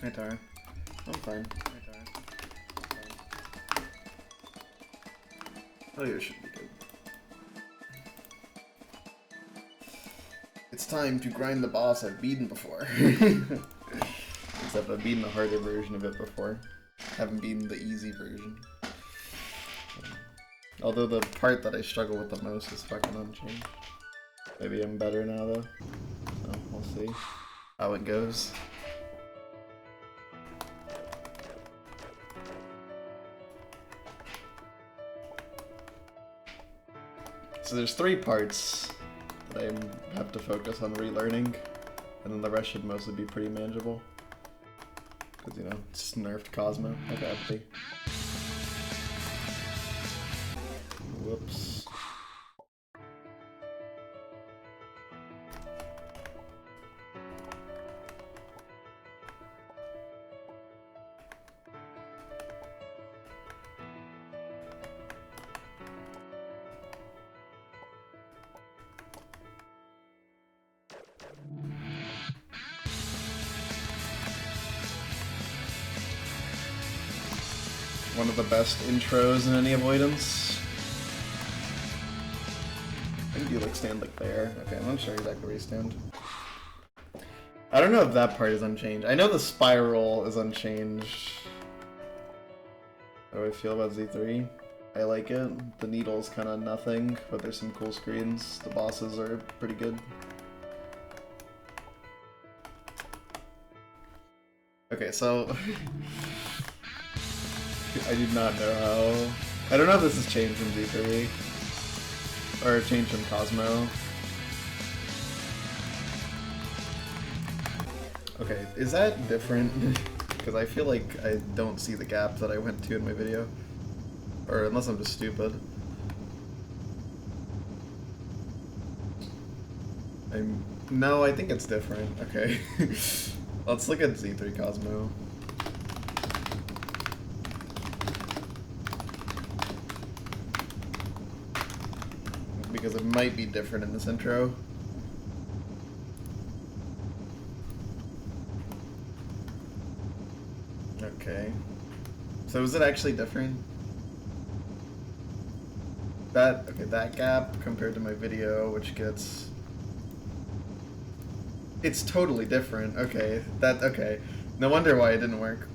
Hi, Tara. I'm fine. Oh, you should be good. It's time to grind the boss I've beaten before. Except I've beaten the harder version of it before. Haven't beaten the easy version. Although the part that I struggle with the most is fucking Unchained. Maybe I'm better now though. So we'll see how it goes. So there's 3 parts that I have to focus on relearning, and then the rest should mostly be pretty manageable. Because, you know, it's nerfed Cosmo. Like Apathy. Whoops. One of the best intros in any avoidance. I think you like stand like there. Okay, I'm not sure exactly where you stand. I don't know if that part is unchanged. I know the spiral is unchanged. How do I feel about Z3? I like it. The needle's kind of nothing, but there's some cool screens. The bosses are pretty good. Okay, so I do not know how. I don't know if this has changed from Z3 or changed from Cosmo. Okay, is that different? Because I feel like I don't see the gap that I went to in my video. Or unless I'm just stupid. No, I think it's different. Okay. Let's look at Z3 Cosmo. Because it might be different in this intro. Okay. So is it actually different? That gap compared to my video, which gets... It's totally different. Okay, okay. No wonder why it didn't work.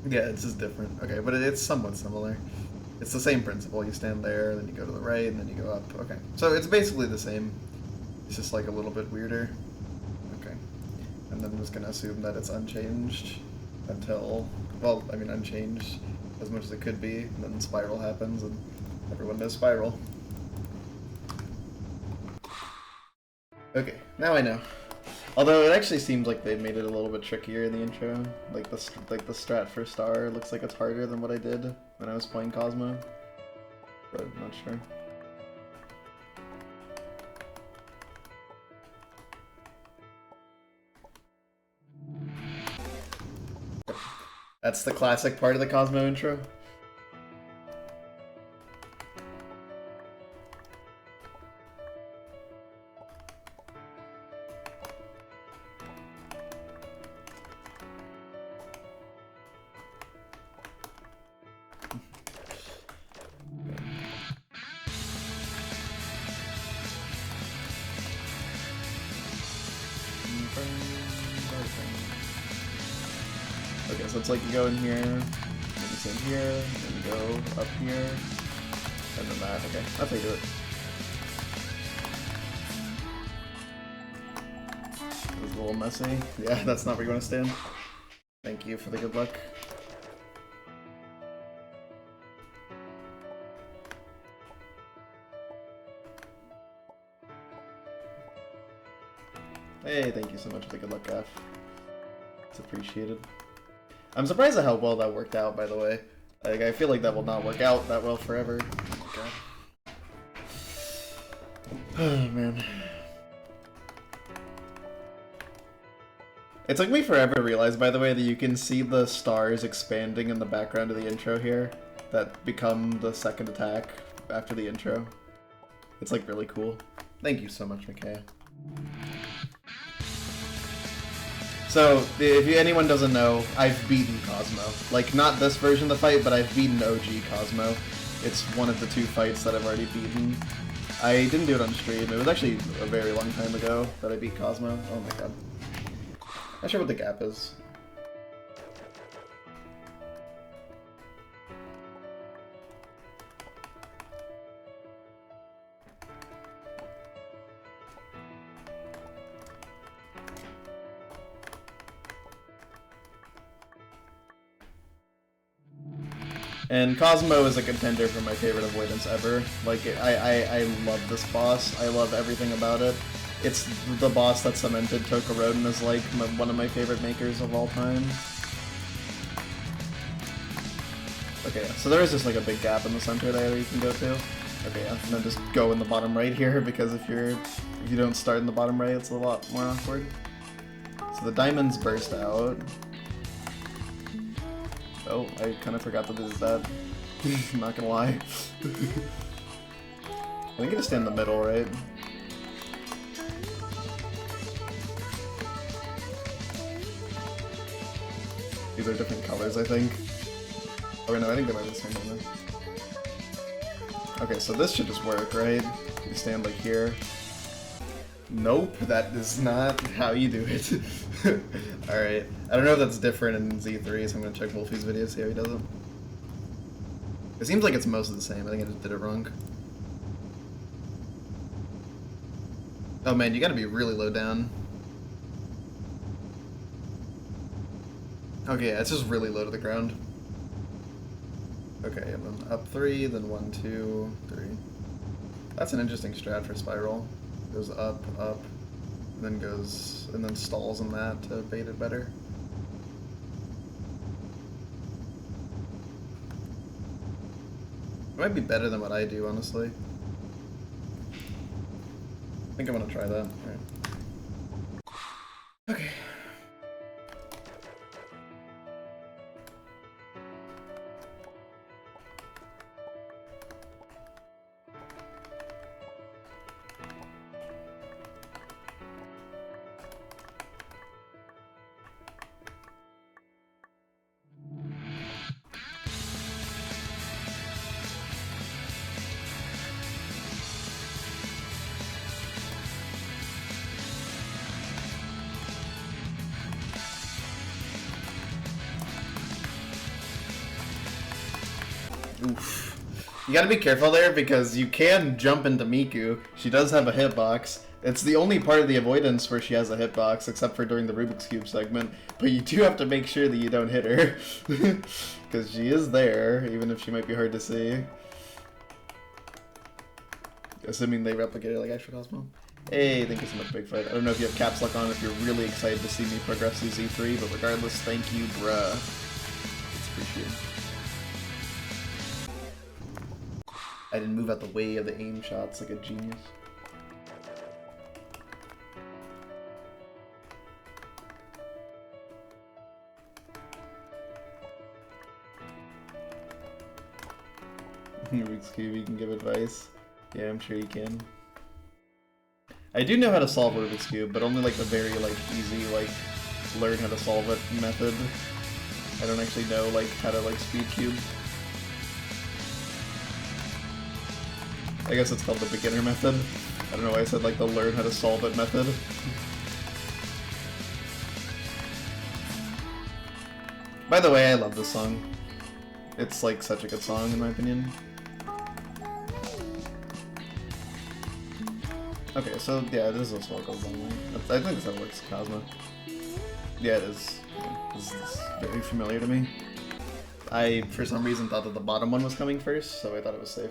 Yeah, it's just different. Okay, but it's somewhat similar. It's the same principle. You stand there, then you go to the right, and then you go up. Okay, so it's basically the same. It's just like a little bit weirder. Okay, and then I'm just gonna assume that it's unchanged until, well, I mean unchanged as much as it could be, and then Spiral happens, and everyone knows Spiral. Okay, now I know. Although it actually seems like they made it a little bit trickier in the intro. Like the strat for star looks like it's harder than what I did when I was playing Cosmo, but I'm not sure. That's the classic part of the Cosmo intro. Okay, so it's like you go in here, then you stand here, then you go up here, and then that. Okay, that's how you do it. It was a little messy. Yeah, that's not where you want to stand. Thank you for the good luck. Hey, thank you so much for the good luck, Gaff. It's appreciated. I'm surprised at how well that worked out, by the way. Like, I feel like that will not work out that well forever. Okay. Oh, man. It took me forever to realize, by the way, that you can see the stars expanding in the background of the intro here that become the second attack after the intro. It's, like, really cool. Thank you so much, Mikaya. So, if anyone doesn't know, I've beaten Cosmo. Like, not this version of the fight, but I've beaten OG Cosmo. It's one of the 2 fights that I've already beaten. I didn't do it on stream. It was actually a very long time ago that I beat Cosmo. Oh my god. Not sure what the gap is. And Cosmo is a contender for my favorite avoidance ever. Like, I love this boss. I love everything about it. It's the boss that cemented Toko-Roden as, like, one of my favorite makers of all time. Okay, so there is just, like, a big gap in the center there that you can go to. Okay, yeah, and then just go in the bottom right here, because if you don't start in the bottom right, it's a lot more awkward. So the diamonds burst out. Oh, I kind of forgot that it is that. I'm not gonna lie. I think I just stay in the middle, right? These are different colors, I think. Oh wait, no, I think they might be the same one. Okay, so this should just work, right? You stand like here. Nope, that is not how you do it. Alright, I don't know if that's different in Z3, so I'm gonna check Wolfie's video, see how he does it. It seems like it's mostly the same, I think I just did it wrong. Oh man, you gotta be really low down. Okay, yeah, it's just really low to the ground. Okay, and then up 3, then 1, 2, 3. That's an interesting strat for Spiral. Goes up, up, and then goes, and then stalls in that to bait it better. It might be better than what I do, honestly. I think I'm gonna try that. Alright. Okay. Oof. You gotta be careful there because you can jump into Miku. She does have a hitbox. It's the only part of the avoidance where she has a hitbox, except for during the Rubik's Cube segment. But you do have to make sure that you don't hit her. Because she is there, even if she might be hard to see. Assuming they replicate it like actual Cosmo. Hey, thank you so much, Big Fight. I don't know if you have caps lock on, if you're really excited to see me progress through Z3, but regardless, thank you, bruh. It's appreciated. I didn't move out the way of the aim shots like a genius. Rubik's Cube, you can give advice. Yeah, I'm sure you can. I do know how to solve Rubik's Cube, but only like the very like easy like learn how to solve it method. I don't actually know like how to like speed cube. I guess it's called the beginner method. I don't know why I said like the learn how to solve it method. By the way, I love this song. It's like such a good song in my opinion. Okay, so yeah, this is also what goes on. I think that's how it works, Cosmo. Yeah, it is. Yeah, this is very familiar to me. I, for some reason, thought that the bottom one was coming first, so I thought it was safe.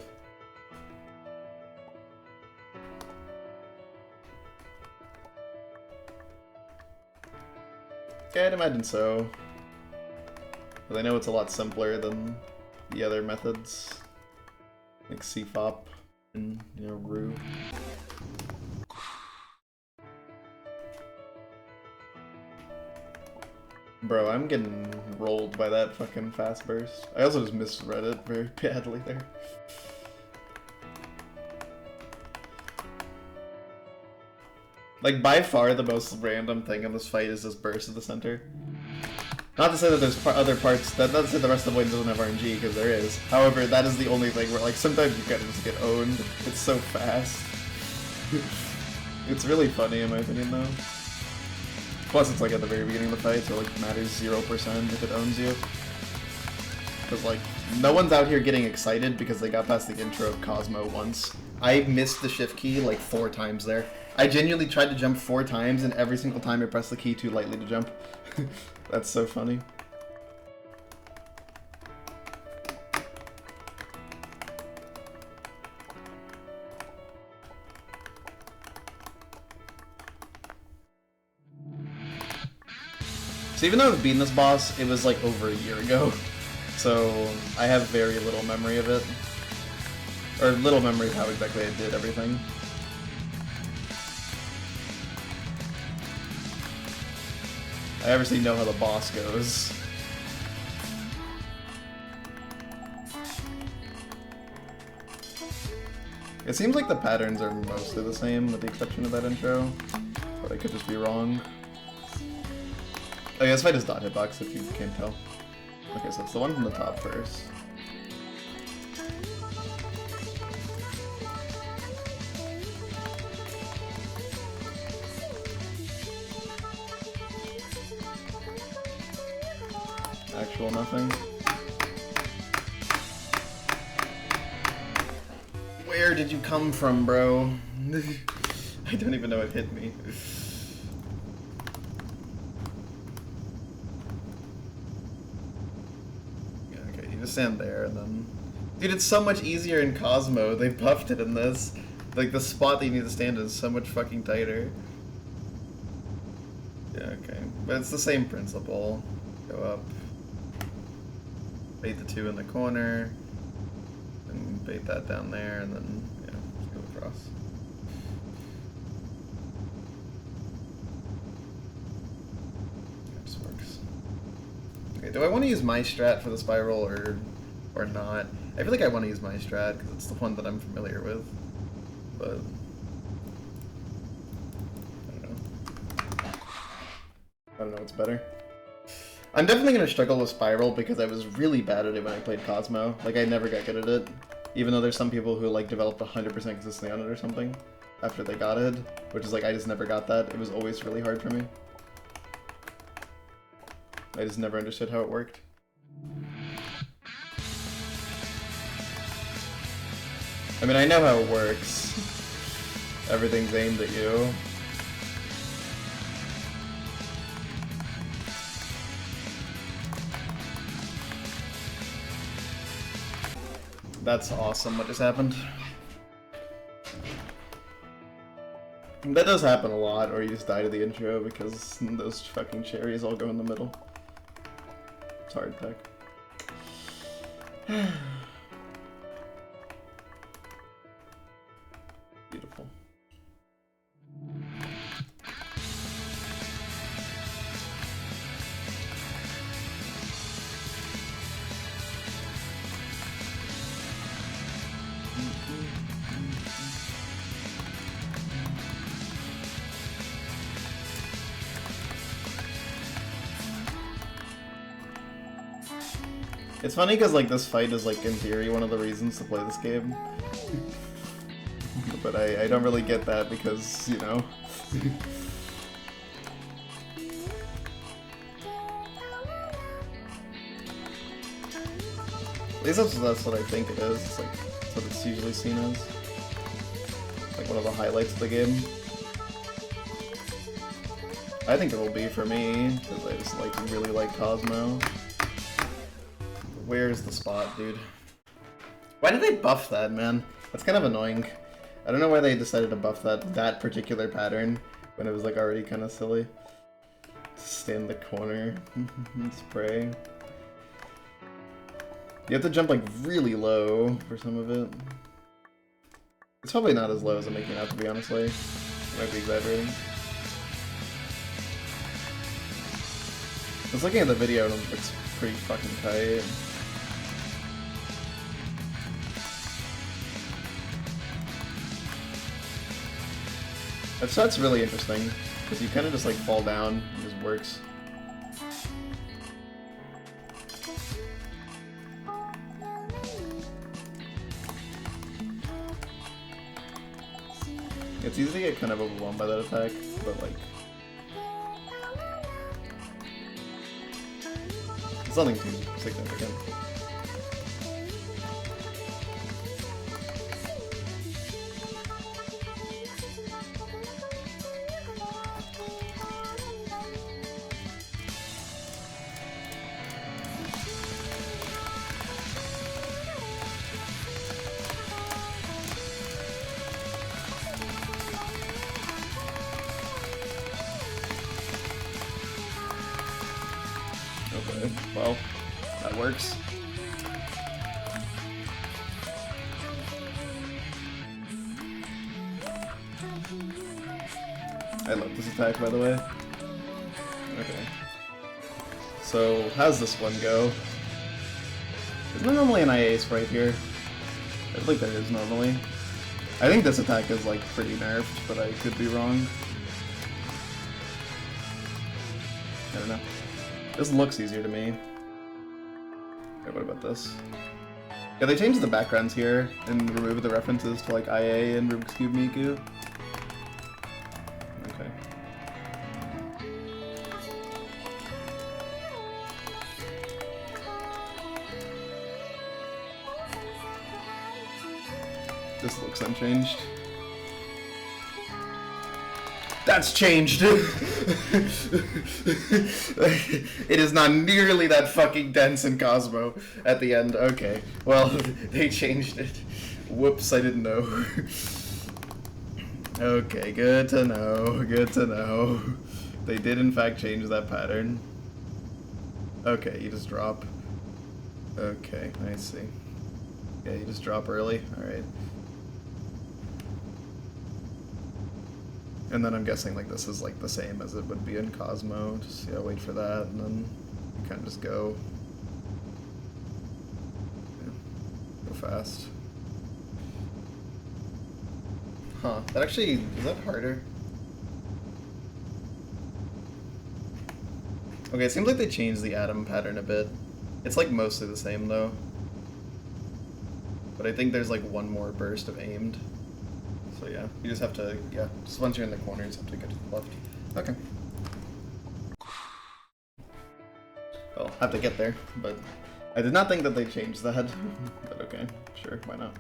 Yeah, I'd imagine so. But I know it's a lot simpler than the other methods, like CFOP and, you know, Rue. Bro, I'm getting rolled by that fucking fast burst. I also just misread it very badly there. Like, by far the most random thing in this fight is this burst at the center. Not to say that there's other parts, not to say the rest of the way doesn't have RNG, because there is. However, that is the only thing where, like, sometimes you kind of just get owned. It's so fast. It's really funny, in my opinion, though. Plus, it's, like, at the very beginning of the fight, so, like, matters 0% if it owns you. Because, like, no one's out here getting excited because they got past the intro of Cosmo once. I missed the shift key, like, 4 times there. I genuinely tried to jump 4 times, and every single time I pressed the key too lightly to jump. That's so funny. So even though I've beaten this boss, it was like over a year ago. So I have very little memory of it. Or little memory of how exactly I did everything. I obviously know how the boss goes. It seems like the patterns are mostly the same, with the exception of that intro. But I could just be wrong. Oh yeah, this fight is dot hitbox, if you can't tell. Okay, so it's the one from the top first. Actual nothing. Where did you come from, bro? I don't even know it hit me. Yeah, okay, you just stand there and then... Dude, it's so much easier in Cosmo. They buffed it in this. Like, the spot that you need to stand in is so much fucking tighter. Yeah, okay. But it's the same principle. Go up. Bait the 2 in the corner, and bait that down there, and then, yeah, just go across. That just works. Okay, do I want to use my strat for the spiral, or not? I feel like I want to use my strat, because it's the one that I'm familiar with, but... I don't know what's better. I'm definitely going to struggle with Spiral because I was really bad at it when I played Cosmo. Like, I never got good at it. Even though there's some people who, like, developed 100% consistently on it or something after they got it. Which is, like, I just never got that. It was always really hard for me. I just never understood how it worked. I mean, I know how it works. Everything's aimed at you. That's awesome what just happened. That does happen a lot, or you just die to the intro because those fucking cherries all go in the middle. It's hard tech. Beautiful. It's funny because, like, this fight is, like, in theory, one of the reasons to play this game. But I don't really get that because, you know... At least that's what I think it is. It's, like, that's what it's usually seen as. Like, one of the highlights of the game. I think it will be for me, because I just, like, really like Cosmo. Where's the spot, dude? Why did they buff that, man? That's kind of annoying. I don't know why they decided to buff that particular pattern when it was like already kind of silly. Stay in the corner and spray. You have to jump like really low for some of it. It's probably not as low as I'm making it out to be, honestly. I might be exaggerating. I was looking at the video and it looks pretty fucking tight. That's really interesting, because you kind of just like fall down, it just works. It's easy to get kind of overwhelmed by that attack, but like... it's nothing too significant. Okay, well, that works. I love this attack, by the way. Okay. So, how's this one go? Isn't there normally an IA sprite here? I think there is normally. I think this attack is, like, pretty nerfed, but I could be wrong. I don't know. This looks easier to me. Okay, what about this? Yeah, they changed the backgrounds here and removed the references to like IA and Rubik's Cube Miku. Okay. This looks unchanged. That's changed! It is not nearly that fucking dense in Cosmo at the end. Okay, well, they changed it. Whoops, I didn't know. Okay, good to know, good to know. They did in fact change that pattern. Okay, you just drop. Okay, I see. Yeah, you just drop early? Alright. And then I'm guessing like this is like the same as it would be in Cosmo. Just yeah, wait for that, and then you kind of just go, go fast. Huh? That actually is that harder? Okay, it seems like they changed the atom pattern a bit. It's like mostly the same though. But I think there's like one more burst of aimed. So yeah, you just have to, yeah, just once you're in the corner, you just have to get to the left. Okay. Well, have to get there, but I did not think that they changed that. But okay, sure, why not?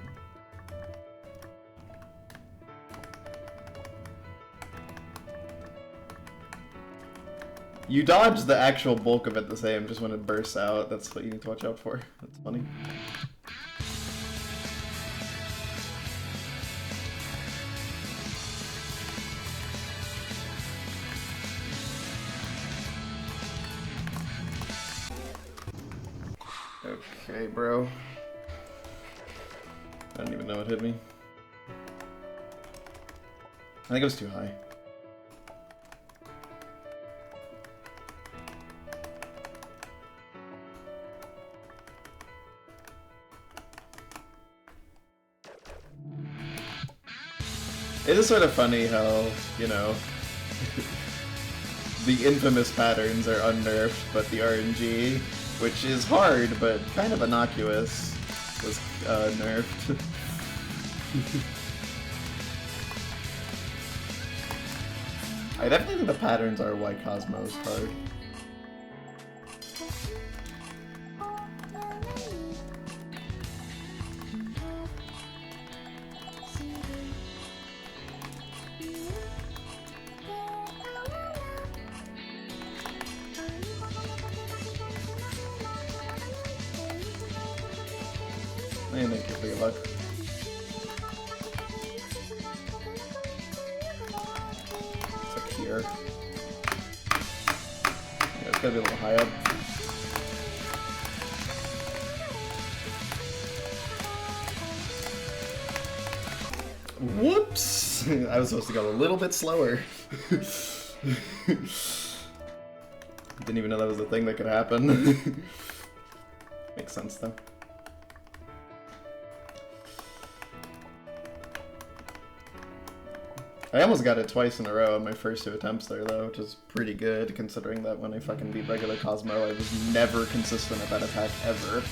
You dodge the actual bulk of it the same, just when it bursts out. That's what you need to watch out for. That's funny. Okay, bro. I don't even know what hit me. I think it was too high. It is sort of funny how, you know, the infamous patterns are unnerfed, but the RNG, which is hard but kind of innocuous, was nerfed. I definitely think the patterns are why Cosmo is hard. And thank you for your luck. It's like here. Yeah, it's gotta be a little high up. Whoops! I was supposed to go a little bit slower. Didn't even know that was a thing that could happen. Makes sense though. I almost got it twice in a row on my first 2 attempts there, though, which is pretty good, considering that when I fucking beat regular Cosmo, I was never consistent at that attack, ever.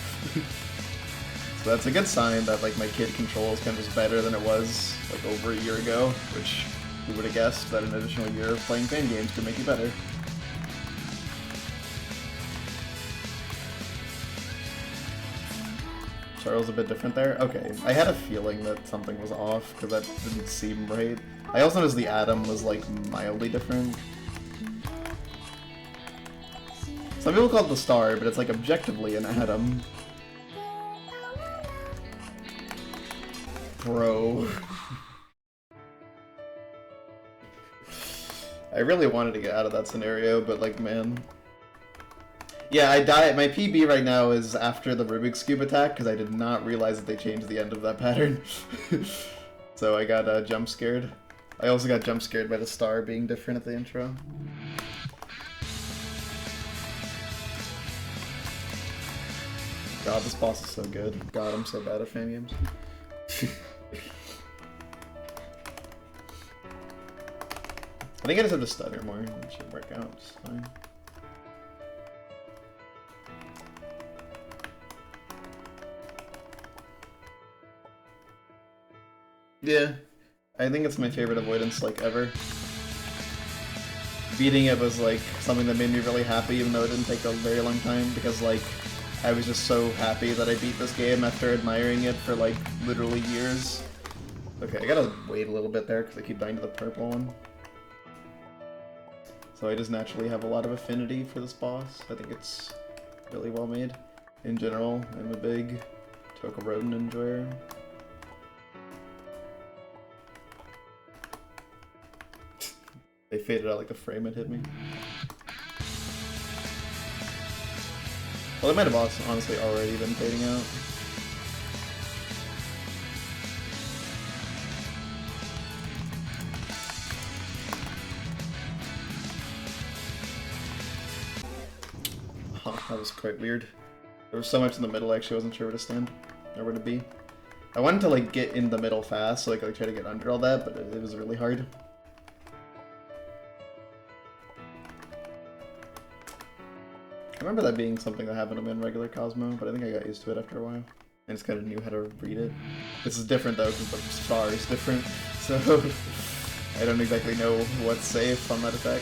So that's a good sign that, like, my kid control is kind of just better than it was, like, over a year ago, which who would have guessed that an additional year of playing fan games could make you better. Charles a bit different there? Okay, I had a feeling that something was off, because that didn't seem right. I also noticed the atom was, like, mildly different. Some people call it the star, but it's, like, objectively an atom. Bro. I really wanted to get out of that scenario, but, like, man... Yeah, I died. My PB right now is after the Rubik's Cube attack, because I did not realize that they changed the end of that pattern. So I got jump scared. I also got jump scared by the star being different at the intro. God, this boss is so good. God, I'm so bad at fan games. I think I just have to stutter more. It should work out just fine. Yeah, I think it's my favorite avoidance, like, ever. Beating it was, like, something that made me really happy, even though it didn't take a very long time, because, like, I was just so happy that I beat this game after admiring it for, like, literally years. Okay, I gotta wait a little bit there, because I keep dying to the purple one. So I just naturally have a lot of affinity for this boss. I think it's really well made. In general, I'm a big Toko Roden enjoyer. They faded out like the frame had hit me. Well, it might have also honestly already been fading out. Huh, that was quite weird. There was so much in the middle, I actually wasn't sure where to stand, or where to be. I wanted to, like, get in the middle fast, so, like, try to get under all that, but it was really hard. I remember that being something that happened to me in regular Cosmo, but I think I got used to it after a while. I just kind of knew how to read it. This is different though, because the star is different, so I don't exactly know what's safe on that attack.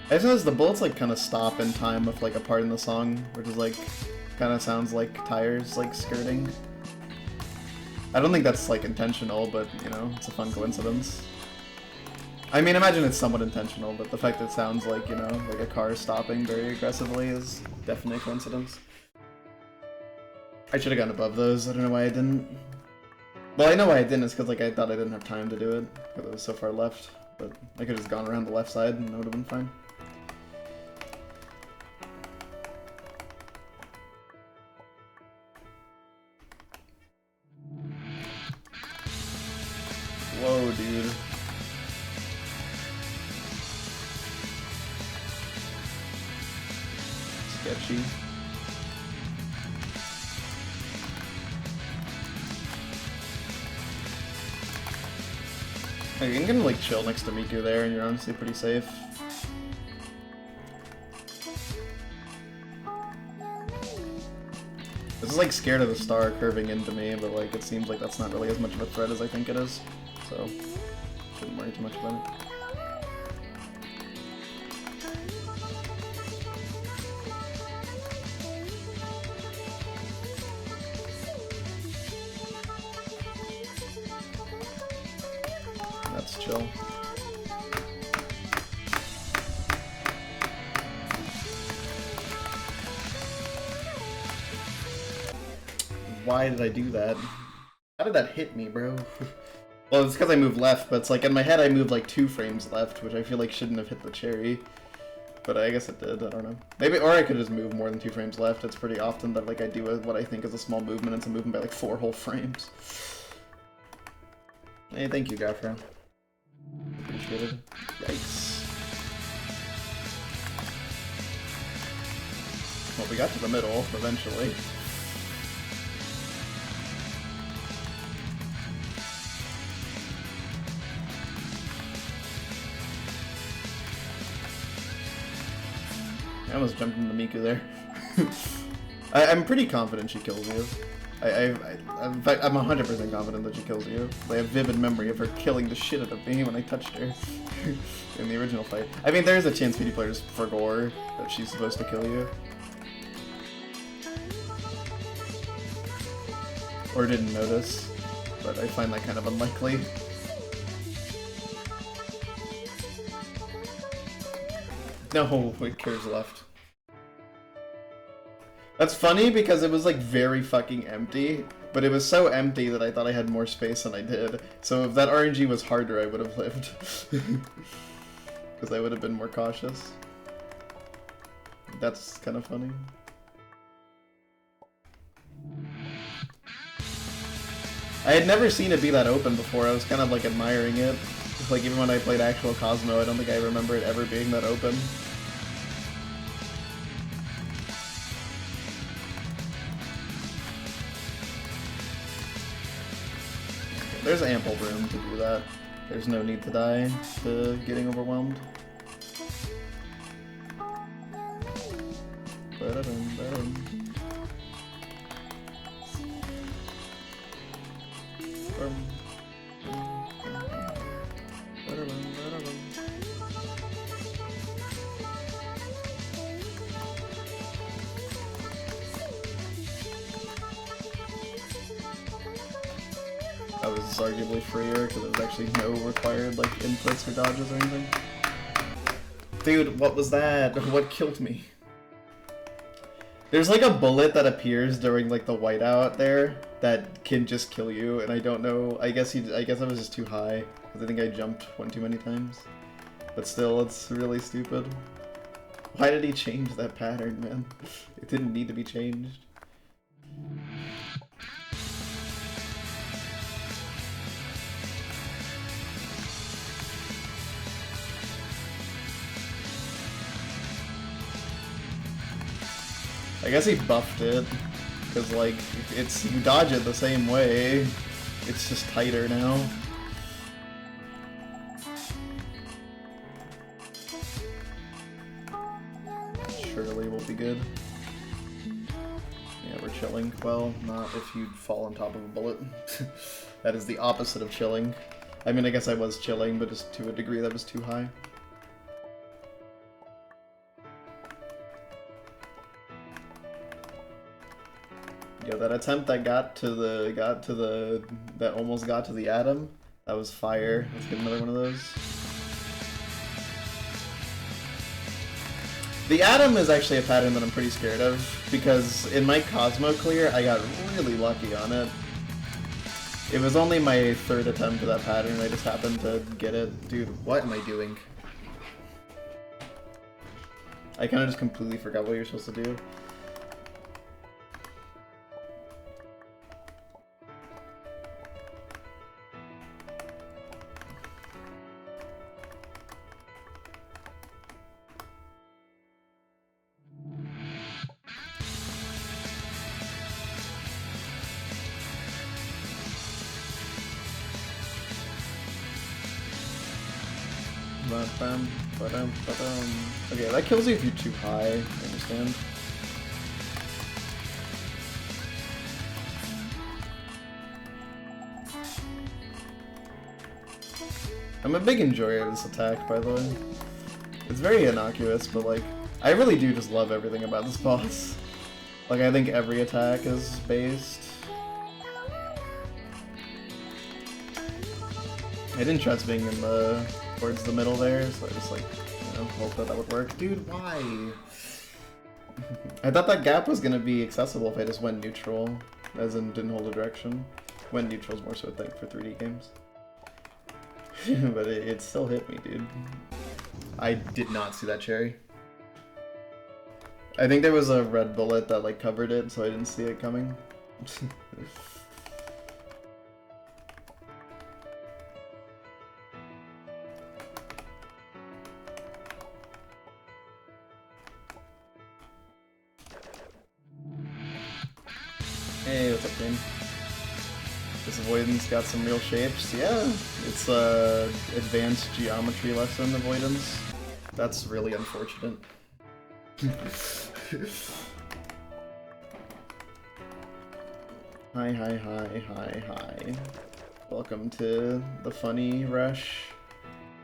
I just noticed the bullets like kind of stop in time with like a part in the song, which is like kind of sounds like tires like skirting. I don't think that's like intentional, but you know, it's a fun coincidence. I mean, imagine it's somewhat intentional, but the fact that it sounds like, you know, like a car stopping very aggressively is definitely a coincidence. I should have gone above those. I don't know why I didn't. Well, I know why I didn't. It's because like I thought I didn't have time to do it because it was so far left. But I could have just gone around the left side and it would have been fine. Whoa, dude. Sketchy. Like, you can like chill next to Miku there and you're honestly pretty safe. This is like scared of the star curving into me, but like it seems like that's not really as much of a threat as I think it is. So, shouldn't worry too much about it. That's chill. Why did I do that? How did that hit me, bro? Well, it's because I moved left, but it's like in my head I moved like 2 frames left, which I feel like shouldn't have hit the cherry. But I guess it did, I don't know. Maybe, or I could just move more than 2 frames left. It's pretty often that like I do what I think is a small movement, and it's a movement by like 4 whole frames. Hey, thank you, Gaffro. Appreciate it. Yikes. Well, we got to the middle, eventually. I almost jumped into Miku there. I'm pretty confident she kills you. In fact, I'm 100% confident that she kills you. I have vivid memory of her killing the shit out of me when I touched her in the original fight. I mean, there is a chance PD players forgot that she's supposed to kill you. Or didn't notice, but I find that kind of unlikely. No, it curves left. That's funny because it was like very fucking empty, but it was so empty that I thought I had more space than I did. So if that RNG was harder, I would have lived. Because I would have been more cautious. That's kind of funny. I had never seen it be that open before. I was kind of like admiring it. Like even when I played actual Cosmo, I don't think I remember it ever being that open. There's ample room to do that. There's no need to die to getting overwhelmed. That was arguably freer because there was actually no required like inputs or dodges or anything. Dude, what was that? What killed me? There's like a bullet that appears during like the whiteout there that can just kill you, and I don't know. I guess I was just too high because I think I jumped one too many times. But still, it's really stupid. Why did he change that pattern, man? It didn't need to be changed. I guess he buffed it, because like, you dodge it the same way, it's just tighter now. Surely we'll be good. Yeah, we're chilling. Well, not if you fall on top of a bullet. That is the opposite of chilling. I mean, I guess I was chilling, but just to a degree that was too high. Yo, that attempt that that almost got to the atom, that was fire. Let's get another one of those. The atom is actually a pattern that I'm pretty scared of, because in my Cosmo clear, I got really lucky on it. It was only my third attempt at that pattern, I just happened to get it. Dude, what am I doing? I kind of just completely forgot what you're supposed to do. Okay, that kills you if you're too high, I understand. I'm a big enjoyer of this attack, by the way. It's very innocuous, but like, I really do just love everything about this boss. Like, I think every attack is based. I didn't trust being in towards the middle there, so I just like, you know, hope that would work. Dude, why? I thought that gap was gonna be accessible if I just went neutral, as in didn't hold a direction. Went neutral's more so a thing for 3D games. But it still hit me, dude. I did not see that cherry. I think there was a red bullet that like covered it, so I didn't see it coming. Hey, what's up, game? This avoidance got some real shapes. Yeah, it's advanced geometry lesson avoidance. That's really unfortunate. Hi. Welcome to the funny rush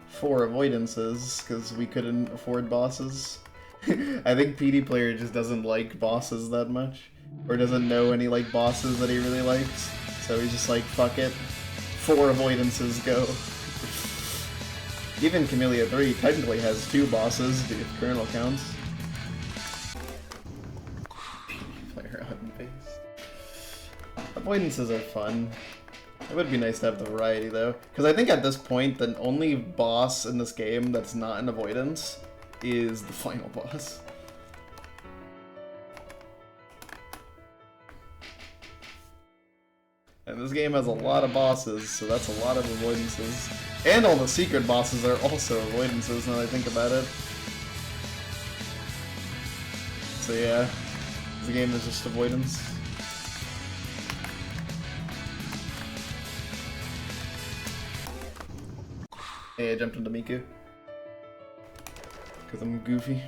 for avoidances, because we couldn't afford bosses. I think PD Player just doesn't like bosses that much, or doesn't know any like bosses that he really likes, so he's just like, fuck it, 4 avoidances, go. Even Camellia 3 technically has 2 bosses, if Colonel counts. PD Player unbased. Avoidances are fun. It would be nice to have the variety though, because I think at this point the only boss in this game that's not an avoidance is the final boss. And this game has a lot of bosses, so that's a lot of avoidances. And all the secret bosses are also avoidances now that I think about it. So yeah, the game is just avoidance. Hey, I jumped into Miku. Because I'm goofy.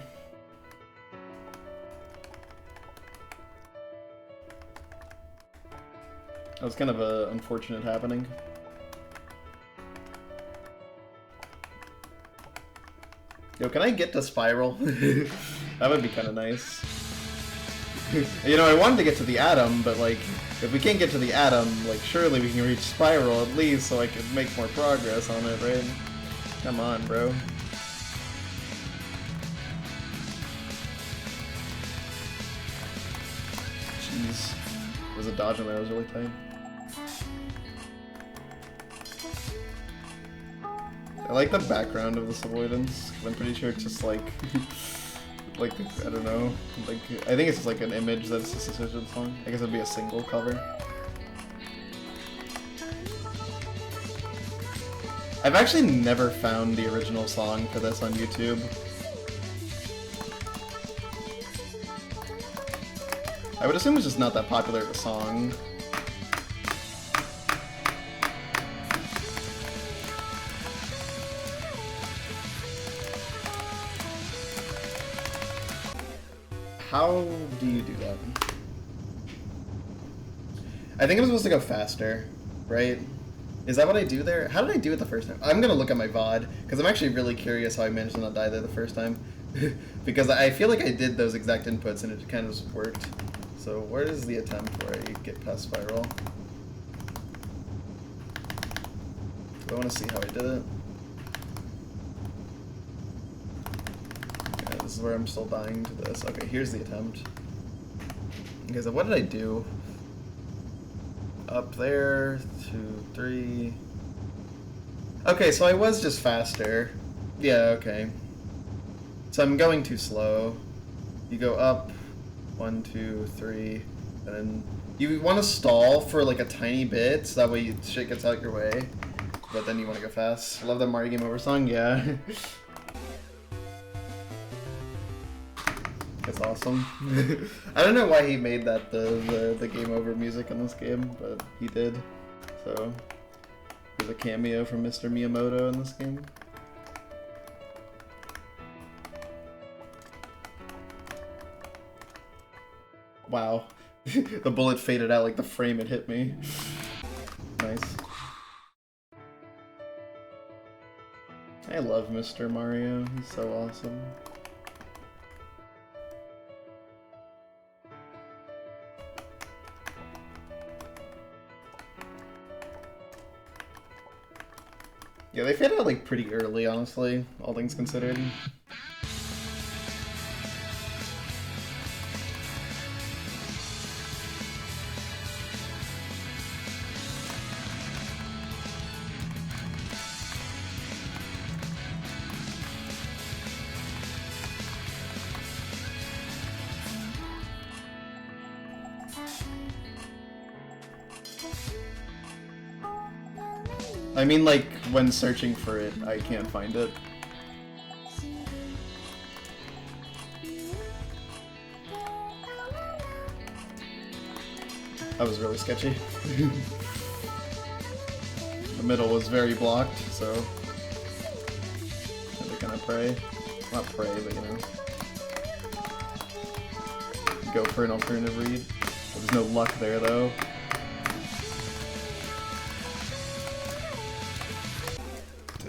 That was kind of a unfortunate happening. Yo, can I get to Spiral? That would be kind of nice. You know, I wanted to get to the Atom, but like, if we can't get to the Atom, like, surely we can reach Spiral at least so I can make more progress on it, right? Come on, bro. Jeez. There was a dodge in there that was really tight. I like the background of this avoidance. I'm pretty sure it's just like, like, I don't know, like, I think it's just like an image that's just associated with the song. I guess it'd be a single cover. I've actually never found the original song for this on YouTube. I would assume it's just not that popular of a song. How do you do that? I think I'm supposed to go faster, right? Is that what I do there? How did I do it the first time? I'm gonna look at my VOD, because I'm actually really curious how I managed to not die there the first time. Because I feel like I did those exact inputs and it kind of just worked. So where is the attempt where I get past Spiral? Do I want to see how I did it? Okay, this is where I'm still dying to this. Okay, here's the attempt. Okay, so what did I do? Up there, 2, 3. Okay, so I was just faster. Yeah, okay. So I'm going too slow. You go up, 1, 2, 3, and then you want to stall for like a tiny bit, so that way shit gets out your way. But then you want to go fast. I love that Mario Game Over song, yeah. That's awesome. I don't know why he made that the Game Over music in this game, but he did. So there's a cameo from Mr. Miyamoto in this game. Wow. The bullet faded out like the frame it hit me. Nice. I love Mr. Mario. He's so awesome. Yeah, they fade out like pretty early, honestly, all things considered. I mean, like, when searching for it, I can't find it. That was really sketcy. The middle was very blocked, so had to kind of pray. Not pray, but you know. Go for an alternative read. There's no luck there, though.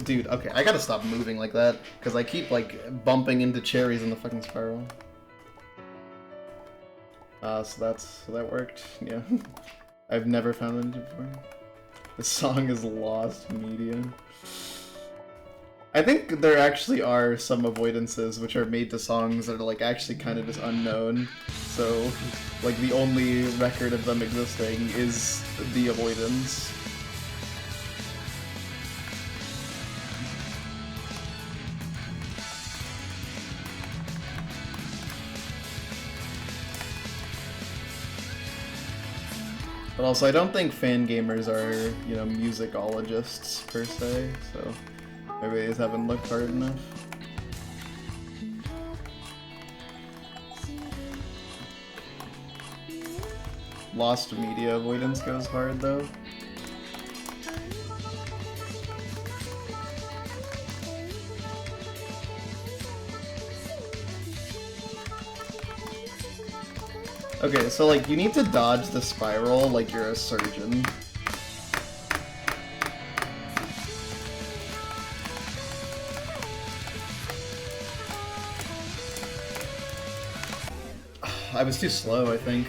Dude, okay, I gotta stop moving like that, because I keep, like, bumping into cherries in the fucking spiral. So that worked, yeah. I've never found that before. The song is lost media. I think there actually are some avoidances which are made to songs that are, like, actually kind of just unknown. So, like, the only record of them existing is the avoidance. But also, I don't think fan gamers are, you know, musicologists, per se, so maybe they just haven't looked hard enough. Lost media avoidance goes hard, though. Okay, so, like, you need to dodge the spiral like you're a surgeon. I was too slow, I think.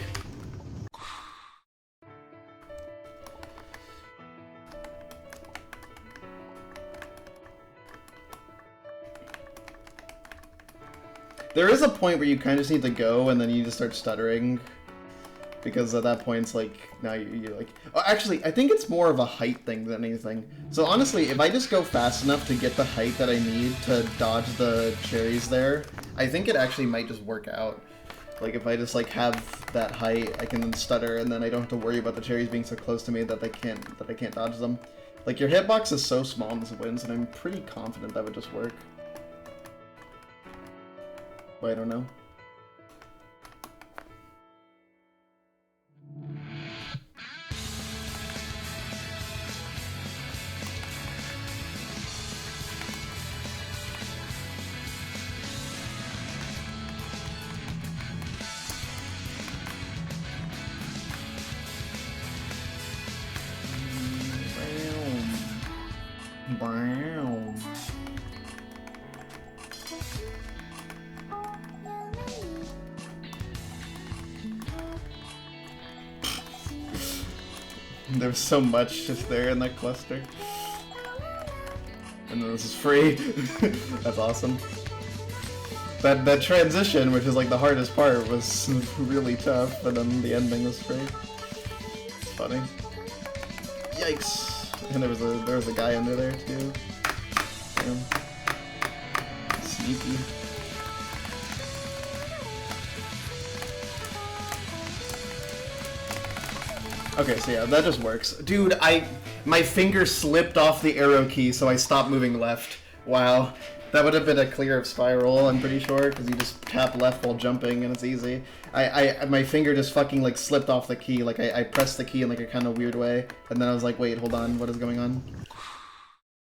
There is a point where you kind of just need to go, and then you just start stuttering. Because at that point, it's like, now you're like... Oh, actually, I think it's more of a height thing than anything. So honestly, if I just go fast enough to get the height that I need to dodge the cherries there, I think it actually might just work out. Like, if I just, like, have that height, I can then stutter, and then I don't have to worry about the cherries being so close to me that I can't dodge them. Like, your hitbox is so small in this wins, and I'm pretty confident that would just work. But I don't know. Wow. There's so much just there in that cluster. And then this is free. That's awesome. That transition, which is like the hardest part, was really tough, and then the ending was free. It's funny. Yikes! And there was a guy under there too. Damn. Sneaky. Okay, so yeah, that just works. Dude, my finger slipped off the arrow key, so I stopped moving left. Wow. That would have been a clear of spiral, I'm pretty sure, because you just tap left while jumping and it's easy. My finger just fucking like slipped off the key, like I pressed the key in like a kind of weird way, and then I was like, wait, hold on, what is going on?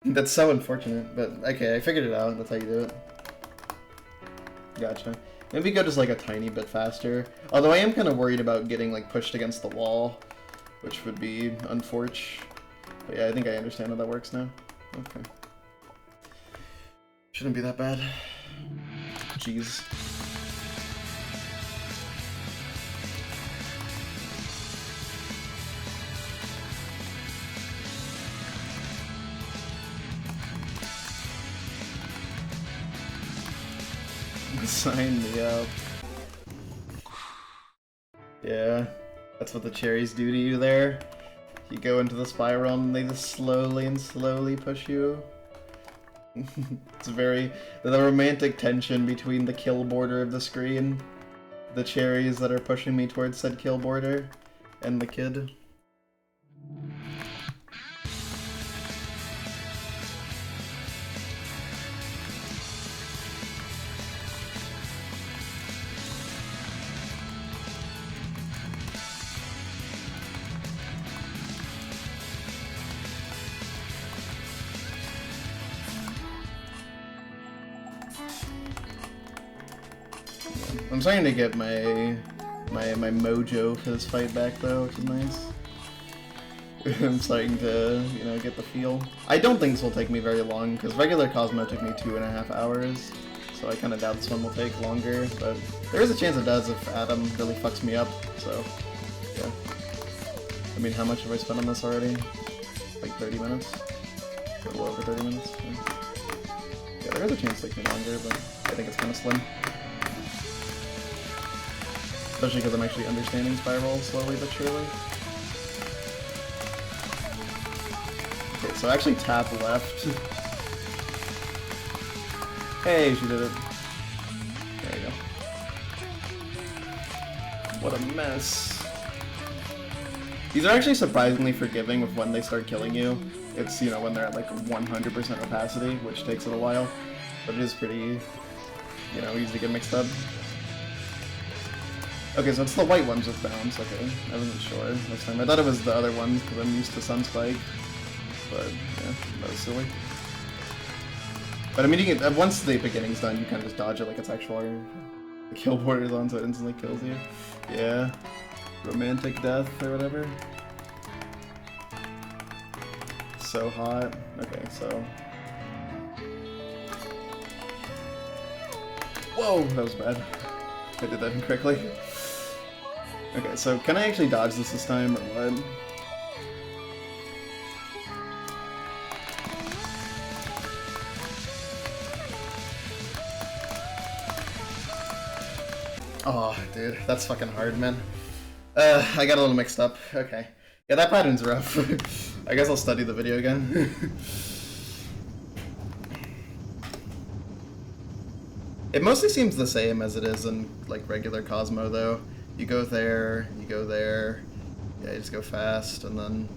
That's so unfortunate, but okay, I figured it out, that's how you do it. Gotcha. Maybe go just like a tiny bit faster. Although I am kind of worried about getting like pushed against the wall, which would be unfortunate. But yeah, I think I understand how that works now. Okay. Shouldn't be that bad. Jeez. Sign me up. Yeah, that's what the cherries do to you there. You go into the spiral and they just slowly push you. It's very... the romantic tension between the kill border of the screen, the cherries that are pushing me towards said kill border, and the kid. I'm starting to get my mojo for this fight back though, which is nice. I'm starting to, you know, get the feel. I don't think this will take me very long, because regular Cosmo took me 2.5 hours, so I kind of doubt this one will take longer, but there is a chance it does if Adam really fucks me up, so, yeah. I mean, how much have I spent on this already? Like 30 minutes? A little over 30 minutes? Yeah, there is a chance it takes me longer, but I think it's kind of slim. Especially because I'm actually understanding Spiral slowly but surely. Okay, so actually tap left. Hey, she did it. There you go. What a mess. These are actually surprisingly forgiving of when they start killing you. It's, you know, when they're at like 100% opacity, which takes it a while. But it is pretty, you know, easy to get mixed up. Okay, so it's the white ones with bounce. Okay, I wasn't sure this time. I thought it was the other ones because I'm used to Sunspike. But, yeah, that was silly. But I mean, once the beginning's done, you kind of just dodge it like it's actual kill borders on, so it instantly kills you. Yeah. Romantic death or whatever. So hot. Okay, so... Whoa, that was bad. I did that incorrectly. Okay, so can I actually dodge this time, or what? Oh, dude, that's fucking hard, man. I got a little mixed up. Okay. Yeah, that pattern's rough. I guess I'll study the video again. It mostly seems the same as it is in, like, regular Cosmo, though. You go there, yeah, you just go fast, and then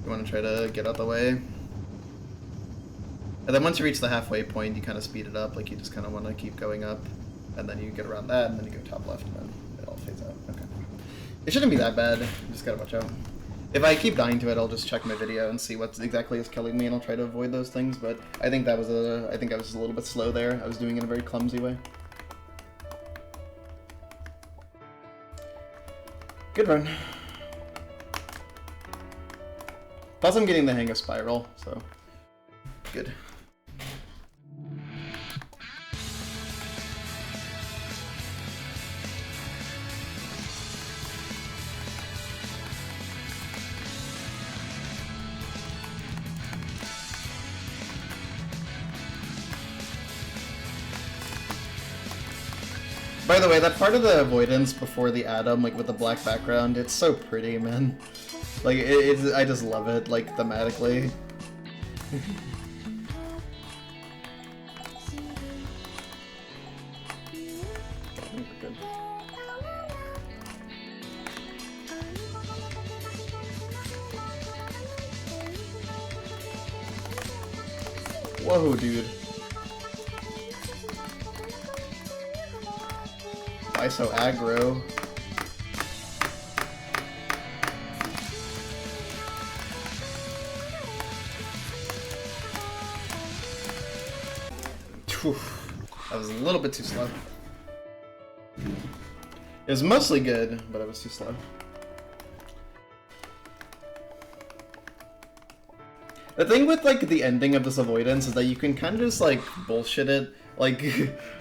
you want to try to get out the way. And then once you reach the halfway point, you kind of speed it up, like you just kind of want to keep going up, and then you get around that, and then you go top left, and then it all fades out. Okay. It shouldn't be that bad, you just gotta watch out. If I keep dying to it, I'll just check my video and see what exactly is killing me, and I'll try to avoid those things, but I think I was a little bit slow there. I was doing it in a very clumsy way. Good run. Plus I'm getting the hang of Spiral, so good. By the way, that part of the avoidance before the Atom, like with the black background, it's so pretty, man. Like, I just love it, like, thematically. Whoa, dude. Why so aggro? Whew. That was a little bit too slow. It was mostly good, but it was too slow. The thing with, like, the ending of this avoidance is that you can kind of just, like, bullshit it. Like,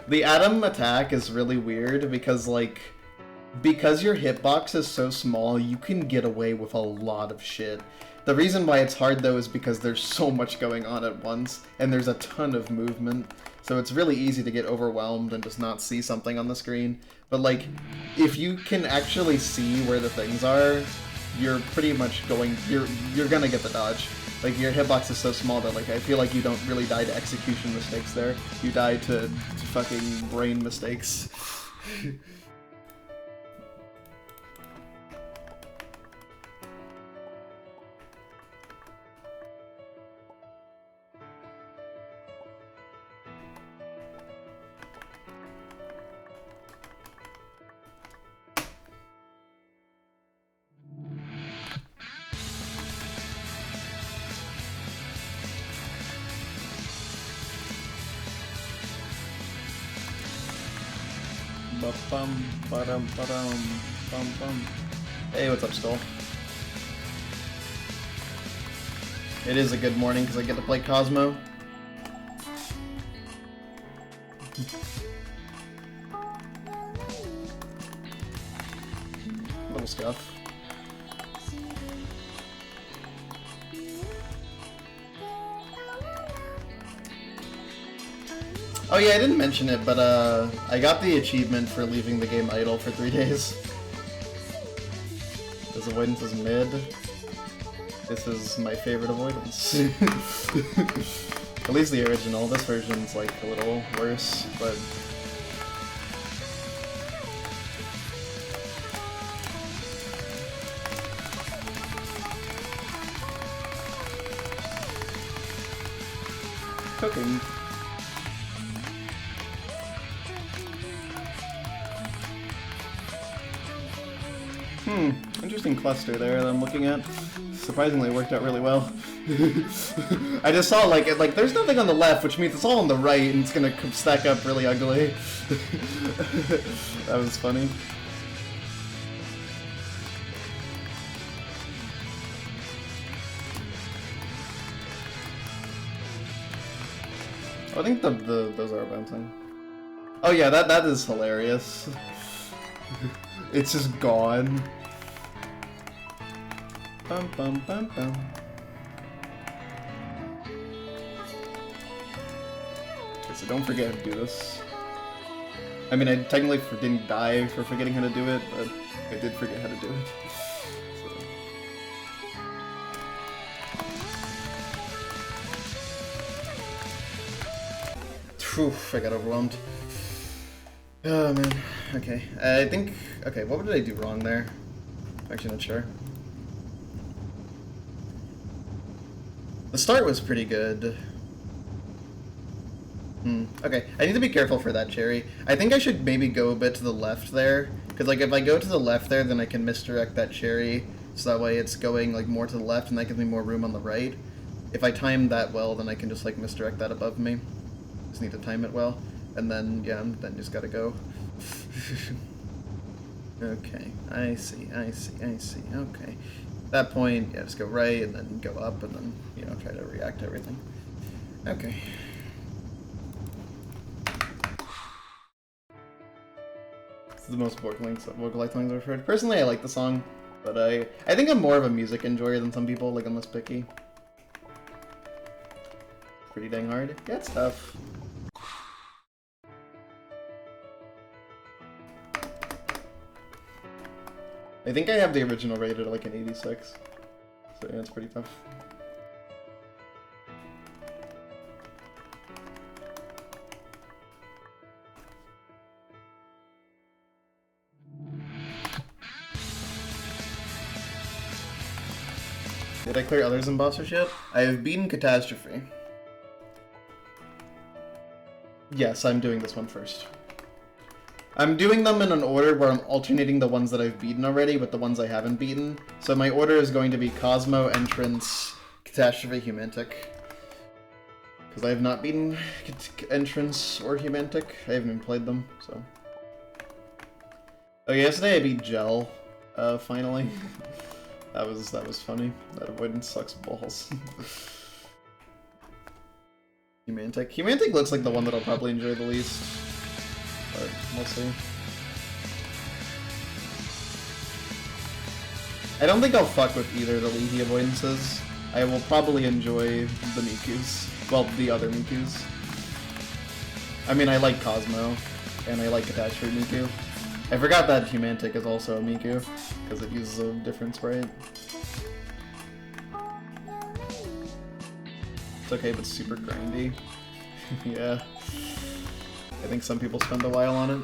the Atom attack is really weird because, like, because your hitbox is so small, you can get away with a lot of shit. The reason why it's hard, though, is because there's so much going on at once, and there's a ton of movement, so it's really easy to get overwhelmed and just not see something on the screen. But, like, if you can actually see where the things are, you're pretty much going, you're gonna get the dodge. Like, your hitbox is so small that, like, I feel like you don't really die to execution mistakes there. You die to fucking brain mistakes. Ba-bum, ba-dum, ba-dum, bum, bum. Hey, what's up, Skull? It is a good morning because I get to play Cosmo. Little stuff. Oh yeah, I didn't mention it, but I got the achievement for leaving the game idle for 3 days. This avoidance is mid. This is my favorite avoidance. At least the original. This version's like a little worse, but... Cooking. Interesting cluster there that I'm looking at. Surprisingly, it worked out really well. I just saw like there's nothing on the left, which means it's all on the right, and it's gonna stack up really ugly. That was funny. I think those are bouncing. Oh yeah, that is hilarious. It's just gone. Bum bum bum bum. Okay, so don't forget how to do this. I mean, I technically didn't die for forgetting how to do it, but I did forget how to do it. So. Oof, I got overwhelmed. Oh man, okay. I think, okay, what did I do wrong there? Actually not sure. The start was pretty good. Okay, I need to be careful for that cherry. I think I should maybe go a bit to the left there, because like if I go to the left there, then I can misdirect that cherry, so that way it's going like more to the left, and that gives me more room on the right. If I time that well, then I can just like misdirect that above me. Just need to time it well, and then yeah, then just gotta go. Okay, I see. Okay. At that point, yeah, just go right, and then go up, and then, you know, try to react to everything. Okay. This is the most vocalized songs I've heard. Personally, I like the song, but I think I'm more of a music enjoyer than some people, like I'm less picky. Pretty dang hard. Yeah, it's tough. I think I have the original rated at like an 86, so yeah, it's pretty tough. Did I clear others in boss rush yet? I have beaten Catastrophe. Yes, I'm doing this one first. I'm doing them in an order where I'm alternating the ones that I've beaten already with the ones I haven't beaten. So my order is going to be Cosmo, Entrance, Catastrophe, Humantic. Because I have not beaten Entrance or Humantic. I haven't even played them, so... Oh, yesterday I beat Gel, finally. That was funny. That avoidance sucks balls. Humantic. Humantic looks like the one that I'll probably enjoy the least. But we'll see. I don't think I'll fuck with either of the Leahy avoidances. I will probably enjoy the Mikus. Well, the other Mikus. I mean, I like Cosmo, and I like Catastrophe Miku. I forgot that Humantic is also a Miku, because it uses a different sprite. It's okay, but super grindy. Yeah. I think some people spend a while on it.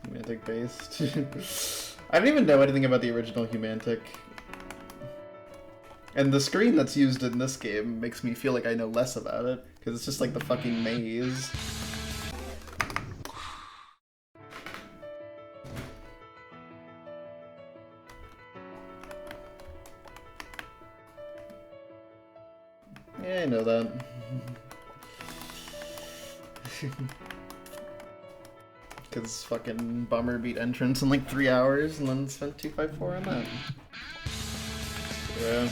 Humantic based. I don't even know anything about the original Humantic. And the screen that's used in this game makes me feel like I know less about it, because it's just like the fucking maze. Yeah, I know that. Because fucking Bummer beat Entrance in like 3 hours and then spent 254 on that. Yeah.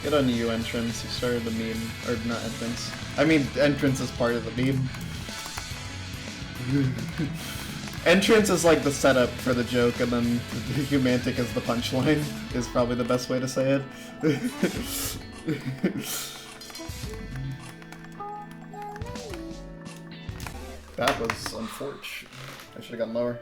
Good on you, Entrance. You started the meme. Or not Entrance. I mean, Entrance is part of the meme. Entrance is like the setup for the joke, and then Humantic is the punchline, is probably the best way to say it. That was unfortunate. I should have gotten lower.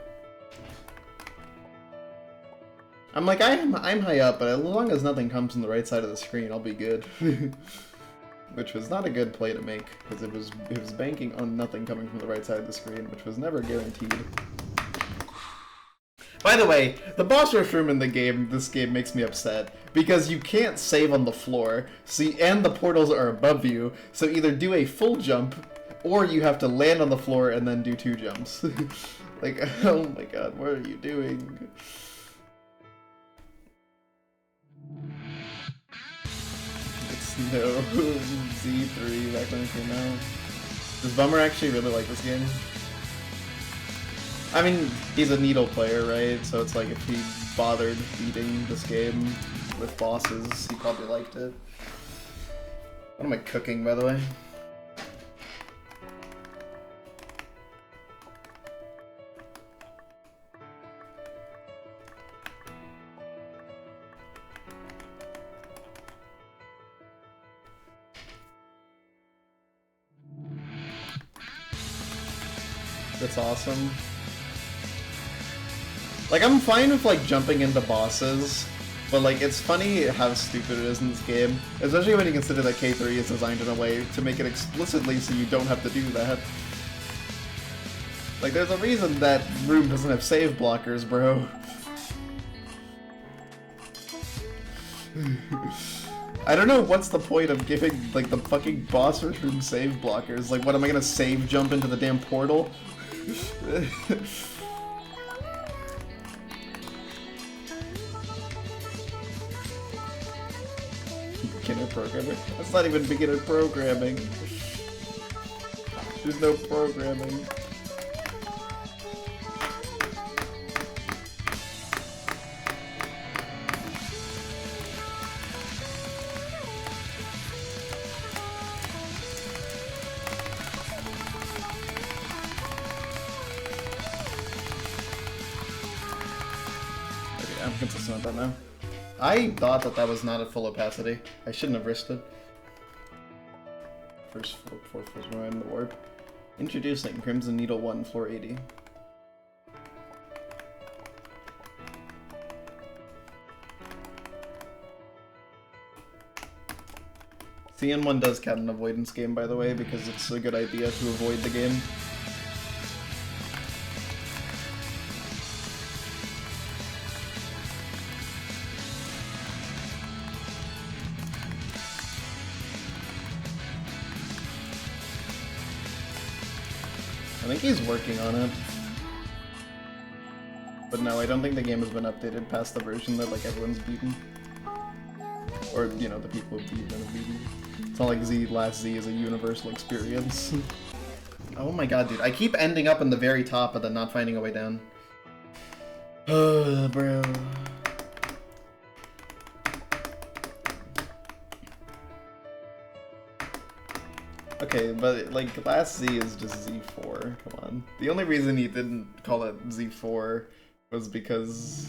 I'm like, I'm high up, but as long as nothing comes from the right side of the screen, I'll be good. Which was not a good play to make, because it was banking on nothing coming from the right side of the screen, which was never guaranteed. By the way, the boss rush room in this game makes me upset, because you can't save on the floor, and the portals are above you, so either do a full jump, or you have to land on the floor and then do 2 jumps. Like, oh my god, what are you doing? It's no Z3 back when it came out. Does Bummer actually really like this game? I mean, he's a Needle player, right? So it's like if he bothered beating this game with bosses, he probably liked it. What am I cooking, by the way? That's awesome. Like, I'm fine with, like, jumping into bosses, but, like, it's funny how stupid it is in this game, especially when you consider that K3 is designed in a way to make it explicitly so you don't have to do that. Like, there's a reason that room doesn't have save blockers, bro. I don't know what's the point of giving, like, the fucking boss room save blockers. Like, what, am I gonna save jump into the damn portal? Beginner programming? That's not even beginner programming. There's no programming. Okay, I'm consistent with that now. I thought that was not at full opacity. I shouldn't have risked it. Fourth floor in the warp. Introducing Crimson Needle 1, floor 80. CN1 does count an avoidance game, by the way, because it's a good idea to avoid the game. I think he's working on it. But no, I don't think the game has been updated past the version that, like, everyone's beaten. Or, you know, the people who've beaten. It's not like Last Z is a universal experience. Oh my god, dude. I keep ending up in the very top and then not finding a way down. Bro. Okay, but, like, Last Z is just Z4. Come on. The only reason he didn't call it Z4 was because...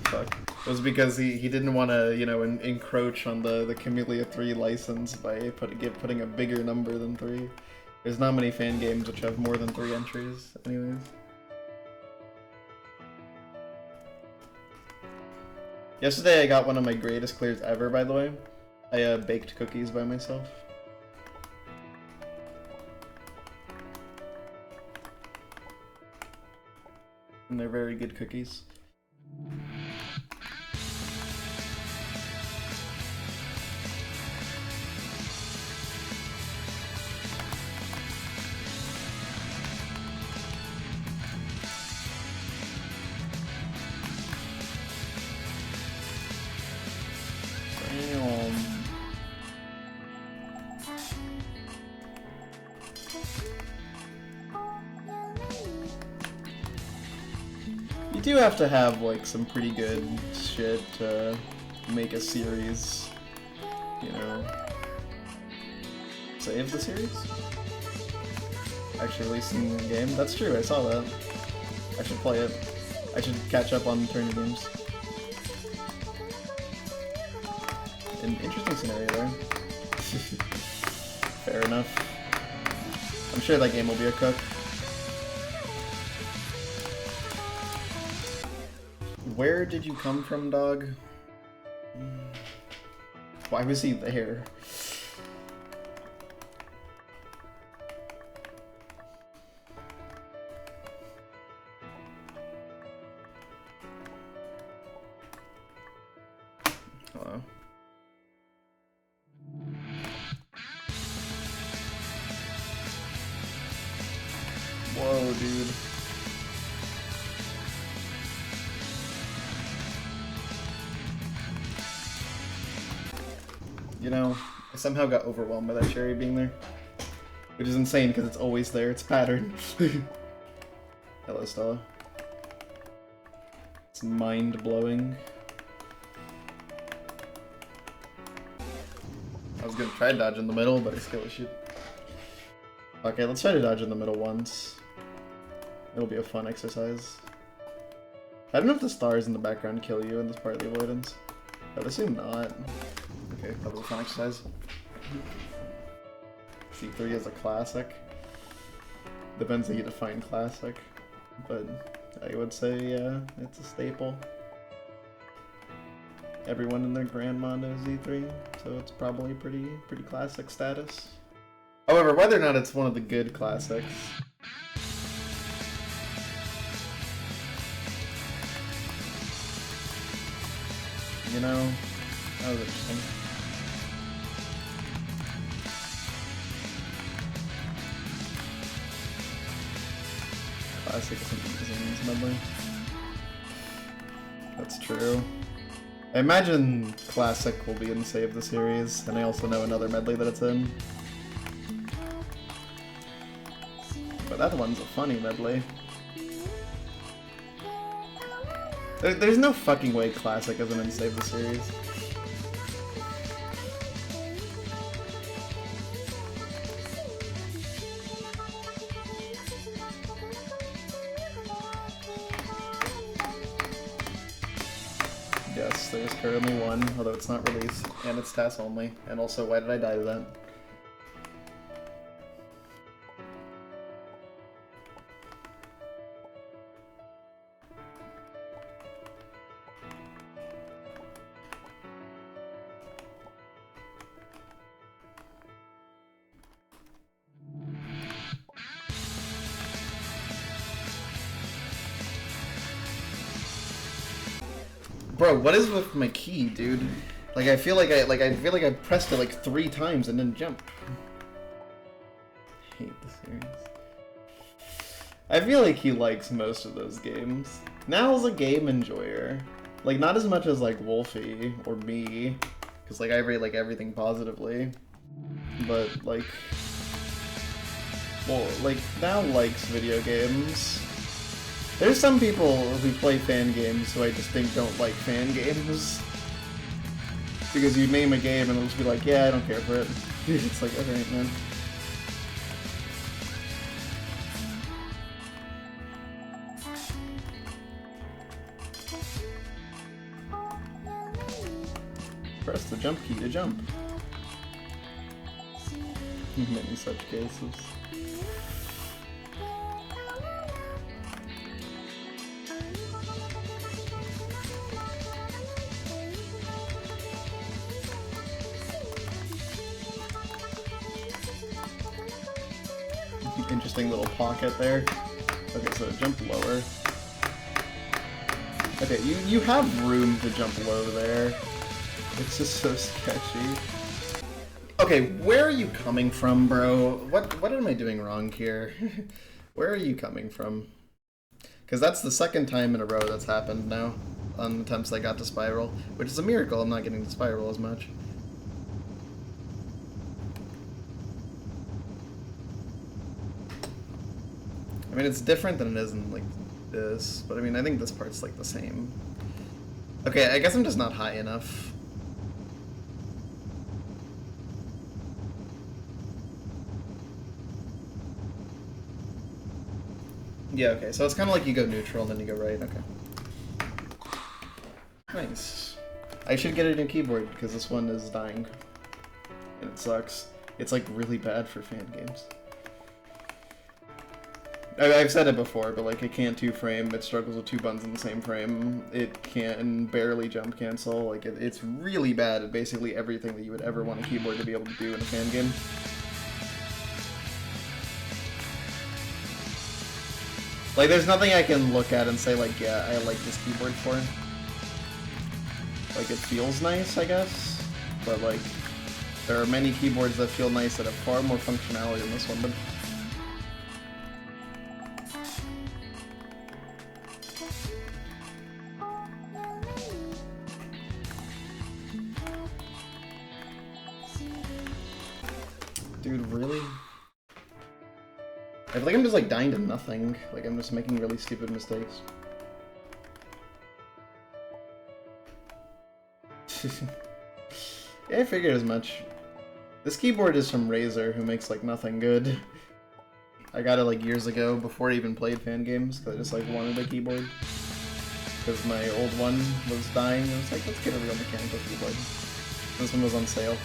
fuck. Was because he didn't want to, you know, encroach on the Camellia 3 license by putting a bigger number than 3. There's not many fan games which have more than 3 entries, anyways. Yesterday I got one of my greatest clears ever, by the way. I baked cookies by myself. And they're very good cookies. You do have to have like some pretty good shit to make a series, you know. Save the series? Actually releasing the game? That's true, I saw that. I should play it. I should catch up on tourney games. An interesting scenario there. Fair enough. I'm sure that game will be a cook. Where did you come from, dog? Why was he there? Hello. Whoa, dude. You know, I somehow got overwhelmed by that cherry being there. Which is insane because it's always there, it's pattern. Hello, Stella. It's mind-blowing. I was gonna try to dodge in the middle, but I skill issued. Okay, let's try to dodge in the middle once. It'll be a fun exercise. I don't know if the stars in the background kill you in this part of the avoidance. I would assume not. Okay, probably a fun exercise. C3 is a classic. Depends how you define classic. But I would say, yeah, it's a staple. Everyone and their grandma knows Z3, so it's probably pretty classic status. However, whether or not it's one of the good classics, you know, that was interesting. Classic Simpsons medley. That's true. I imagine Classic will be in Save the Series, and I also know another medley that it's in. But that one's a funny medley. There's no fucking way Classic isn't in Save the Series. Yes, there's currently one, although it's not released, and it's TAS only. And also, why did I die to that? Bro, what is with my key, dude? Like I feel like I pressed it like 3 times and didn't jump. I hate the series. I feel like he likes most of those games. Nal's a game enjoyer. Like not as much as like Wolfie or me, because like I rate like everything positively. But like, well, like Nal likes video games. There's some people who play fan games who I just think don't like fan games. Because you name a game and they'll just be like, yeah, I don't care for it. It's like, alright, man. Press the jump key to jump. Many such cases. Interesting little pocket there. Okay, so jump lower. Okay, you have room to jump low there. It's just so sketchy. Okay, where are you coming from, bro? What am I doing wrong here? Where are you coming from? Because that's the second time in a row that's happened now on attempts I got to Spiral, which is a miracle I'm not getting to Spiral as much. I mean, it's different than it is in, like, this, but I mean, I think this part's like the same. Okay, I guess I'm just not high enough. Yeah, okay, so it's kind of like you go neutral and then you go right, okay. Nice. I should get a new keyboard, because this one is dying. And it sucks. It's like really bad for fan games. I've said it before, but like it can't 2-frame, it struggles with 2 buttons in the same frame, it can barely jump cancel, like it's really bad at basically everything that you would ever want a keyboard to be able to do in a fan game. Like there's nothing I can look at and say like, yeah, I like this keyboard for. Like it feels nice, I guess, but like there are many keyboards that feel nice that have far more functionality than this one, but dude, really? I feel like I'm just like dying to nothing. Like I'm just making really stupid mistakes. Yeah, I figured as much. This keyboard is from Razer, who makes like nothing good. I got it like years ago before I even played fan games, because I just like wanted a keyboard. Because my old one was dying, and I was like, let's get a real mechanical keyboard. This one was on sale.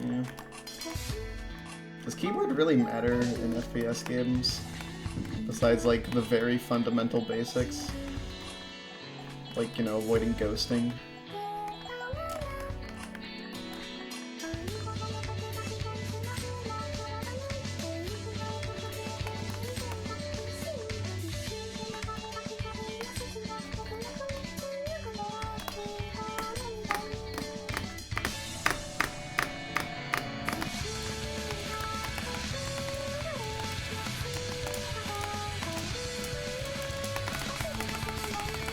Yeah. Does keyboard really matter in FPS games? Besides, like, the very fundamental basics? Like, you know, avoiding ghosting.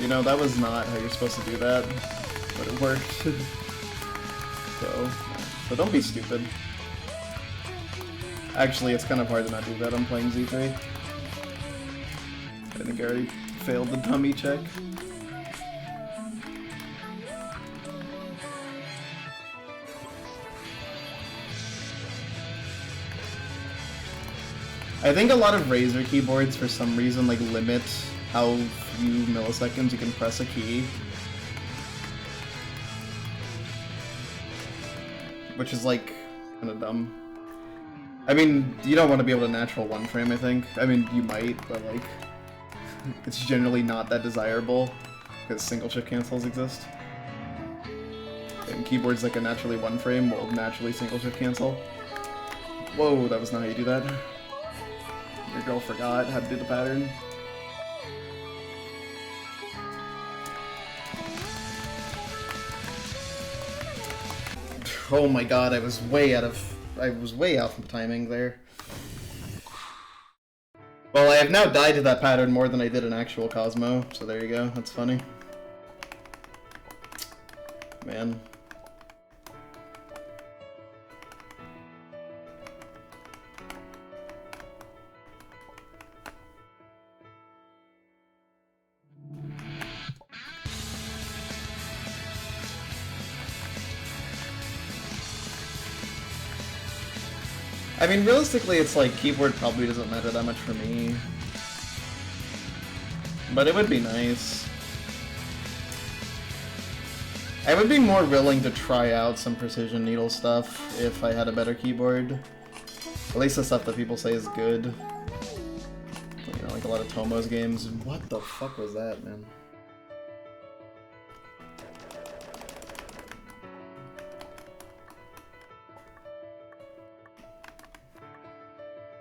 You know, that was not how you're supposed to do that, but it worked. So don't be stupid. Actually, it's kind of hard to not do that. I'm playing Z3. I think I already failed the dummy check. I think a lot of Razer keyboards, for some reason, like limit how few milliseconds you can press a key. Which is like kind of dumb. I mean, you don't want to be able to natural 1-frame, I think. I mean, you might, but like, it's generally not that desirable because single shift cancels exist. And keyboards that can naturally 1-frame will naturally single shift cancel. Whoa, that was not how you do that. Your girl forgot how to do the pattern. Oh my god, I was way out of timing there. Well, I have now died to that pattern more than I did in actual Cosmo, so there you go, that's funny. Man. I mean, realistically, it's like, keyboard probably doesn't matter that much for me. But it would be nice. I would be more willing to try out some precision needle stuff if I had a better keyboard. At least the stuff that people say is good. You know, like a lot of Tomo's games. What the fuck was that, man?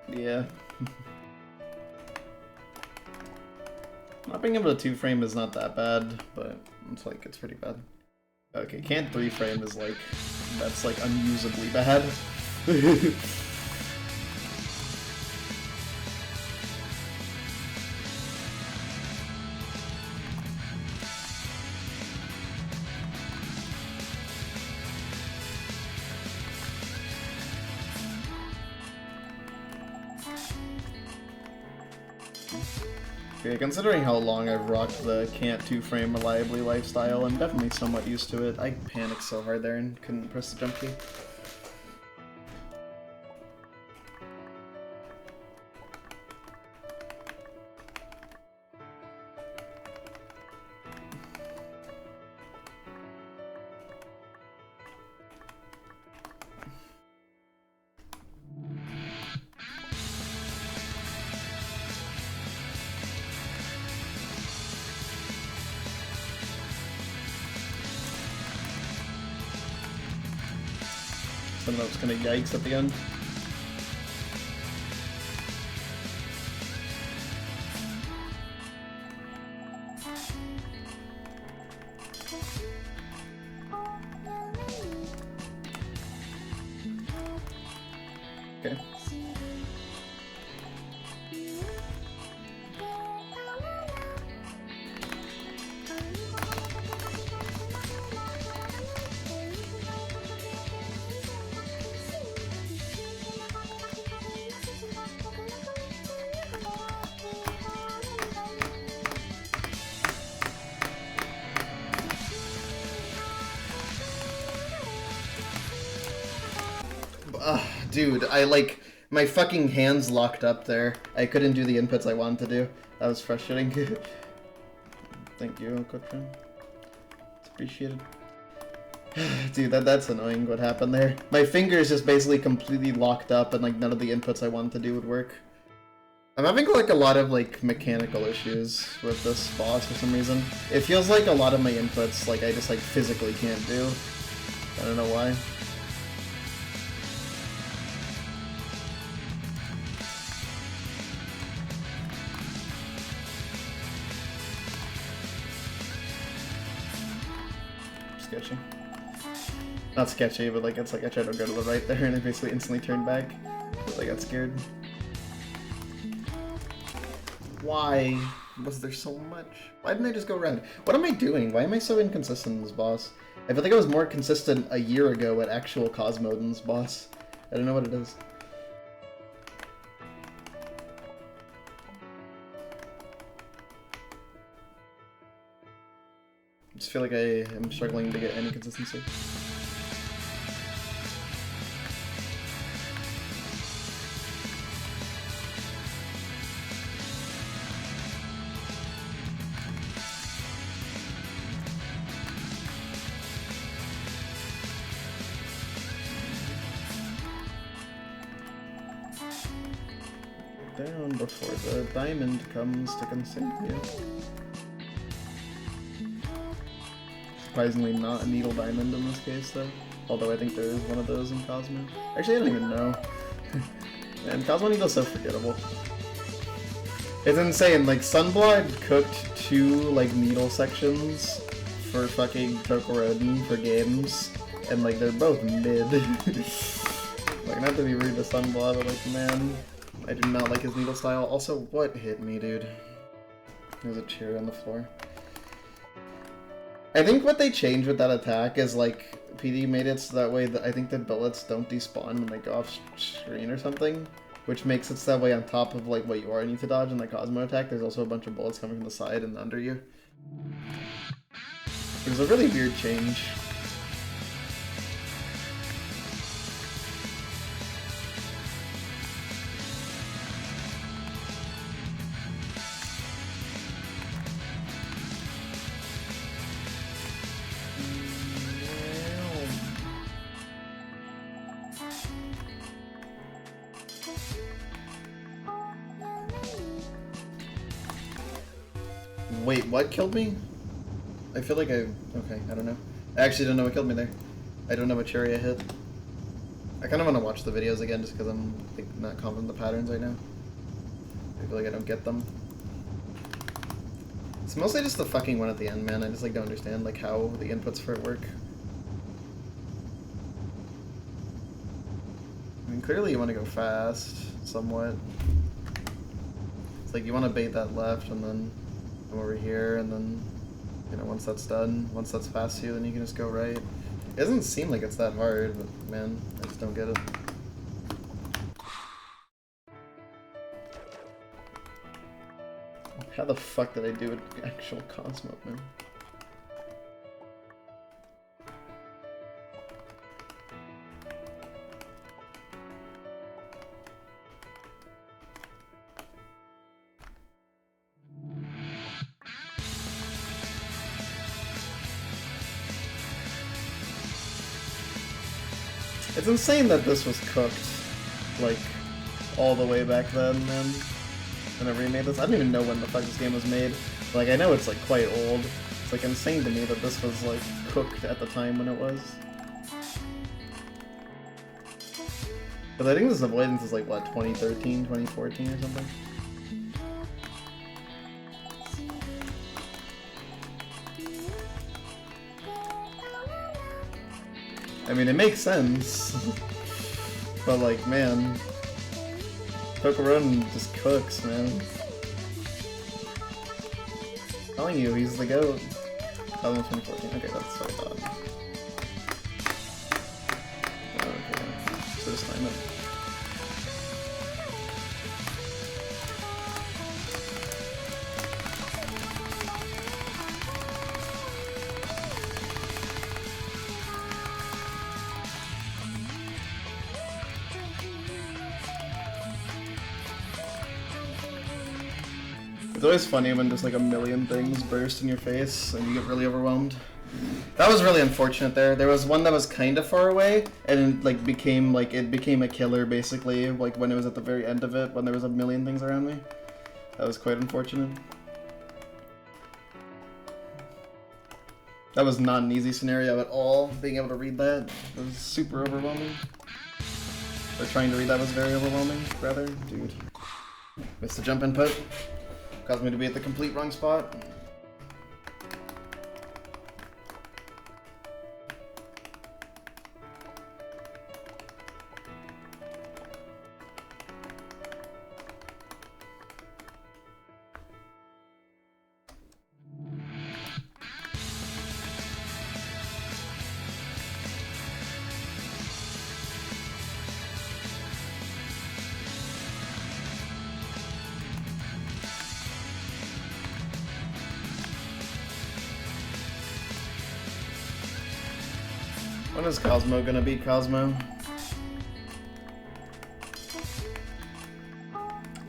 Yeah. Not being able to 2-frame is not that bad, but it's like, it's pretty bad. Okay, can't 3-frame is like, that's like unusably bad. Yeah, considering how long I've rocked the can't two-frame reliably lifestyle, I'm definitely somewhat used to it. I panicked so hard there and couldn't press the jump key. That was kind of yikes at the end. Okay. Dude, my fucking hands locked up there. I couldn't do the inputs I wanted to do. That was frustrating. Thank you, Cookfriend. It's appreciated. Dude, that's annoying what happened there. My fingers just basically completely locked up and like none of the inputs I wanted to do would work. I'm having like a lot of like mechanical issues with this boss for some reason. It feels like a lot of my inputs like I just like physically can't do. I don't know why. Sketchy. Not sketchy, but like it's like I tried to go to the right there and I basically instantly turned back because I got scared. Why was there so much? Why didn't I just go around? What am I doing? Why am I so inconsistent in this boss? I feel like I was more consistent a year ago at actual Cosmo than this boss. I don't know what it is. I just feel like I am struggling to get any consistency. Down before the diamond comes to consume you. Surprisingly not a needle diamond in this case though. Although I think there is one of those in Cosmo. Actually I don't even know. Man, Cosmo Needle's so forgettable. It's insane, like Sunblood cooked 2 like needle sections for fucking Tokoroden for games, and like they're both mid. Like not to be rude to Sunblood, but like man, I do not like his needle style. Also, what hit me, dude? There's a chair on the floor. I think what they changed with that attack is like PD made it so that way that I think the bullets don't despawn when they go off screen or something, which makes it so that way on top of like what you already need to dodge in the Cosmo attack, there's also a bunch of bullets coming from the side and under you. It was a really weird change. Wait, what killed me? I feel like okay, I don't know. I actually don't know what killed me there. I don't know what cherry I hit. I kind of want to watch the videos again just because I'm not confident in the patterns right now. I feel like I don't get them. It's mostly just the fucking one at the end, man. I just like don't understand like how the inputs for it work. I mean, clearly you want to go fast, somewhat. It's like you want to bait that left and then come over here, and then, you know, once that's done, once that's past you, then you can just go right. It doesn't seem like it's that hard, but man, I just don't get it. How the fuck did I do an actual Cosmo, man? It's insane that this was cooked, like, all the way back then, man. When I remade this, I don't even know when the fuck this game was made. Like, I know it's, like, quite old. It's, like, insane to me that this was, like, cooked at the time when it was. Because I think this Avoidance is, like, what, 2013, 2014 or something? I mean, it makes sense. But, like, man... Pokemon just cooks, man. I'm telling you, he's the GOAT. 2014. Okay, that's what I thought. Okay, so just time it. It's always funny when just like a million things burst in your face and you get really overwhelmed. That was really unfortunate there. There was one that was kind of far away and like became a killer basically, like when it was at the very end of it, when there was a million things around me. That was quite unfortunate. That was not an easy scenario at all, being able to read that. It was super overwhelming. Or trying to read that was very overwhelming, rather. Dude. Missed the jump input. Caused me to be at the complete wrong spot. When is Cosmo gonna beat Cosmo?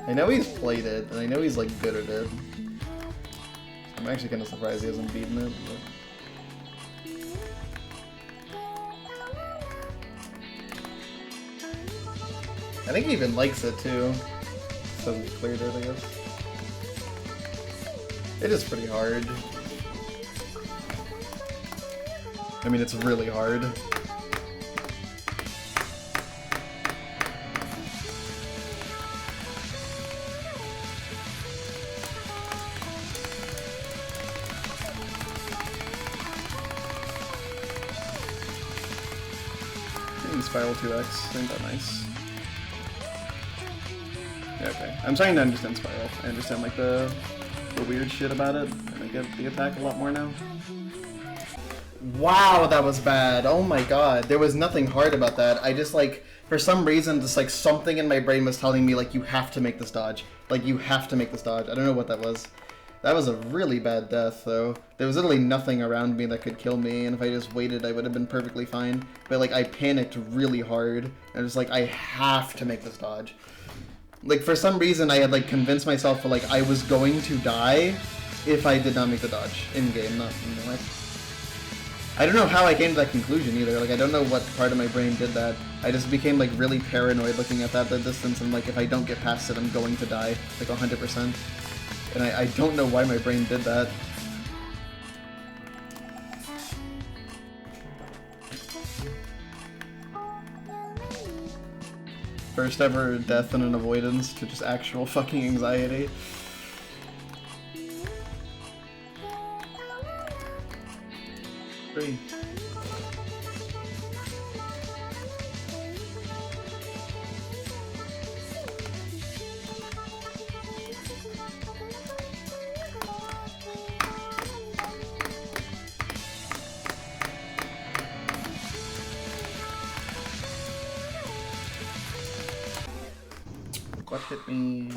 I know he's played it, and I know he's like good at it. I'm actually kinda surprised he hasn't beaten it, but... I think he even likes it too. Just hasn't cleared it, I guess. It is pretty hard. I mean, it's really hard. Spiral 2X, ain't that nice? Yeah, okay. I'm starting to understand Spiral. I understand like the weird shit about it, and I get the attack a lot more now. Wow, that was bad. Oh my god. There was nothing hard about that. I just like, for some reason, just like something in my brain was telling me like, you have to make this dodge. Like, you have to make this dodge. I don't know what that was. That was a really bad death, though. There was literally nothing around me that could kill me, and if I just waited, I would have been perfectly fine. But, like, I panicked really hard, and I was like, I have to make this dodge. Like, for some reason, I had, like, convinced myself that, like, I was going to die if I did not make the dodge in-game, not in real life. I don't know how I came to that conclusion, either. Like, I don't know what part of my brain did that. I just became, like, really paranoid looking at that distance, and, like, if I don't get past it, I'm going to die. Like, 100%. And I don't know why my brain did that. First ever death in an avoidance to just actual fucking anxiety. Three. What hit me?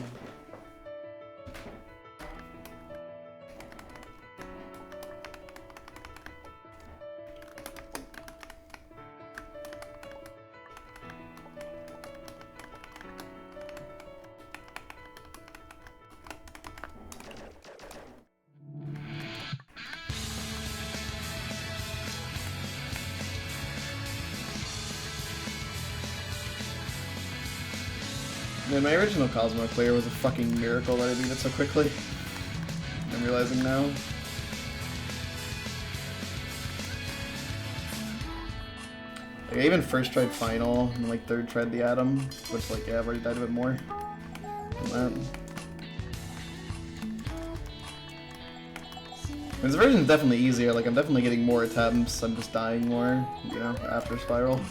Man, my original Cosmo clear was a fucking miracle that I beat it so quickly. I'm realizing now. Like, I even first tried Final, and like third tried the Atom, which like, yeah, I've already died a bit more than that. This version's definitely easier, like I'm definitely getting more attempts, I'm just dying more, you know, after Spiral.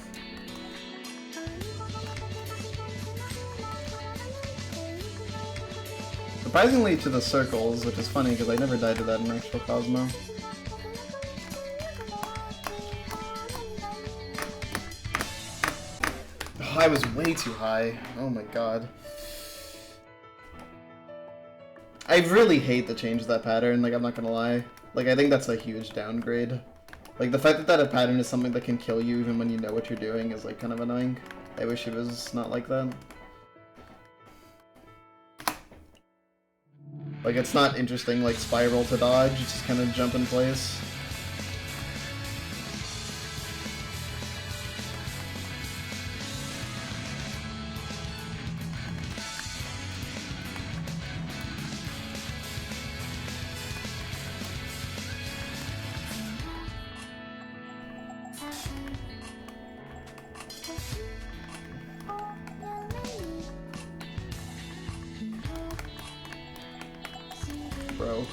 Surprisingly to the circles, which is funny because I never died to that in actual Cosmo. Oh, I was way too high. Oh my god. I really hate the change of that pattern, like I'm not gonna lie. Like I think that's a huge downgrade. Like the fact that a pattern is something that can kill you even when you know what you're doing is like kind of annoying. I wish it was not like that. Like it's not interesting like Spiral to dodge, it's just kind of jump in place. Bro.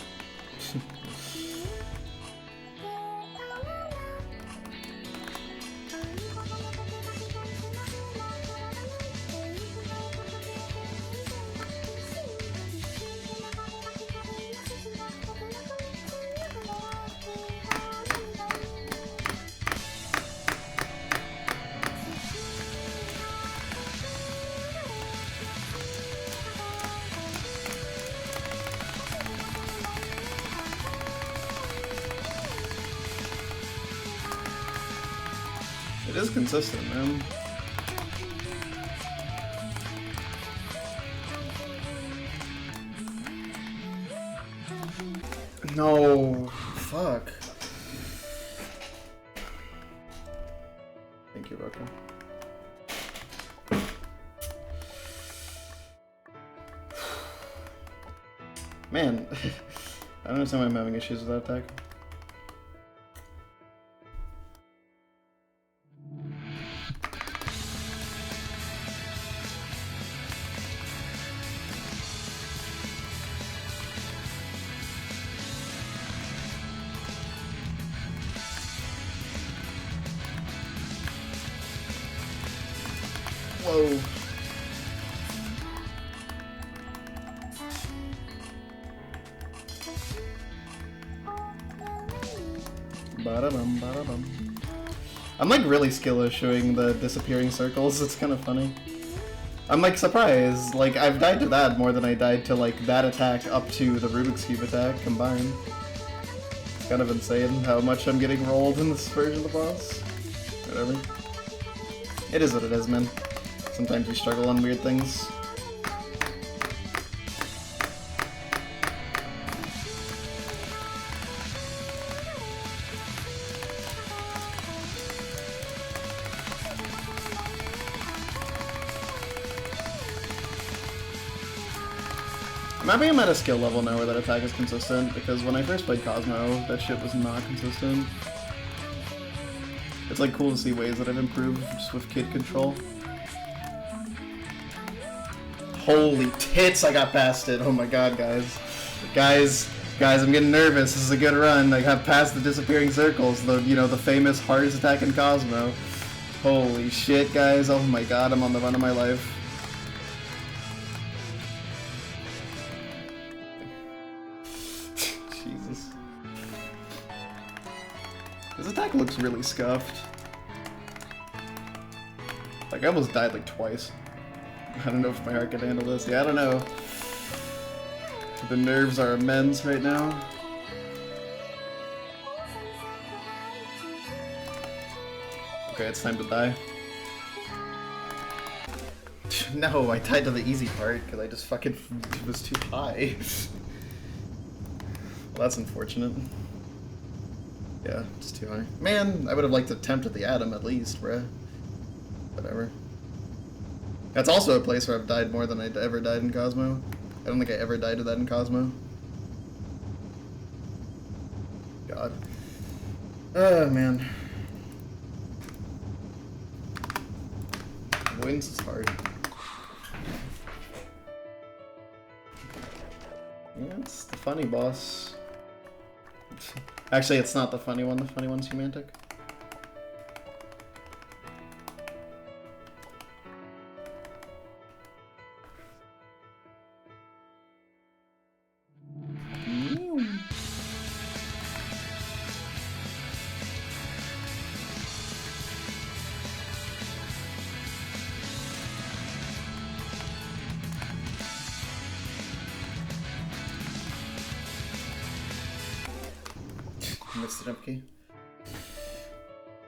It is consistent, man. No, fuck. Thank you, Roka. Man, I don't understand why I'm having issues with that attack. Whoa. Ba-da-bum, ba-da-bum. I'm like really skilled showing the disappearing circles, it's kind of funny. I'm like surprised, like I've died to that more than I died to like that attack up to the Rubik's Cube attack combined. It's kind of insane how much I'm getting rolled in this version of the boss. Whatever. It is what it is, man. Sometimes you struggle on weird things. I'm happy I'm at a skill level now where that attack is consistent, because when I first played Cosmo, that shit was not consistent. It's like cool to see ways that I've improved just with kid control. Holy tits, I got past it. Oh my god, guys. Guys, I'm getting nervous. This is a good run. I got past the disappearing circles, the, you know, the famous hardest attack in Cosmo. Holy shit, guys. Oh my god, I'm on the run of my life. Jesus. This attack looks really scuffed. Like, I almost died like twice. I don't know if my heart can handle this. Yeah, I don't know. The nerves are immense right now. Okay, it's time to die. No, I died to the easy part because I just fucking was too high. Well, that's unfortunate. Yeah, it's too high. Man, I would have liked to attempt at the Atom at least, bruh. Whatever. That's also a place where I've died more than I ever died in Cosmo. I don't think I ever died to that in Cosmo. God. Oh, man. Avoidance is hard. Yeah, it's the funny boss. Actually, it's not the funny one. The funny one's Humantic. Missed the jump key.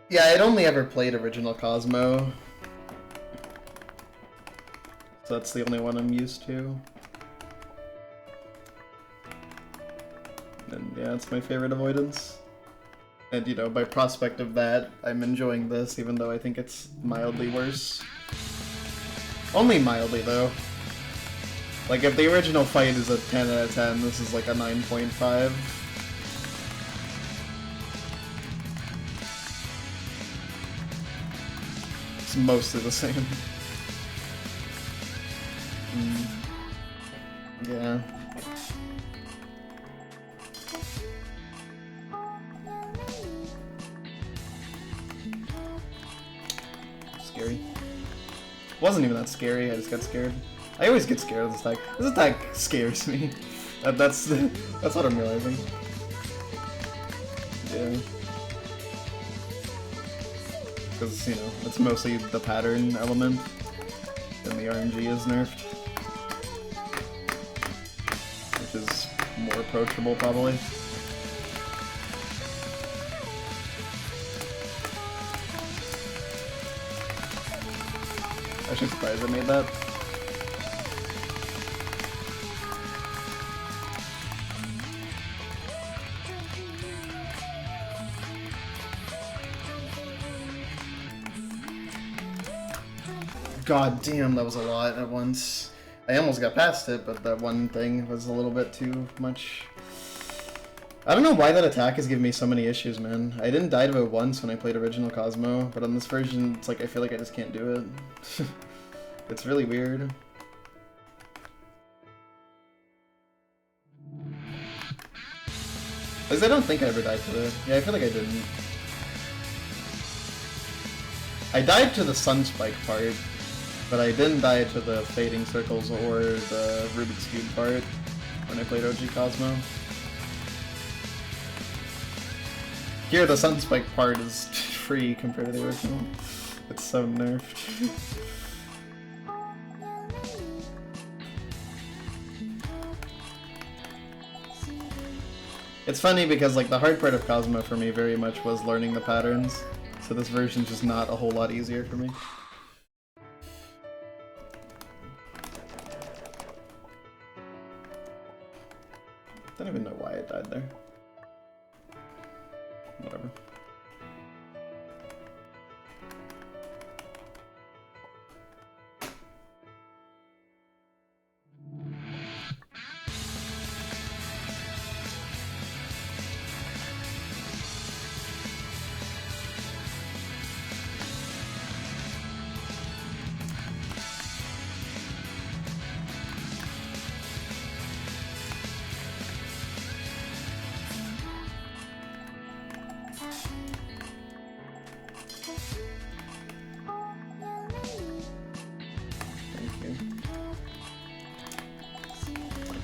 Yeah, I'd only ever played original Cosmo. So that's the only one I'm used to. And yeah, it's my favorite avoidance. And you know, by prospect of that, I'm enjoying this, even though I think it's mildly worse. Only mildly, though. Like, if the original fight is a 10 out of 10, this is like a 9.5. It's mostly the same. Yeah. Scary. It wasn't even that scary, I just got scared. I always get scared of this attack. This attack scares me. That's what I'm realizing. Yeah. Because, you know, it's mostly the pattern element, and the RNG is nerfed. Which is more approachable, probably. I'm actually surprised I made that. God damn, that was a lot at once. I almost got past it, but that one thing was a little bit too much. I don't know why that attack is giving me so many issues, man. I didn't die to it once when I played original Cosmo, but on this version, it's like I feel like I just can't do it. It's really weird. At least I don't think I ever died to it. Yeah, I feel like I didn't. I died to the Sunspike part, but I didn't die to the Fading Circles or the Rubik's Cube part when I played OG Cosmo. Here, the Sunspike part is free compared to the original. It's so nerfed. It's funny because, like, the hard part of Cosmo for me very much was learning the patterns, so this version's just not a whole lot easier for me. I don't even know why I died there. Whatever.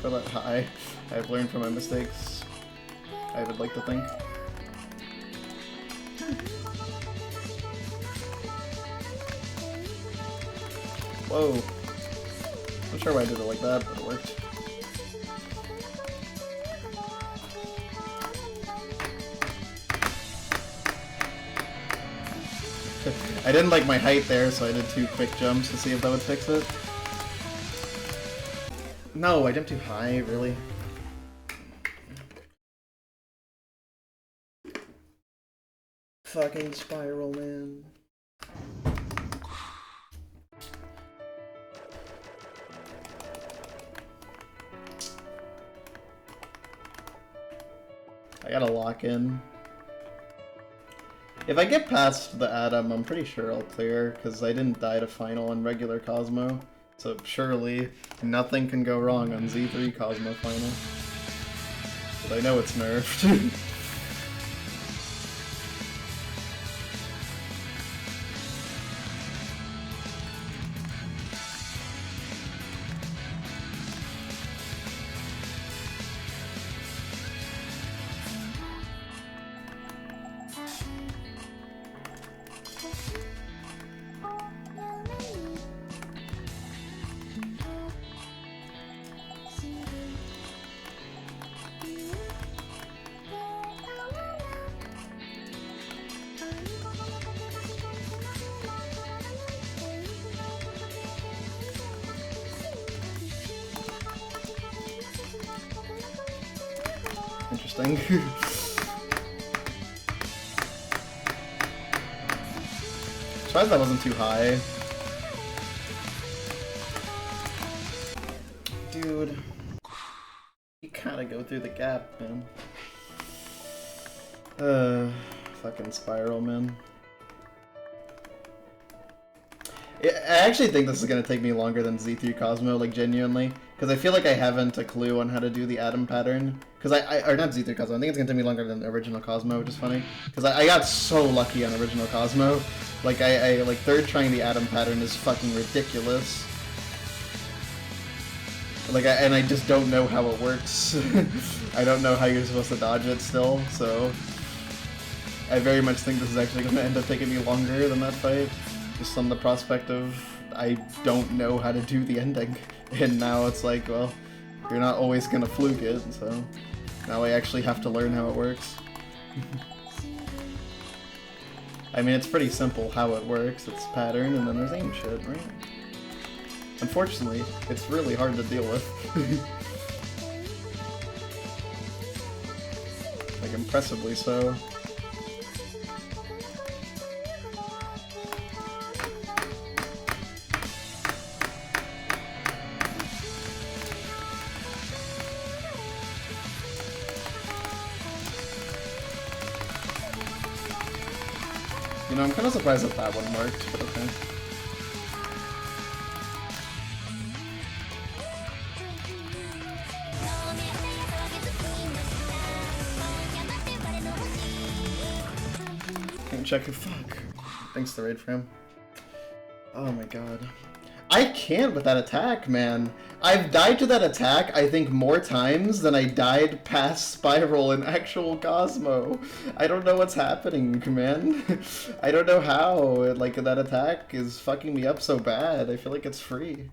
That high. I've learned from my mistakes, I would like to think. Whoa. Not sure why I did it like that, but it worked. I didn't like my height there, so I did 2 quick jumps to see if that would fix it. No, I jumped too high, really. Fucking spiral, man. I gotta lock in. If I get past the Atom, I'm pretty sure I'll clear, because I didn't die to Final on regular Cosmo. So surely nothing can go wrong on Z3 Cosmo Final. But I know it's nerfed. Interesting. Surprised that wasn't too high. Dude. You gotta go through the gap, man. Fucking Spiral, man. I actually think this is gonna take me longer than Z3 Cosmo, like, genuinely. Because I feel like I haven't a clue on how to do the Atom pattern. Because or not Z3 Cosmo, I think it's gonna take me longer than the original Cosmo, which is funny. Because I got so lucky on original Cosmo. Like, I like, third trying the Atom pattern is fucking ridiculous. Like, and I just don't know how it works. I don't know how you're supposed to dodge it still, so... I very much think this is actually gonna end up taking me longer than that fight. Just on the prospect of I don't know how to do the ending. And now it's like, well, you're not always gonna fluke it, so now I actually have to learn how it works. I mean, it's pretty simple how it works. It's pattern, and then there's aim shit, right? Unfortunately, it's really hard to deal with. Like, impressively so. You know, I'm kind of surprised that that one worked, but okay. Can't check your fuck. Thanks to the raid frame. Oh my god. I can't with that attack, man. I've died to that attack, I think, more times than I died past Spiral in actual Cosmo. I don't know what's happening, man. I don't know how, like, that attack is fucking me up so bad. I feel like it's free.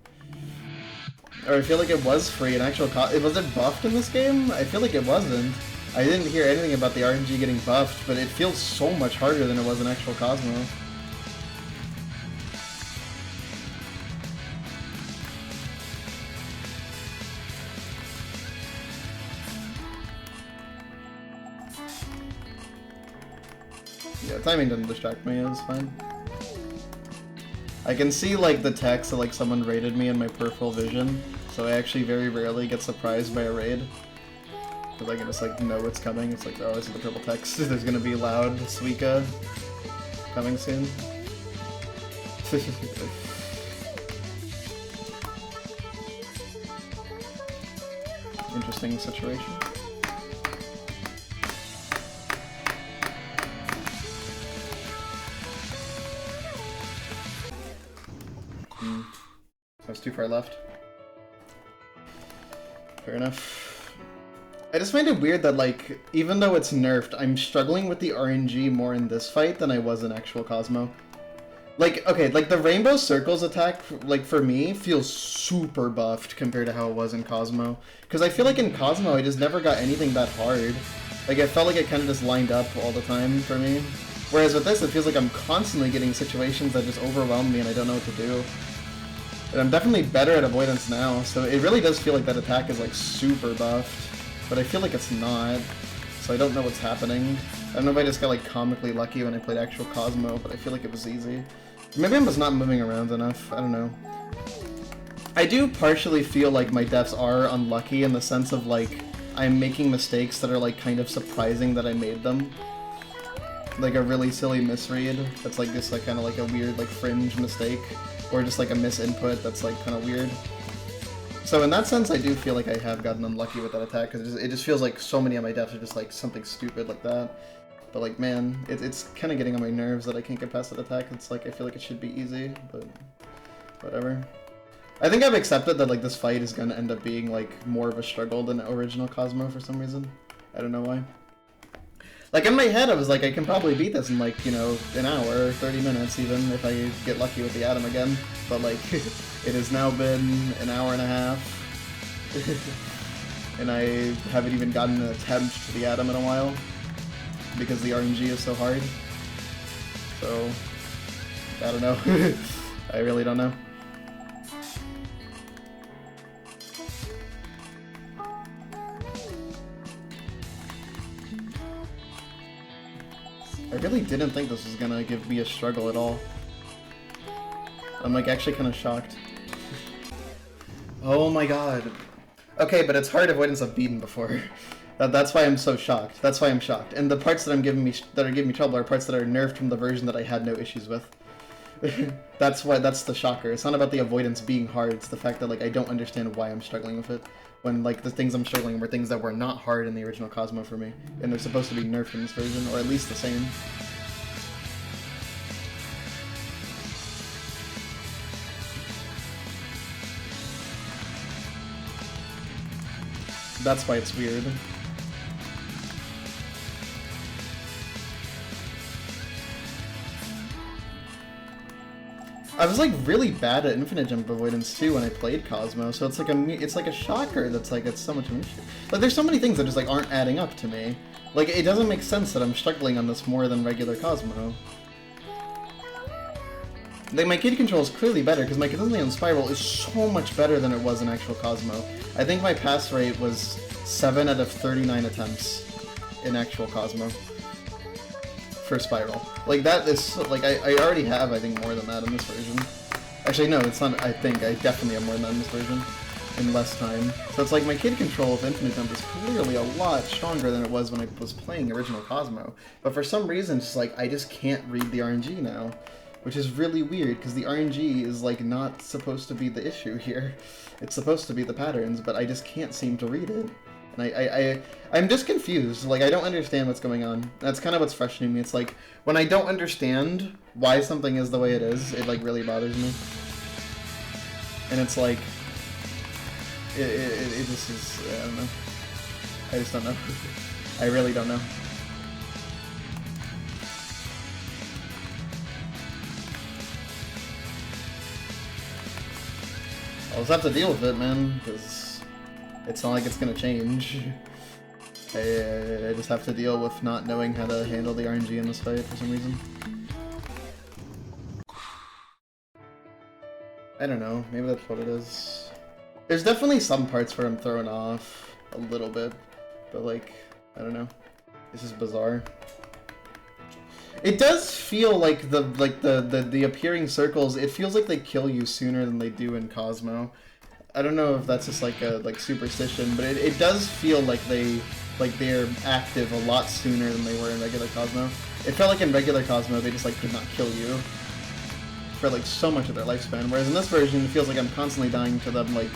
Or I feel like it was free in actual was it buffed in this game? I feel like it wasn't. I didn't hear anything about the RNG getting buffed, but it feels so much harder than it was in actual Cosmo. Yeah, timing doesn't distract me, it's fine. I can see, like, the text that, like, someone raided me in my peripheral vision, so I actually very rarely get surprised by a raid. Because I can just, like, know it's coming. It's like, oh, this is the purple text. There's gonna be loud Suika coming soon. Interesting situation. That's too far left. Fair enough. I just find it weird that, like, even though it's nerfed, I'm struggling with the RNG more in this fight than I was in actual Cosmo. Like, okay, like, the Rainbow Circles attack, like, for me, feels super buffed compared to how it was in Cosmo. Because I feel like in Cosmo, I just never got anything that hard. Like, I felt like it kind of just lined up all the time for me. Whereas with this, it feels like I'm constantly getting situations that just overwhelm me and I don't know what to do. And I'm definitely better at avoidance now, so it really does feel like that attack is, like, super buffed. But I feel like it's not, so I don't know what's happening. I don't know if I just got, like, comically lucky when I played actual Cosmo, but I feel like it was easy. Maybe I'm just not moving around enough, I don't know. I do partially feel like my deaths are unlucky in the sense of, like, I'm making mistakes that are like kind of surprising that I made them. Like a really silly misread that's like just like kind of like a weird like fringe mistake, or just like a misinput that's like kind of weird. So in that sense, I do feel like I have gotten unlucky with that attack, because it just feels like so many of my deaths are just like something stupid like that. But like, man, it's kind of getting on my nerves that I can't get past that attack. It's like I feel like it should be easy, but whatever. I think I've accepted that like this fight is gonna end up being like more of a struggle than original Cosmo for some reason. I don't know why. Like, in my head, I was like, I can probably beat this in, like, you know, an hour, or 30 minutes, even, if I get lucky with the Atom again. But, like, it has now been an hour and a half. And I haven't even gotten an attempt to the Atom in a while. Because the RNG is so hard. So, I don't know. I really don't know. I really didn't think this was gonna give me a struggle at all. I'm like actually kind of shocked. Oh my god. Okay, but it's hard avoidance I've beaten before. That's why I'm so shocked. That's why I'm shocked. And the parts that are giving me trouble are parts that are nerfed from the version that I had no issues with. That's the shocker. It's not about the avoidance being hard. It's the fact that like I don't understand why I'm struggling with it. When like the things I'm struggling were things that were not hard in the original Cosmo for me, and they're supposed to be nerfed in this version, or at least the same. That's why it's weird. I was like really bad at infinite jump avoidance too when I played Cosmo, so it's like a shocker that's like it's so much of an issue. Like there's so many things that just like aren't adding up to me. Like it doesn't make sense that I'm struggling on this more than regular Cosmo. Like my kid control is clearly better because my consistency on Spiral is so much better than it was in actual Cosmo. I think my pass rate was 7 out of 39 attempts in actual Cosmo. For Spiral. Like that is like I already have I think more than that in this version. Actually no, it's not I think I definitely have more than that in this version in less time. So it's like my kid control of infinite jump is clearly a lot stronger than it was when I was playing original Cosmo. But for some reason it's like I just can't read the RNG now, which is really weird because the RNG is like not supposed to be the issue here. It's supposed to be the patterns, but I just can't seem to read it. And I'm just confused. Like, I don't understand what's going on. That's kind of what's frustrating me. It's like, when I don't understand why something is the way it is, it, like, really bothers me. And it's like, it just is, I don't know. I just don't know. I really don't know. I'll just have to deal with it, man, because it's not like it's gonna change. I just have to deal with not knowing how to handle the RNG in this fight for some reason. I don't know, maybe that's what it is. There's definitely some parts where I'm thrown off a little bit, but like, I don't know. This is bizarre. It does feel like the appearing circles, it feels like they kill you sooner than they do in Cosmo. I don't know if that's just like a superstition, but it does feel like they're active a lot sooner than they were in regular Cosmo. It felt like in regular Cosmo they just like could not kill you for like so much of their lifespan, whereas in this version it feels like I'm constantly dying to them like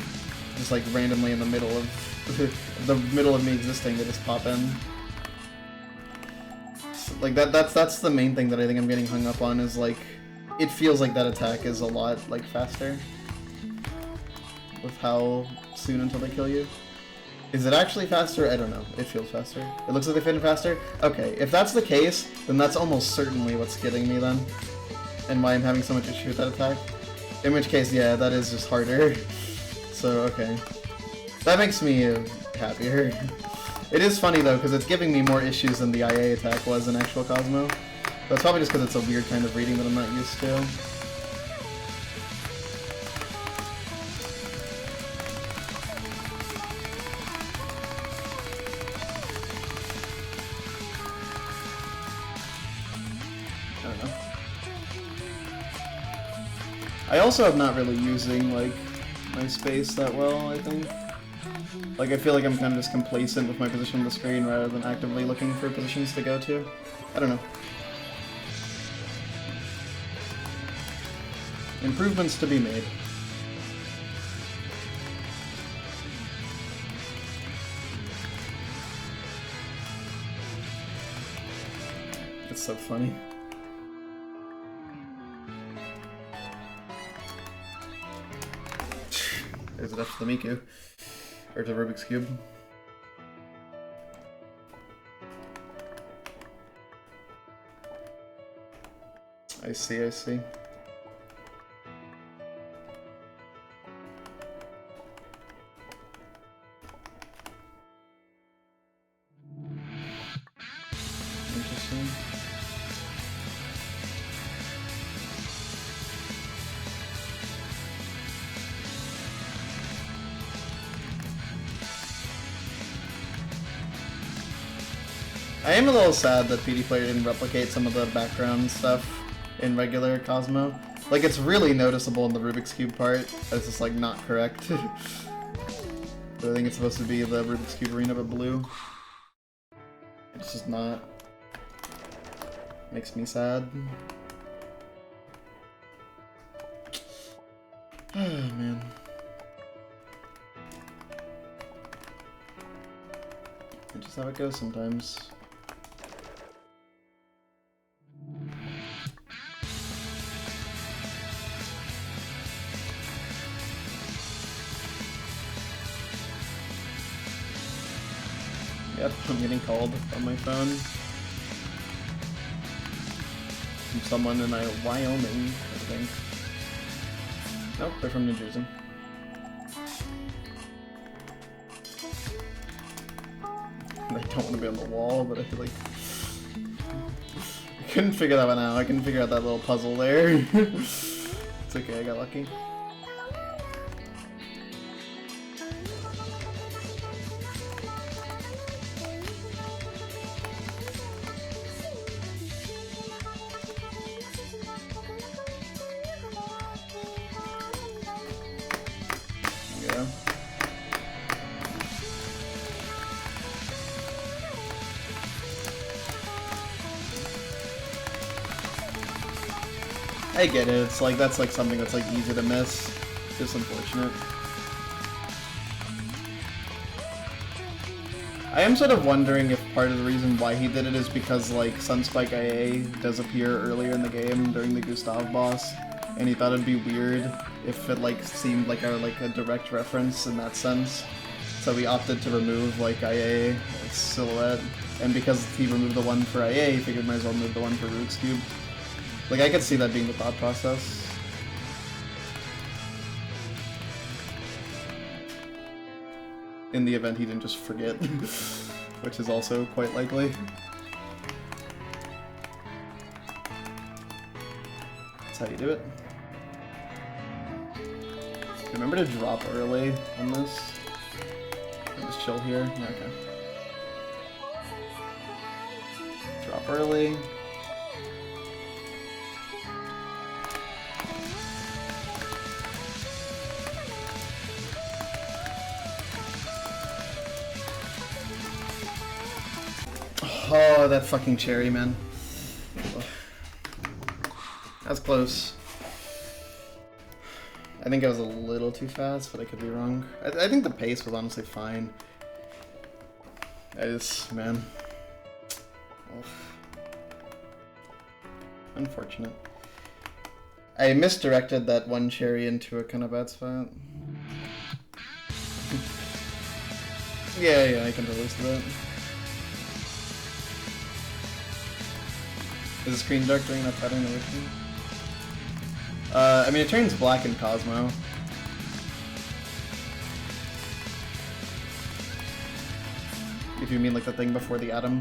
just like randomly in the middle of the middle of me existing. They just pop in. So, like that's the main thing that I think I'm getting hung up on is like it feels like that attack is a lot like faster. With how soon until they kill you. Is it actually faster? I don't know. It feels faster. It looks like they fit in faster? Okay, if that's the case, then that's almost certainly what's getting me then. And why I'm having so much issue with that attack. In which case, yeah, that is just harder. So, okay. That makes me happier. It is funny though, because it's giving me more issues than the IA attack was in actual Cosmo. That's probably just because it's a weird kind of reading that I'm not used to. I also am not really using, like, my space that well, I think. Like, I feel like I'm kind of just complacent with my position on the screen rather than actively looking for positions to go to. I don't know. Improvements to be made. It's so funny. There's it up to the Miku. Or to Rubik's Cube. I see, I see. Interesting. I am a little sad that PD Player didn't replicate some of the background stuff in regular Cosmo. Like, it's really noticeable in the Rubik's Cube part, but it's just, like, not correct. So I think it's supposed to be the Rubik's Cube arena, but blue. It's just not. Makes me sad. Oh, man. It's just how it goes sometimes. Yep, I'm getting called on my phone from someone in Wyoming, I think. Nope, they're from New Jersey. I don't want to be on the wall, but I feel like I couldn't figure that one out. I couldn't figure out that little puzzle there. It's okay, I got lucky. I get it, it's like, that's like something that's like easy to miss. It's just unfortunate. I am sort of wondering if part of the reason why he did it is because like Sunspike IA does appear earlier in the game during the Gustav boss, and he thought it'd be weird if it like seemed like a direct reference in that sense. So he opted to remove like IA like, silhouette, and because he removed the one for IA, he figured might as well remove the one for Rubik's Cube. Like, I could see that being the thought process. In the event he didn't just forget, which is also quite likely. That's how you do it. Remember to drop early on this. Or just chill here. Yeah, okay. Drop early. Oh, that fucking cherry, man. That was close. I think I was a little too fast, but I could be wrong. I think the pace was honestly fine. Man. Oof. Unfortunate. I misdirected that one cherry into a kind of bad spot. Yeah, I can release that. Is the screen dark during that pattern originally? I mean, it turns black in Cosmo. If you mean like the thing before the atom.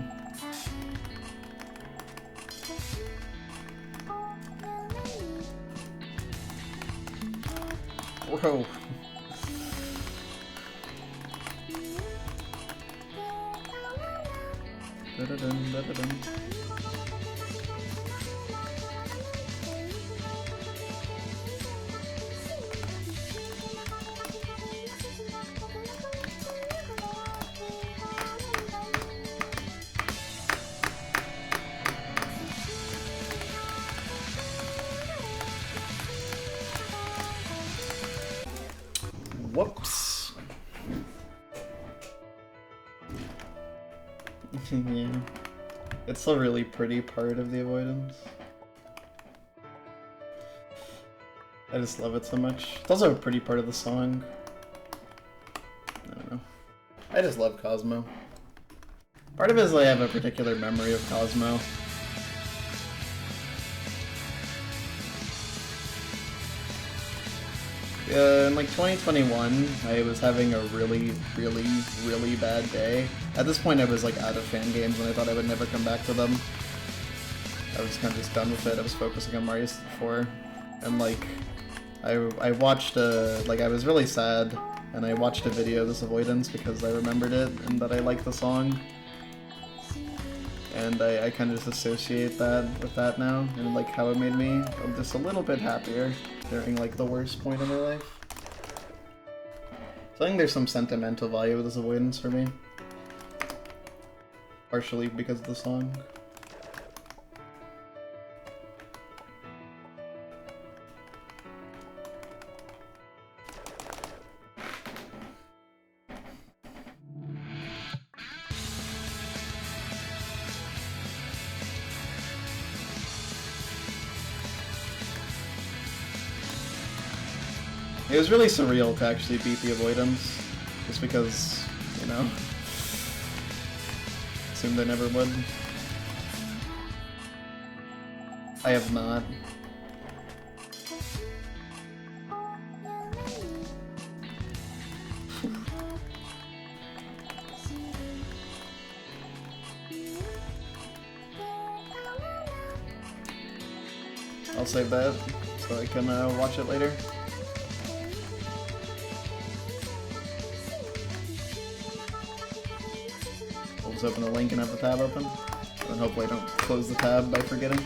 Whoa. Da-da-dum, da-da-dum. Whoops. Yeah. It's a really pretty part of the avoidance. I just love it so much. It's also a pretty part of the song. I don't know. I just love Cosmo. Part of it is I have a particular memory of Cosmo. In like 2021, I was having a really bad day. At this point, I was like out of fan games and I thought I would never come back to them. I was kind of just done with it. I was focusing on Mario 64. And like, I watched like I was really sad and I watched a video of this avoidance because I remembered it and that I liked the song. And I kind of just associate that with that now and like how it made me just a little bit happier during like the worst point in my life. So I think there's some sentimental value with this avoidance for me. Partially because of the song. It was really surreal to actually beat the avoidance, just because, you know, assumed I never would. I have not. I'll save that so I can watch it later. I'll just open a link and have the tab open, and hopefully I don't close the tab by forgetting.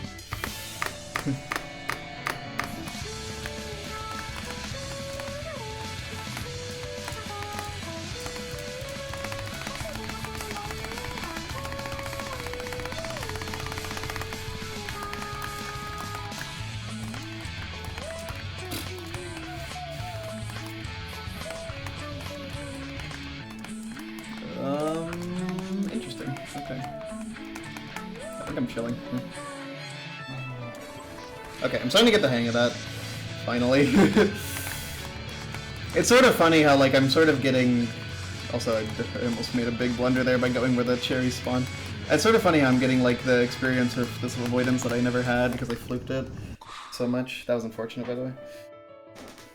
Interesting. Okay. I think I'm chilling. Okay, I'm starting to get the hang of that. Finally. It's sort of funny how, like, I'm sort of getting... Also, I almost made a big blunder there by going with a cherry spawn. It's sort of funny how I'm getting, like, the experience of this avoidance that I never had because I fluked it so much. That was unfortunate, by the way.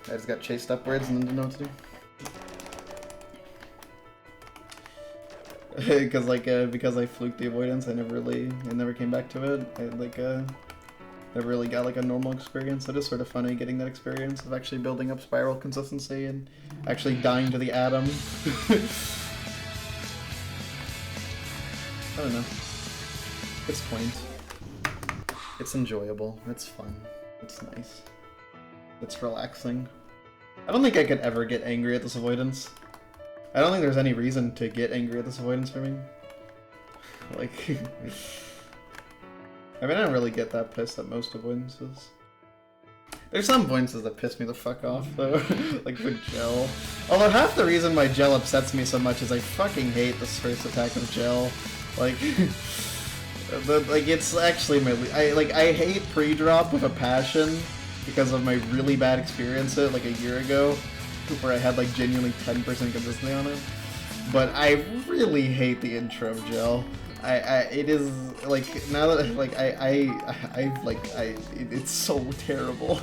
I just got chased upwards and didn't know what to do. Because because I fluked the avoidance, I never came back to it. I never really got like a normal experience. So it is sort of funny getting that experience of actually building up spiral consistency and actually dying to the atom. I don't know. It's quaint. It's enjoyable. It's fun. It's nice. It's relaxing. I don't think I could ever get angry at this avoidance. I don't think there's any reason to get angry at this avoidance for me. Like, I mean, I don't really get that pissed at most avoidances. There's some avoidances that piss me the fuck off, though. Like with Gel. Although half the reason why Gel upsets me so much is I fucking hate this first attack of Gel. Like, it's actually my... I hate pre-drop with a passion because of my really bad experience like a year ago, where I had like genuinely 10% consistency on it. But I really hate the intro of Gel. It is like, now that like it's so terrible.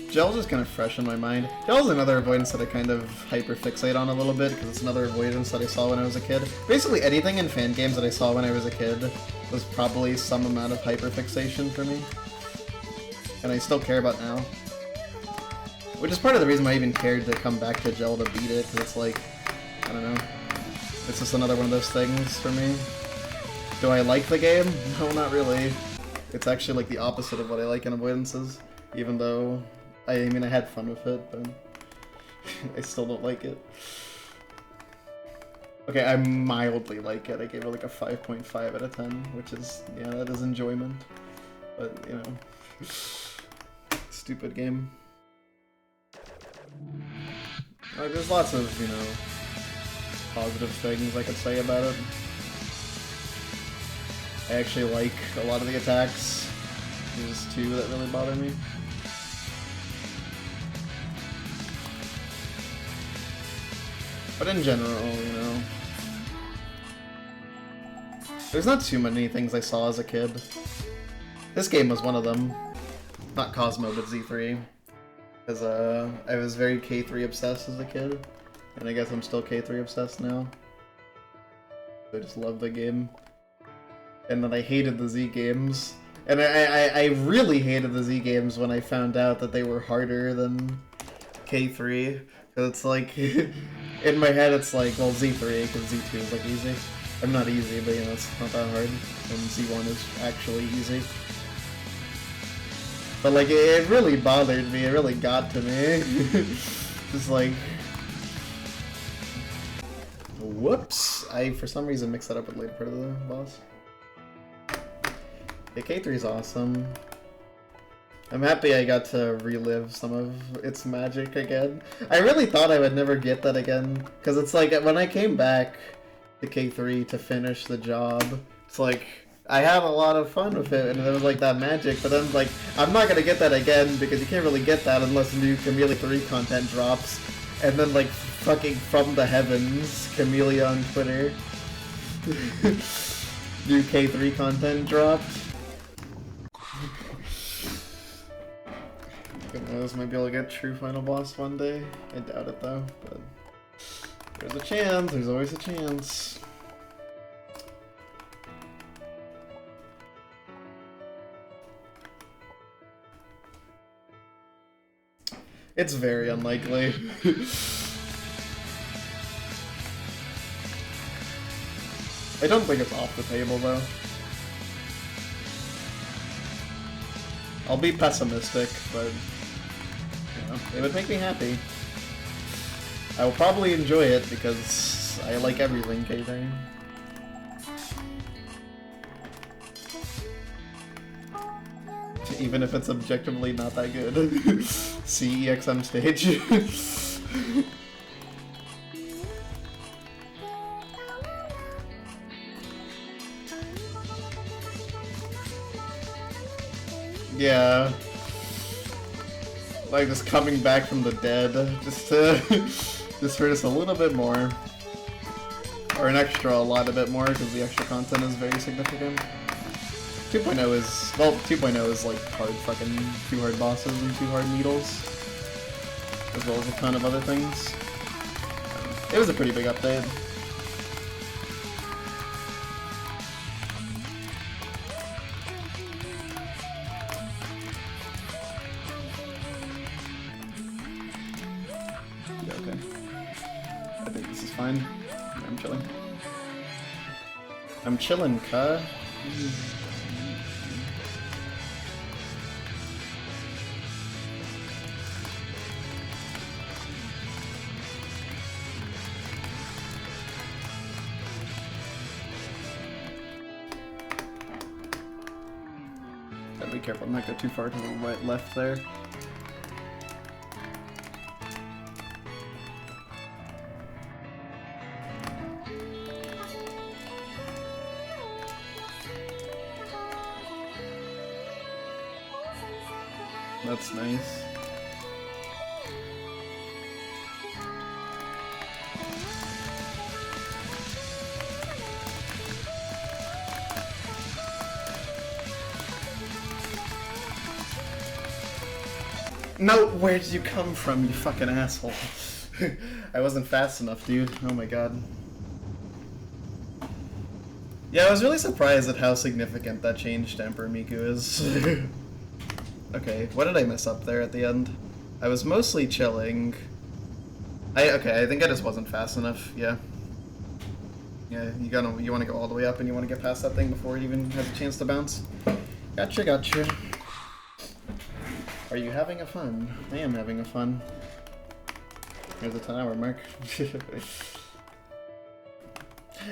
Gel's just kind of fresh in my mind. Gel's another avoidance that I kind of hyperfixate on a little bit because it's another avoidance that I saw when I was a kid. Basically anything in fan games that I saw when I was a kid was probably some amount of hyperfixation for me. And I still care about now. Which is part of the reason why I even cared to come back to Gel to beat it, because it's like, I don't know. It's just another one of those things for me. Do I like the game? No, not really. It's actually like the opposite of what I like in avoidances, even though, I mean, I had fun with it, but I still don't like it. Okay, I mildly like it. I gave it like a 5.5 out of 10, which is, yeah, that is enjoyment. But, you know... stupid game. Like, there's lots of, you know, positive things I could say about it. I actually like a lot of the attacks. There's two that really bother me. But in general, you know, there's not too many things I saw as a kid. This game was one of them. Not Cosmo, but Z3. Because I was very K3 obsessed as a kid. And I guess I'm still K3 obsessed now. I just love the game. And then I hated the Z games. And I really hated the Z games when I found out that they were harder than K3. Because it's like, in my head it's like, well, Z3, because Z2 is like easy. I'm not easy, but you know, it's not that hard. And Z1 is actually easy. But like, it really bothered me, it really got to me. Just like... Whoops! I, for some reason, mixed that up with later part of the boss. Yeah, K3 is awesome. I'm happy I got to relive some of its magic again. I really thought I would never get that again, because it's like, when I came back to K3 to finish the job, it's like, I had a lot of fun with it, and it was like that magic, but then like, I'm not gonna get that again, because you can't really get that unless new Camellia 3 content drops, and then like, fucking from the heavens, Camellia on Twitter, new K3 content dropped. Who knows, maybe I'll get true final boss one day. I doubt it though, but there's a chance, there's always a chance. It's very unlikely. I don't think it's off the table though. I'll be pessimistic, but you know, it would make me happy. I will probably enjoy it because I like everything K3. Even if it's objectively not that good. CEXM stage. Yeah. Like just coming back from the dead, just to just hurt us a little bit more. Or an extra a lot a bit more, because the extra content is very significant. 2.0 is, well, 2.0 is like hard fucking 2 hard bosses and 2 hard needles. As well as a ton of other things. It was a pretty big update. Yeah, okay. I think this is fine. I'm chilling. I'm chilling, cuh. Gotta be careful not go too far to the right, left there. That's nice. No, where did you come from, you fucking asshole? I wasn't fast enough, dude. Oh my god. Yeah, I was really surprised at how significant that change to Emperor Miku is. Okay, what did I mess up there at the end? I was mostly chilling. Okay, I think I just wasn't fast enough, yeah. Yeah, you wanna go all the way up and you wanna get past that thing before it even has a chance to bounce. Gotcha, gotcha. Are you having a fun? I am having a fun. Here's the 10-hour mark.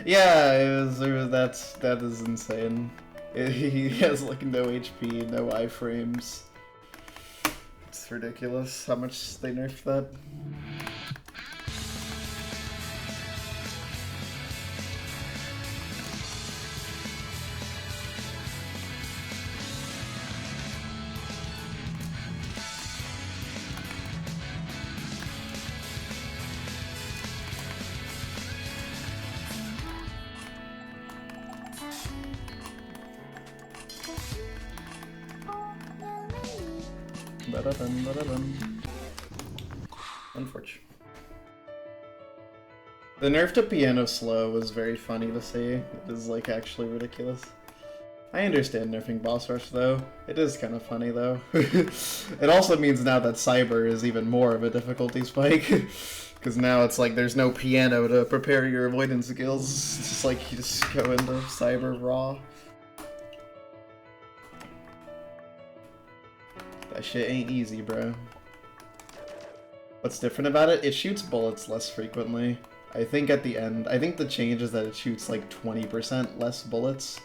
Yeah, that is insane. He has like no HP, no iframes. It's ridiculous how much they nerfed that. Unfortunate. The nerf to piano slow was very funny to see. It is like actually ridiculous. I understand nerfing boss rush though. It is kind of funny though. It also means now that Cyber is even more of a difficulty spike. Because now it's like there's no piano to prepare your avoidance skills. It's just like you just go into Cyber raw. That shit ain't easy, bro. What's different about it? It shoots bullets less frequently. I think at the end, I think the change is that it shoots like 20% less bullets.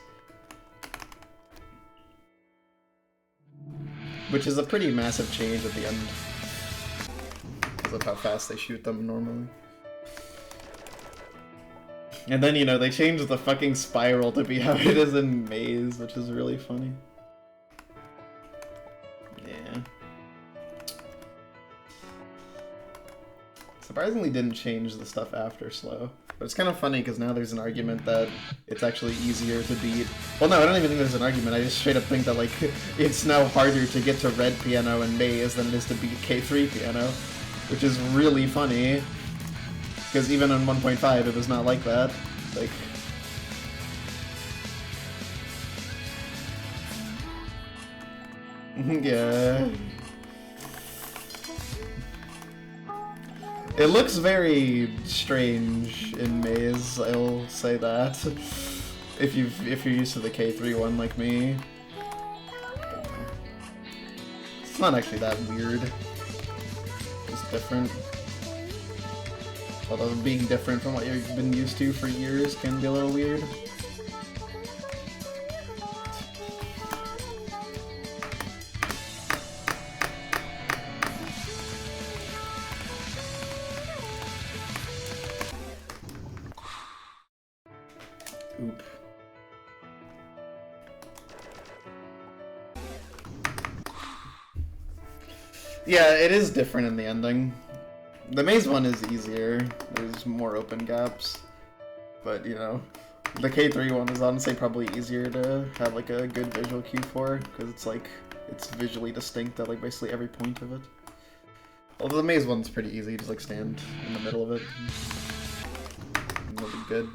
Which is a pretty massive change at the end. Because of how fast they shoot them normally. And then, you know, they changed the fucking spiral to be how it is in Maze, which is really funny. Yeah. Surprisingly didn't change the stuff after slow. But it's kind of funny because now there's an argument that it's actually easier to beat. Well, no, I don't even think there's an argument. I just straight up think that, like, it's now harder to get to red piano in Maze than it is to beat K3 piano. Which is really funny. Because even on 1.5, it was not like that. Like... yeah... It looks very strange in Maze, I'll say that. If you're used to the K3 one like me. It's not actually that weird. It's different. Although being different from what you've been used to for years can be a little weird. Oop. Yeah, it is different in the ending. The Maze one is easier. There's more open gaps. But, you know, the K3 one is honestly probably easier to have like a good visual cue for, because it's like, it's visually distinct at like basically every point of it. Although the Maze one's pretty easy, just like stand in the middle of it. And it'll be good.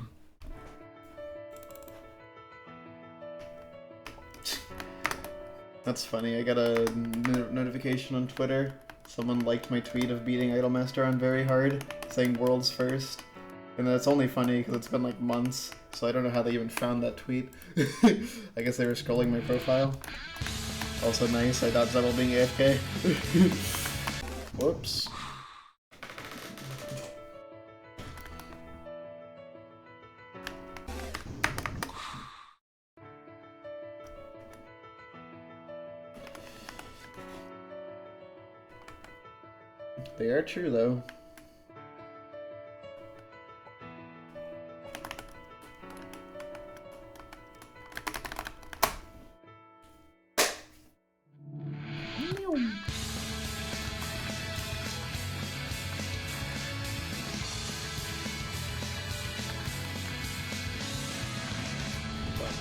That's funny, I got a notification on Twitter. Someone liked my tweet of beating Idolmaster on very hard, saying world's first. And it's only funny because it's been like months, so I don't know how they even found that tweet. I guess they were scrolling my profile. Also nice, I dodged that while being AFK. Whoops. They are true, though.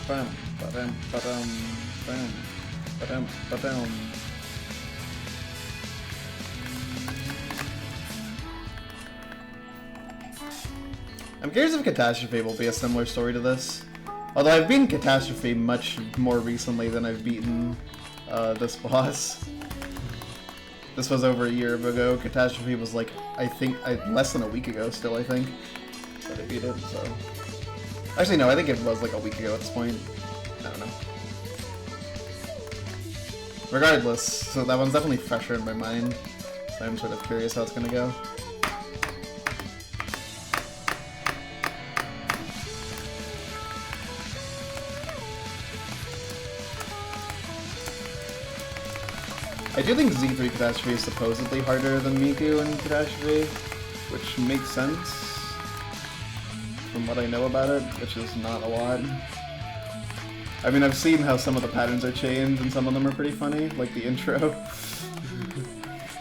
Bam, ba-dam, ba-dam, bam, ba-dam, ba-dam. I'm curious if Catastrophe will be a similar story to this. Although I've beaten Catastrophe much more recently than I've beaten this boss. This was over a year ago. Catastrophe was like, I think, less than a week ago still, I think. That I beat it, so... Actually, no, I think it was like a week ago at this point. I don't know. Regardless, so that one's definitely fresher in my mind. So I'm sort of curious how it's gonna go. I do think Z3 Catastrophe is supposedly harder than Miku and Catastrophe, which makes sense from what I know about it, which is not a lot. I mean, I've seen how some of the patterns are changed, and some of them are pretty funny, like the intro,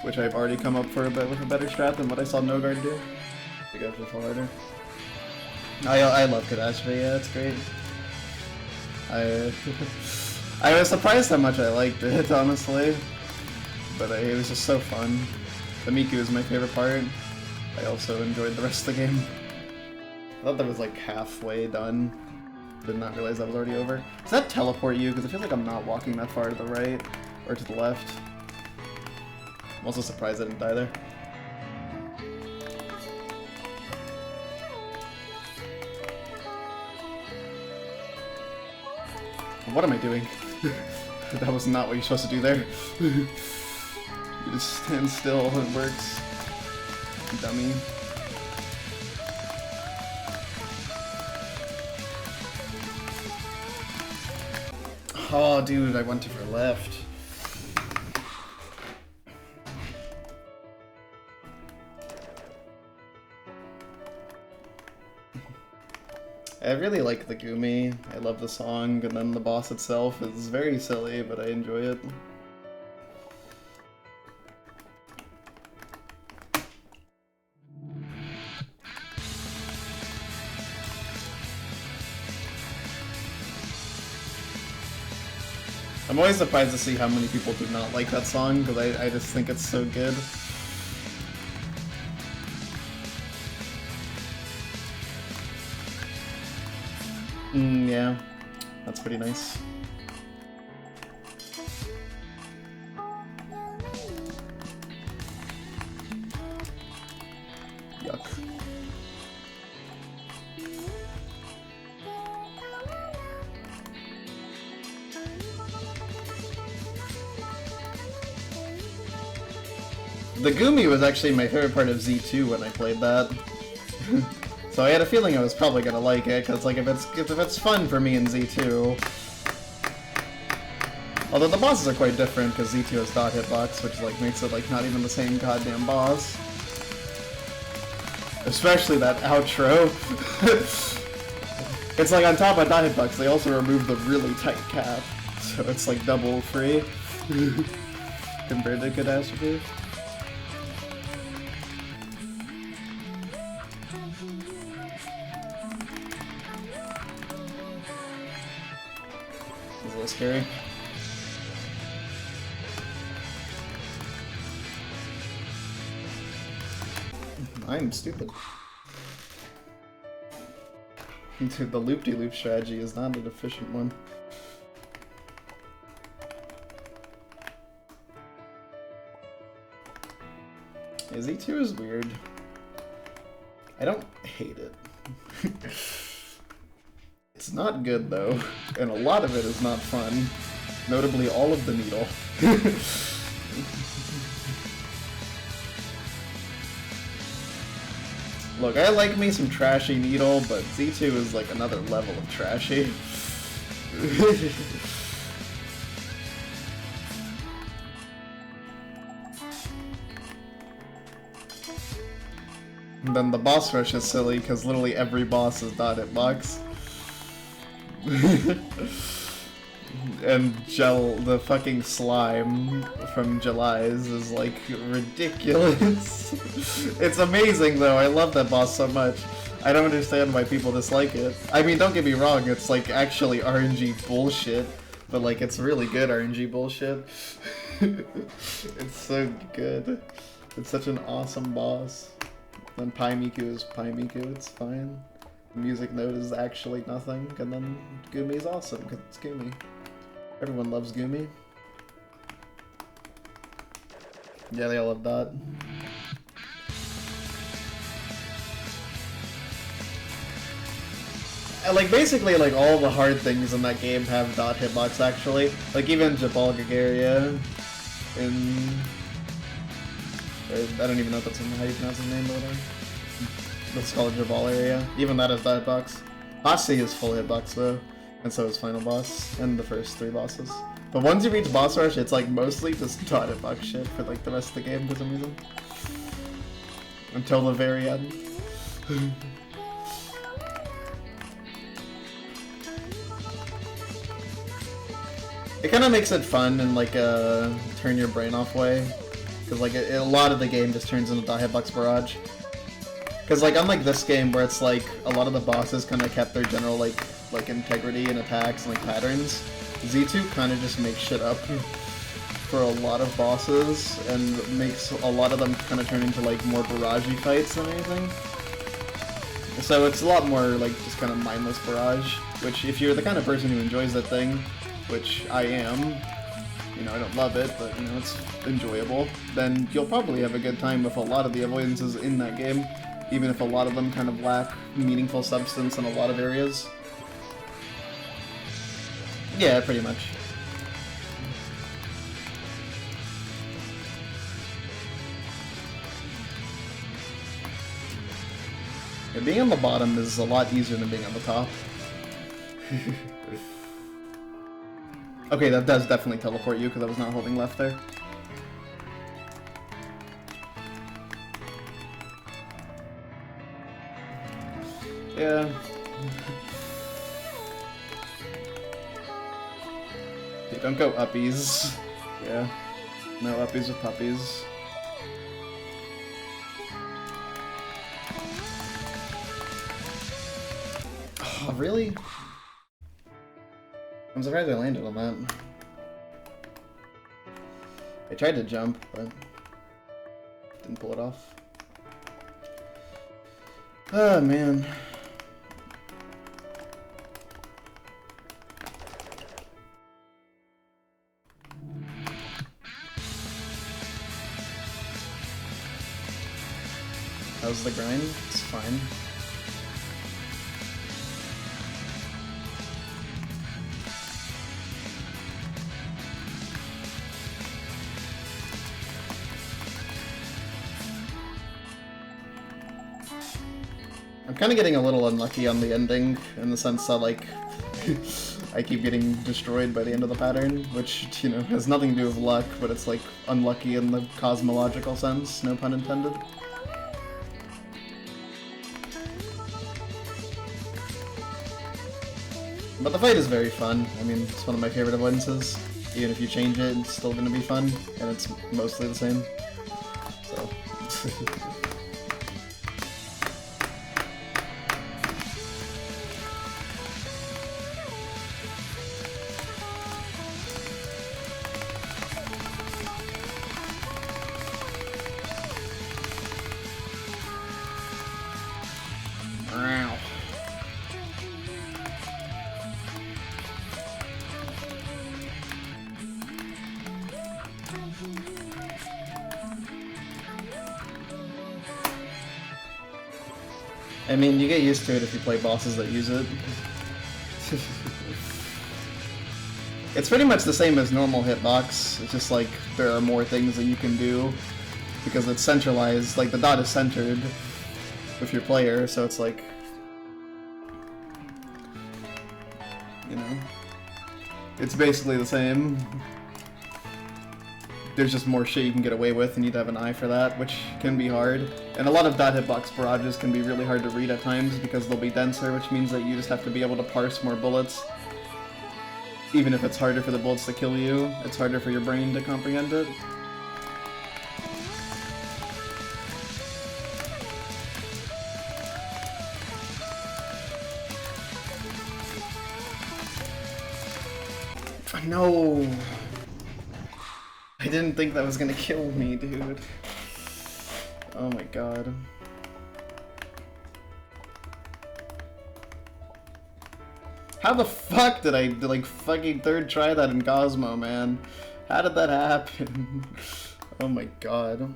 which I've already come up for with a better strat than what I saw Nogard do. I guess it's harder. I love Catastrophe, yeah, it's great. I was surprised how much I liked it, honestly. But it was just so fun. The Miku is my favorite part. I also enjoyed the rest of the game. I thought that was like halfway done. Did not realize that was already over. Does that teleport you? Because I feel like I'm not walking that far to the right or to the left. I'm also surprised I didn't die there. What am I doing? That was not what you're supposed to do there. You just stand still and it works. Dummy. Oh, dude, I went to for left. I really like the Gumi. I love the song, and then the boss itself is very silly, but I enjoy it. I'm always surprised to see how many people do not like that song, because I just think it's so good. Yeah, that's pretty nice. Yuck. The Gumi was actually my favorite part of Z2 when I played that. So I had a feeling I was probably gonna like it, because like if it's fun for me in Z2. Although the bosses are quite different, because Z2 has dot hitbox, which like makes it like not even the same goddamn boss. Especially that outro. It's like on top of dot hitbox, they also remove the really tight cap, so it's like double free compared to Catastrophe. It's a little scary. I'm stupid. Dude, the loop-de-loop strategy is not an efficient one. Yeah, Z2 is weird. I don't hate it. It's not good though, and a lot of it is not fun. Notably all of the needle. Look, I like me some trashy needle, but Z2 is like another level of trashy. And then the boss rush is silly, because literally every boss is dot hitbox. And the fucking slime from July's is like ridiculous. It's amazing though, I love that boss so much. I don't understand why people dislike it. I mean, don't get me wrong, it's like actually RNG bullshit, but like it's really good RNG bullshit. It's so good. It's such an awesome boss. Then Pi Miku is Pi Miku, it's fine. The music note is actually nothing, and then Gumi is awesome, because it's Gumi. Everyone loves Gumi. Yeah, they all love that. And like basically like all the hard things in that game have dot hitbox actually. Like even Jabal Gagaria in I don't even know if that's how you pronounce his name, but whatever. Let's call it Jabal area. Even that is dot hitbox. Hasi is full hitbox though, and so is Final Boss, and the first 3 bosses. But once you reach boss rush, it's like mostly just dotted box shit for like the rest of the game for some reason. Until the very end. It kind of makes it fun in like a turn your brain off way. Because like a lot of the game just turns into the Hitbox Barrage. Because like unlike this game where it's like a lot of the bosses kind of kept their general like integrity and attacks and like patterns, Z2 kind of just makes shit up for a lot of bosses and makes a lot of them kind of turn into like more barragey fights than anything. So it's a lot more like just kind of mindless barrage, which if you're the kind of person who enjoys that thing, which I am, you know, I don't love it, but you know, it's enjoyable, then you'll probably have a good time with a lot of the avoidances in that game, even if a lot of them kind of lack meaningful substance in a lot of areas. Yeah, pretty much. Yeah, being on the bottom is a lot easier than being on the top. Okay, that does definitely teleport you because I was not holding left there. Yeah. Hey, don't go uppies. Yeah. No uppies with puppies. Oh, really? I'm surprised I landed on that. I tried to jump, but didn't pull it off. Oh, man. How's the grind? It's fine. I'm kind of getting a little unlucky on the ending, in the sense that, like, I keep getting destroyed by the end of the pattern, which, you know, has nothing to do with luck, but it's, like, unlucky in the cosmological sense, no pun intended. But the fight is very fun. I mean, it's one of my favorite avoidances. Even if you change it, it's still gonna be fun, and it's mostly the same. So... I mean, you get used to it if you play bosses that use it. It's pretty much the same as normal hitbox, it's just like there are more things that you can do because it's centralized, like the dot is centered with your player, so it's like, you know, it's basically the same. There's just more shit you can get away with, and you'd have an eye for that, which can be hard. And a lot of dot hitbox barrages can be really hard to read at times because they'll be denser, which means that you just have to be able to parse more bullets. Even if it's harder for the bullets to kill you, it's harder for your brain to comprehend it. No! I didn't think that was gonna kill me, dude. Oh my god. How the fuck did I, like, fucking third try that in Cosmo, man? How did that happen? Oh my god.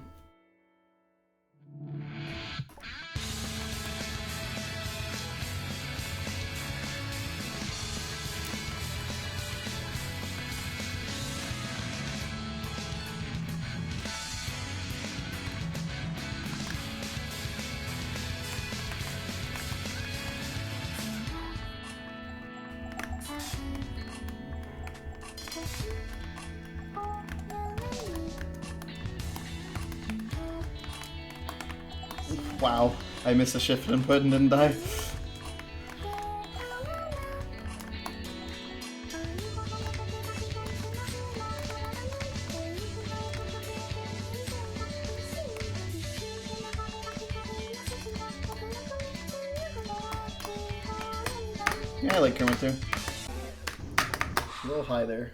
Wow, I missed a shift input and didn't die. Yeah, I like Kermit too. A little high there.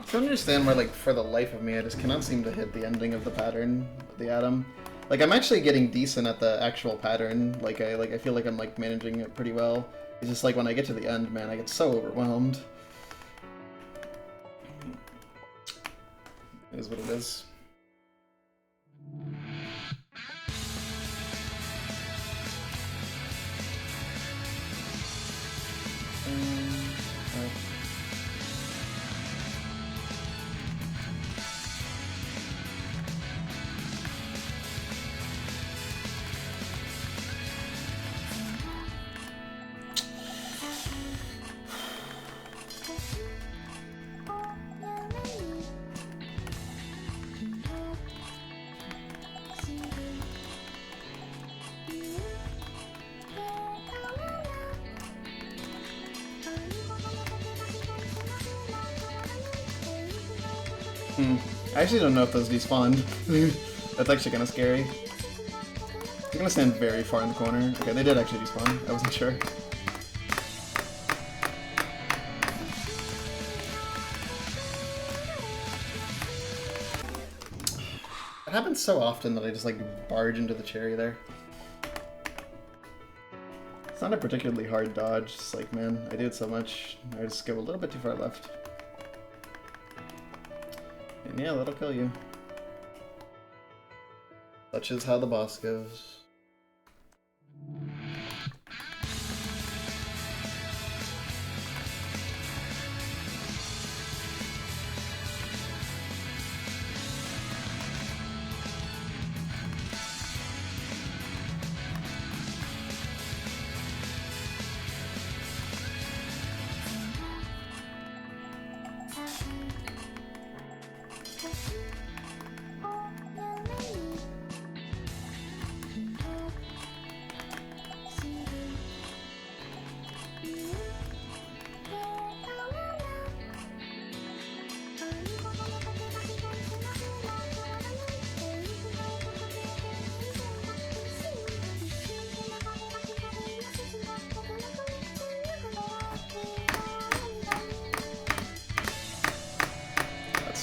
I don't understand why, like, for the life of me, I just cannot seem to hit the ending of the pattern of the atom. Like, I'm actually getting decent at the actual pattern. Like, I feel like I'm, like, managing it pretty well. It's just, like, when I get to the end, man, I get so overwhelmed. It is what it is. I actually don't know if those despawned. That's actually kind of scary. I'm gonna stand very far in the corner. Okay, they did actually despawn. I wasn't sure. It happens so often that I just like barge into the cherry there. It's not a particularly hard dodge, just like, man, I do it so much. I just go a little bit too far left. And yeah, that'll kill you. Such is how the boss goes.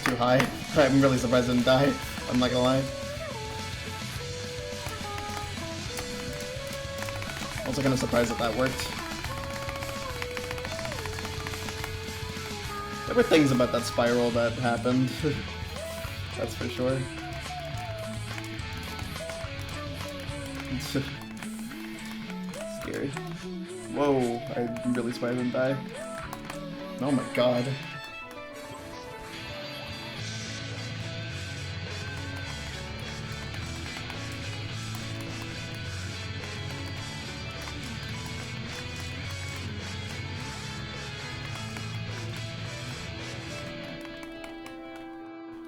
Too high. I'm really surprised I didn't die. I'm not gonna lie. Also kind of surprised that that worked. There were things about that spiral that happened. That's for sure. Scary. Whoa, I'm really surprised I didn't die. Oh my god.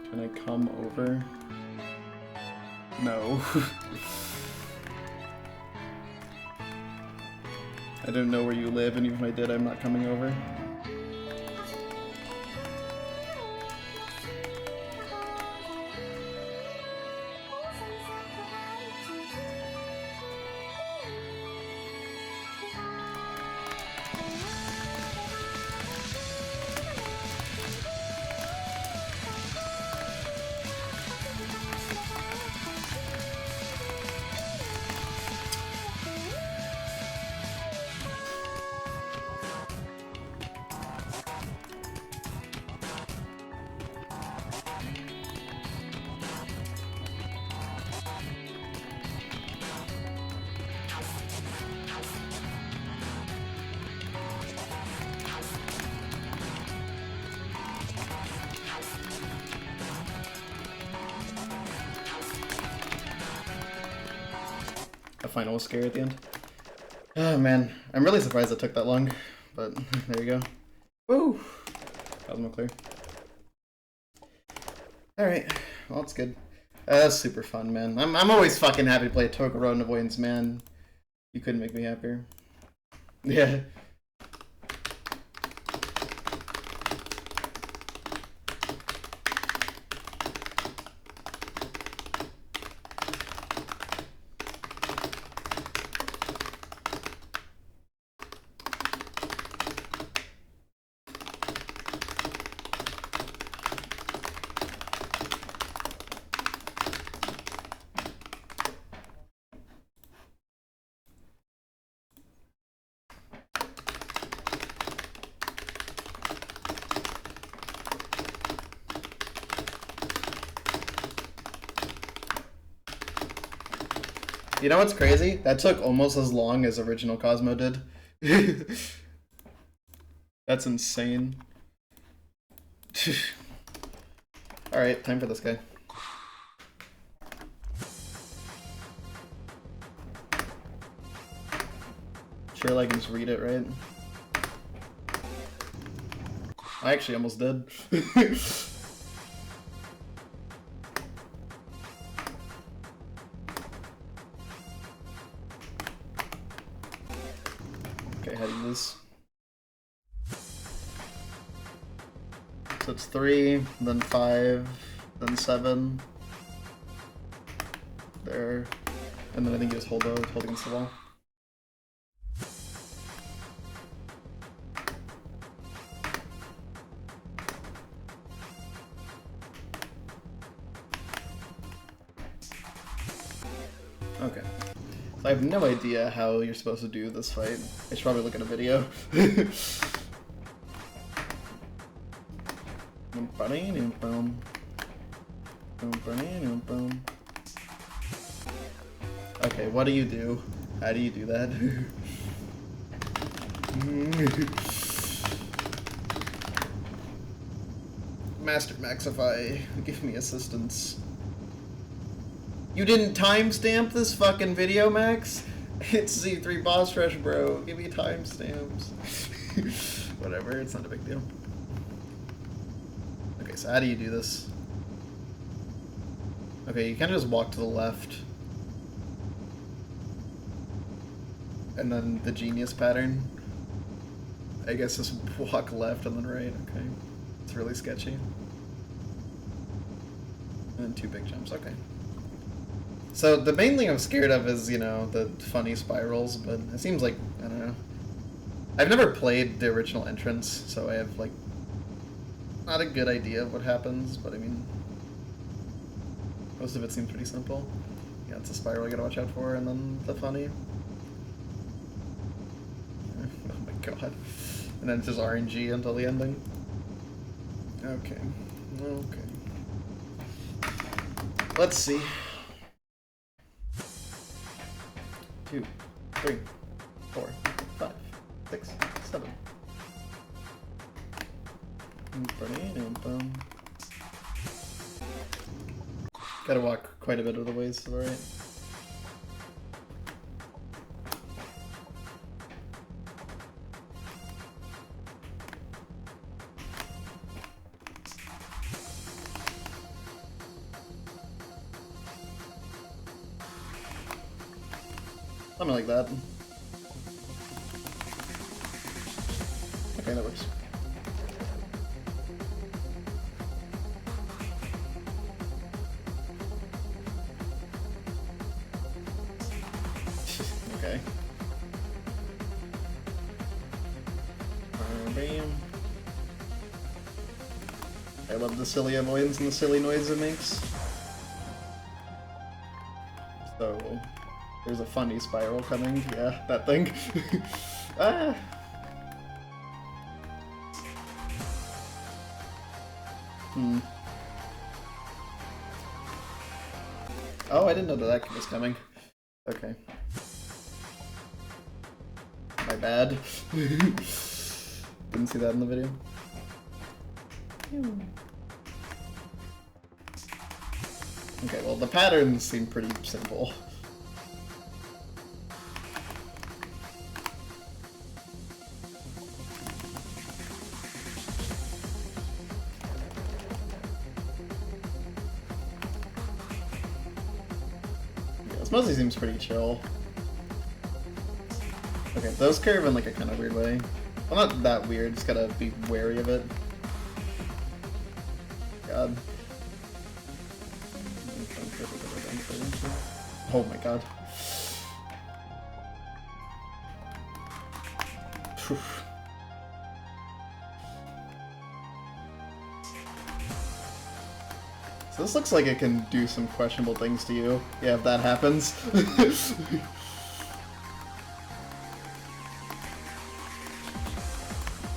Can I come over? No. I don't know where you live, and even if I did, I'm not coming over. a final scare at the end. Oh man, I'm really surprised it took that long, but there you go. Woo! Cosmo clear. Alright, well it's good. That's super fun, man. I'm always fucking happy to play Toka Road and Avoidance, man. You couldn't make me happier. Yeah. You know what's crazy? That took almost as long as original Cosmo did. That's insane. Alright, time for this guy. Sure, I can just read it, right? I actually almost did. Okay, how do you do this? So it's 3, then 5, then 7. There. And then I think you just hold against the wall. Okay. So I have no idea how you're supposed to do this fight. I should probably look at a video. Okay, what do you do? How do you do that? Master Maxify, give me assistance. You didn't timestamp this fucking video, Max? It's Z3 Boss Rush, bro. Give me timestamps. Whatever, it's not a big deal. Okay, so how do you do this? Okay, you kind of just walk to the left. And then the genius pattern. I guess just walk left and then right, okay. It's really sketchy. And then 2 big jumps, okay. So the main thing I'm scared of is, you know, the funny spirals, but it seems like, I don't know. I've never played the original entrance, so I have, like, not a good idea of what happens, but I mean, most of it seems pretty simple. Yeah, it's a spiral you gotta watch out for, and then the funny. Oh my god. And then it's just RNG until the ending. Okay. Okay. Let's see. 2, 3, 4, 5, 6, 7. Gotta walk quite a bit of the ways to the right. Something like that. Okay, that works. Okay. Bam. I love the silly avoidance and the silly noise it makes. So, there's a funny spiral coming. Yeah, that thing. Ah. Oh, I didn't know that was coming. Okay. My bad. Didn't see that in the video. Okay, well the patterns seem pretty simple. mostly seems pretty chill. Okay, those curve in like a kind of weird way. Well, not that weird, just gotta be wary of it. God. Oh my god. So this looks like it can do some questionable things to you. Yeah, if that happens.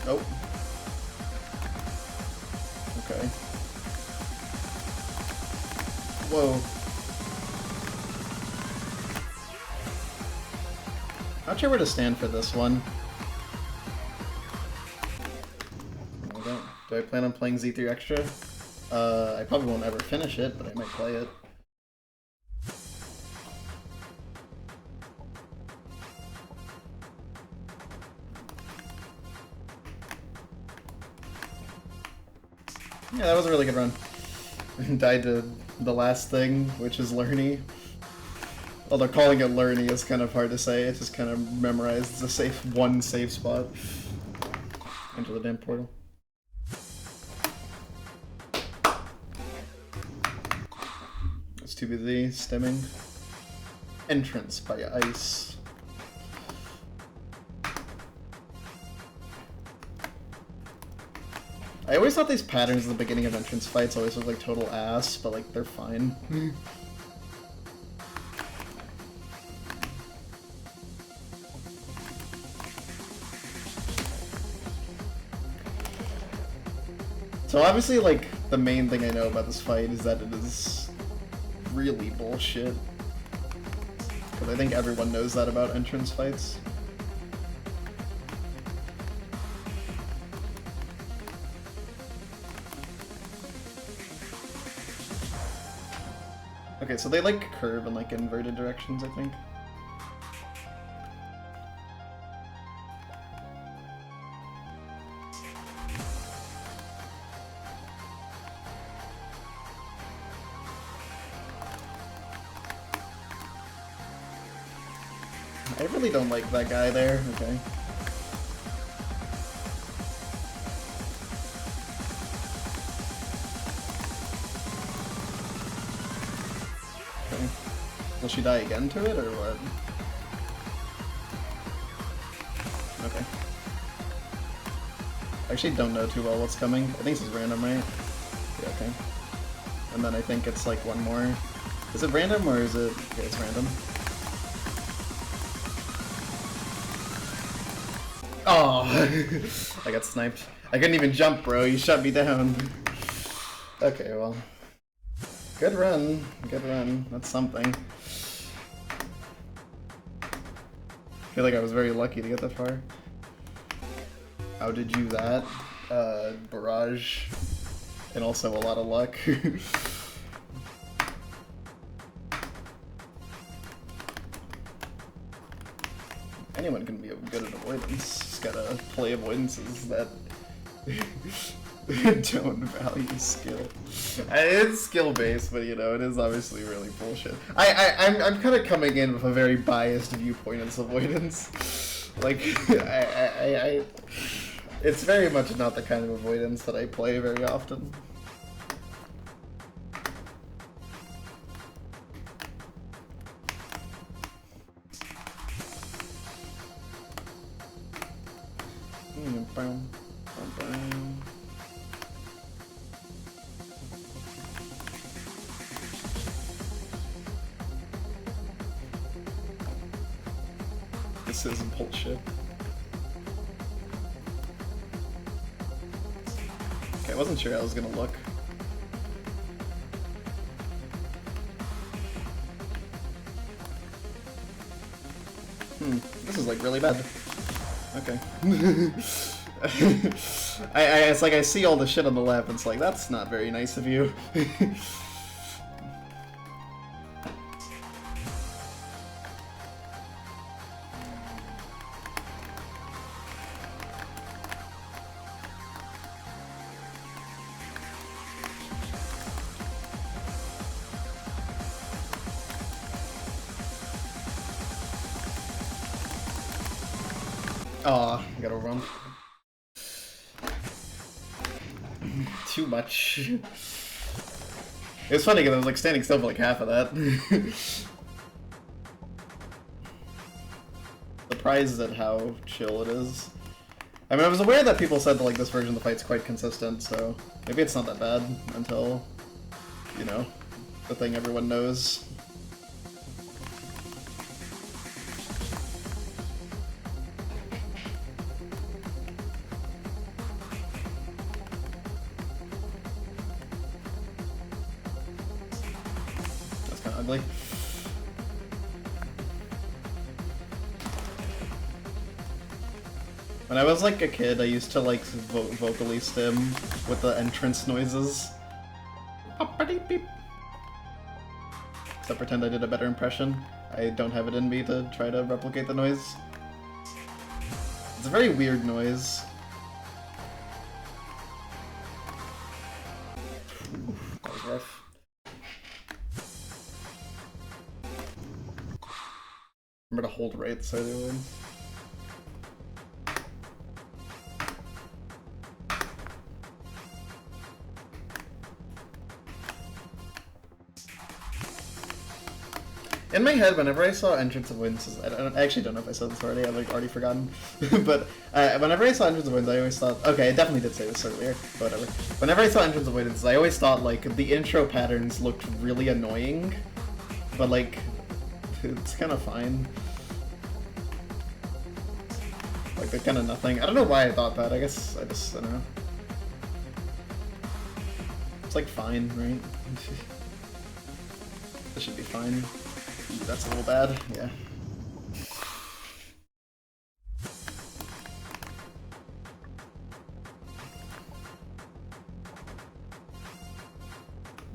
Oh. Okay. Whoa. Not sure where to stand for this one. Do I plan on playing Z3 Extra? I probably won't ever finish it, but I might play it. Yeah, that was a really good run. Died to the last thing, which is Lurny. Although calling it Lurny is kind of hard to say, it's just kind of memorized. It's a safe, one safe spot. Enter the damn portal. It's too busy stemming. Entrance by ice. I always thought these patterns at the beginning of entrance fights always look like total ass, but like they're fine. So obviously, like, the main thing I know about this fight is that it is really bullshit. Because I think everyone knows that about entrance fights. Okay, so they like curve in like inverted directions, I think. I really don't like that guy there. Okay. Okay. Will she die again to it, or what? Okay. I actually don't know too well what's coming. I think this is random, right? Yeah, okay. And then I think it's like one more. Is it random, or is it... Yeah, it's random. Oh, I got sniped. I couldn't even jump, bro. You shut me down. Okay, well. Good run. Good run. That's something. I feel like I was very lucky to get that far. How did you that? Barrage. And also a lot of luck. Anyone can be good at avoidance. Just gotta play avoidances that don't value skill. It's skill based, but you know it is obviously really bullshit. I'm kind of coming in with a very biased viewpoint on this avoidance. Like it's very much not the kind of avoidance that I play very often. This is bullshit. Okay, I wasn't sure how I was gonna look. This is like really bad. Okay. It's like I see all the shit on the left, and it's like, that's not very nice of you. Aw, I got overwhelmed. Too much. It was funny because I was like standing still for like half of that. Surprised at how chill it is. I mean, I was aware that people said that like this version of the fight's quite consistent, so maybe it's not that bad until, you know, the thing everyone knows. That's kind of ugly. When I was like a kid, I used to like vocally stim with the entrance noises. Except pretend I did a better impression. I don't have it in me to try to replicate the noise. It's a very weird noise. That was rough. Remember to hold right so they would. In my head, whenever I saw Entrance of Winds, I actually don't know if I said this already, I've like already forgotten, but whenever I saw Entrance of Winds, I always thought, okay, I definitely did say this earlier, but whatever. Whenever I saw Entrance of Winds, I always thought like the intro patterns looked really annoying, but like, it's kind of fine. Like they're kind of nothing. I don't know why I thought that, I guess I don't know. It's like fine, right? This should be fine. Ooh, that's a little bad, yeah.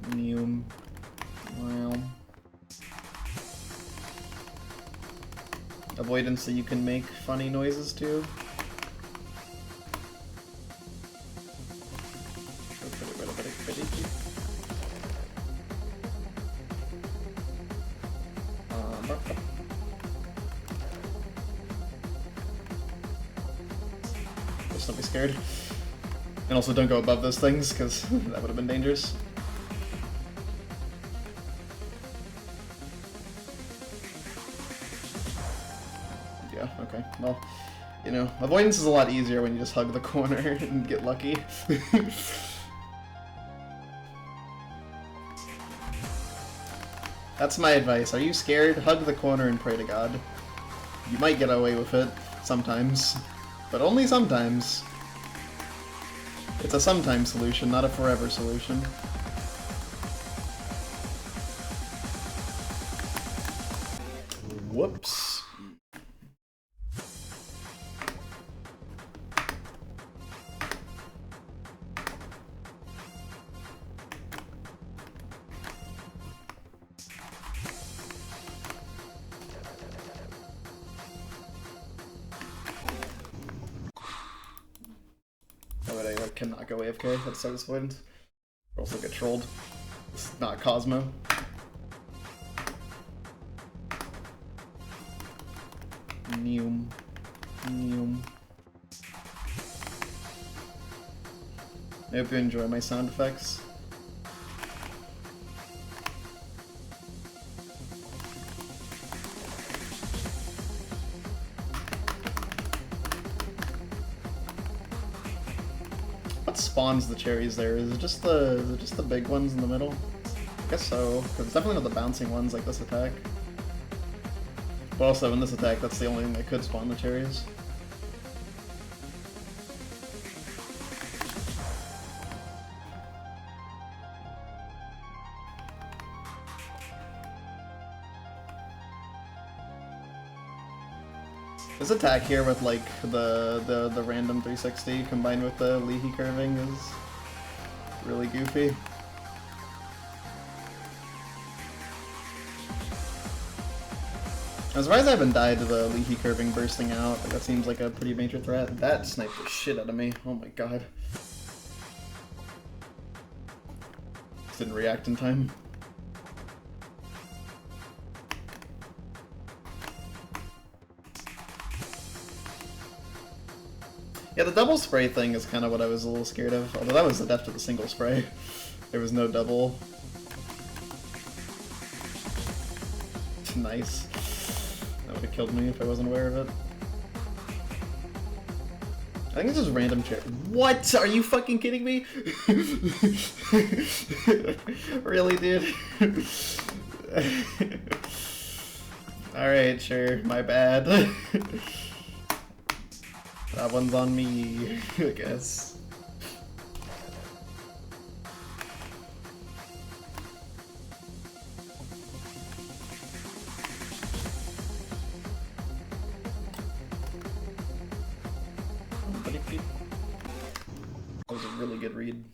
Neum. Well. Avoidance so you can make funny noises too. Just don't be scared. And also don't go above those things, because that would have been dangerous. Yeah, okay. Well, you know, avoidance is a lot easier when you just hug the corner and get lucky. That's my advice. Are you scared? Hug the corner and pray to God. You might get away with it sometimes, but only sometimes. It's a sometimes solution, not a forever solution. Whoops. I cannot go AFK, that's so disappointing. Also get trolled. It's not Cosmo. Neum. Neum. I hope you enjoy my sound effects. What spawns the cherries there? Is it just the big ones in the middle? I guess so, because it's definitely not the bouncing ones like this attack. But also in this attack, that's the only thing that could spawn the cherries. This attack here with like the random 360 combined with the Leahy curving is really goofy. I'm surprised I haven't died to the Leahy curving bursting out. Like, that seems like a pretty major threat. That sniped the shit out of me. Oh my god. Just didn't react in time. Yeah, the double spray thing is kind of what I was a little scared of, although that was the death to the single spray. There was no double. Nice. That would have killed me if I wasn't aware of it. I think it's just random chair. What? Are you fucking kidding me? Really, dude? Alright, sure. My bad. That one's on me, I guess. That was a really good read.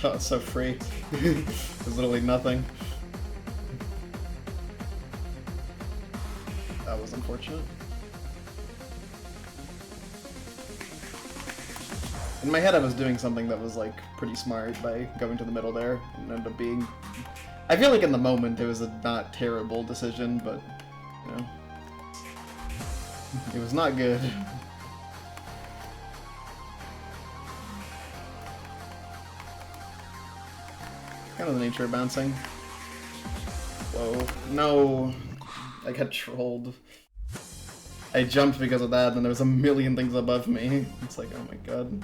Oh, it's so free. There's literally nothing. That was unfortunate. In my head I was doing something that was like pretty smart by going to the middle there and ended up being... I feel like in the moment it was a not terrible decision, but, you know, it was not good. Kind of the nature of bouncing. Whoa. No. I got trolled. I jumped because of that, and there was a million things above me. It's like, oh my god.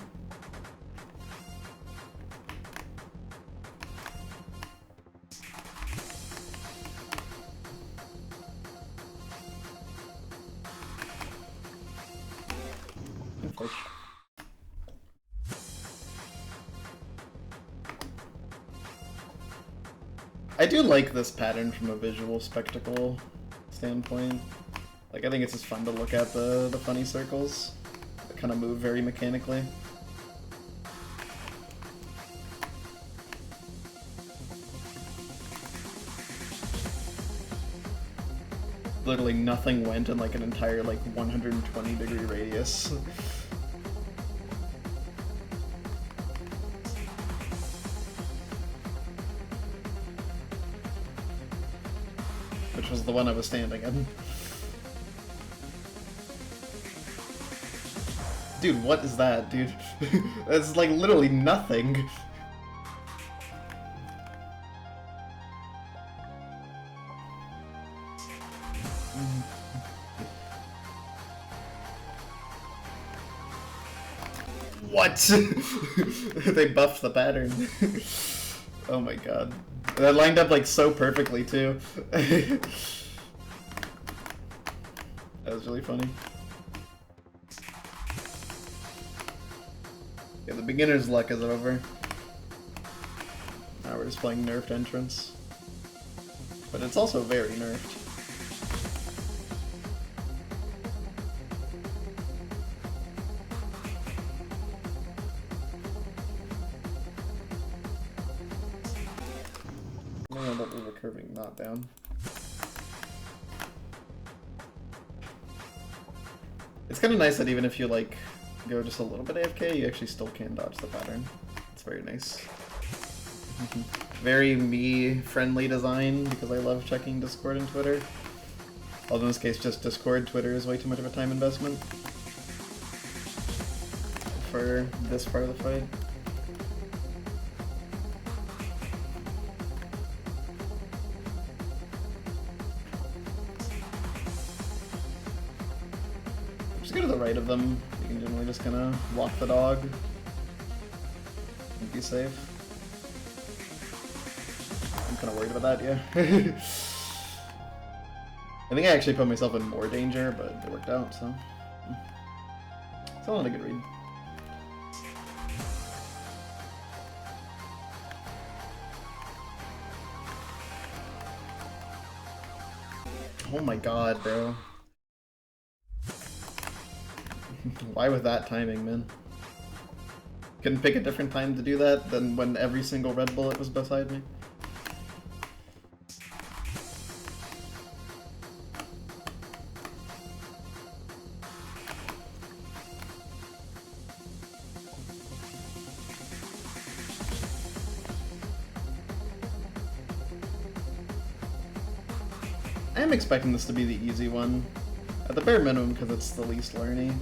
I do like this pattern from a visual spectacle standpoint. Like, I think it's just fun to look at the funny circles that kind of move very mechanically. Literally nothing went in like an entire like 120-degree radius. Which was the one I was standing in. Dude, what is that, dude? That's like literally nothing. What? They buffed the pattern. Oh my god. That lined up like so perfectly too. That was really funny. Yeah, the beginner's luck is over. Now we're just playing nerfed entrance. But it's also very nerfed. I'm gonna end up with a curving knot down. It's kind of nice that even if you like go just a little bit AFK, you actually still can dodge the pattern. It's very nice. Very me-friendly design, because I love checking Discord and Twitter. Although in this case, just Discord, Twitter is way too much of a time investment for this part of the fight. Just go to the right of them. You can generally just kind of walk the dog and be safe. I'm kind of worried about that, yeah. I think I actually put myself in more danger, but it worked out, so... Still not a good read. Oh my god, bro. Why with that timing, man? Couldn't pick a different time to do that than when every single red bullet was beside me? I am expecting this to be the easy one. At the bare minimum, because it's the least learny.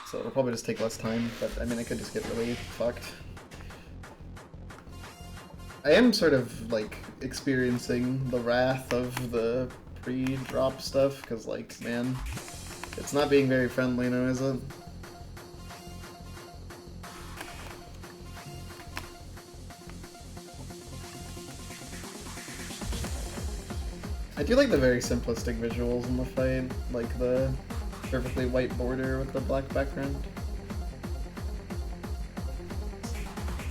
So it'll probably just take less time, but I mean, I could just get really fucked. I am sort of, like, experiencing the wrath of the pre-drop stuff, because, like, man, it's not being very friendly now, is it? I do like the very simplistic visuals in the fight, like the perfectly white border with the black background.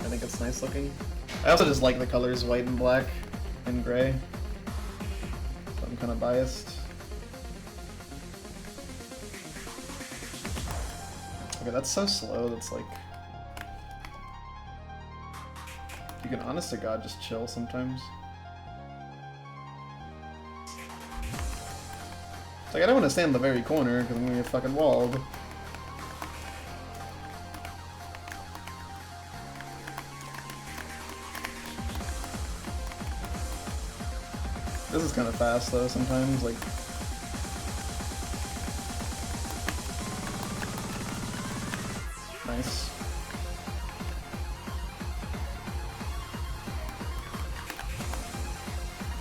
I think it's nice looking. I also just like the colors white and black and gray, so I'm kind of biased. Okay, that's so slow, that's like... You can honest to God just chill sometimes. Like, I don't want to stand in the very corner, because I'm going to get fucking walled. This is kind of fast, though, sometimes, like... Nice.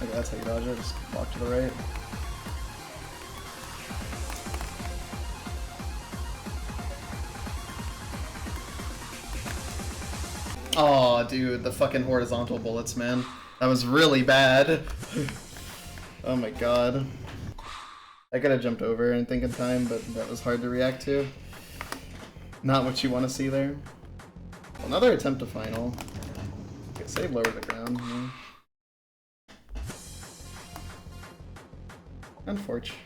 Okay, that's how you dodge it, just walk to the right. Oh, dude, the fucking horizontal bullets, man. That was really bad. Oh my god. I could have jumped over and think in time, but that was hard to react to. Not what you want to see there. Well, another attempt to final. Okay, save lower to the ground. Yeah. Unfortunate.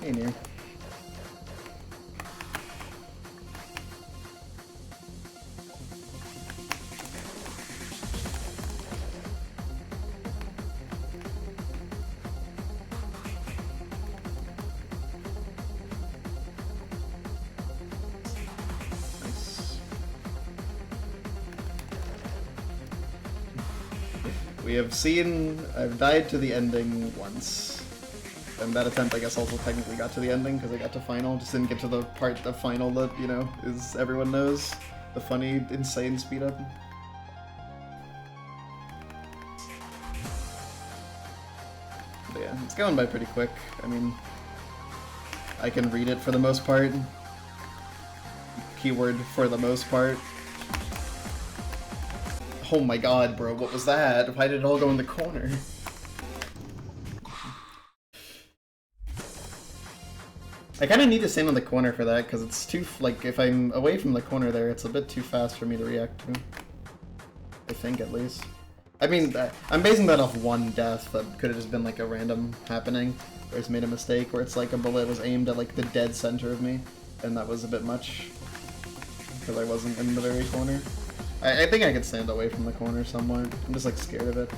Hey, near. We have seen... I've died to the ending once. And that attempt, I guess, also technically got to the ending, because I got to final. Just didn't get to the part of final that, you know, is everyone knows. The funny, insane speed up. But yeah, it's going by pretty quick. I mean, I can read it for the most part. Keyword for the most part. Oh my god, bro, what was that? Why did it all go in the corner? I kind of need to stand on the corner for that, because it's too, like, if I'm away from the corner there, it's a bit too fast for me to react to. I think, at least. I mean, I'm basing that off one death that could have just been, like, a random happening, where I just made a mistake, where it's like a bullet was aimed at, like, the dead center of me, and that was a bit much, because I wasn't in the very corner. I think I could stand away from the corner somewhat. I'm just, like, scared of it.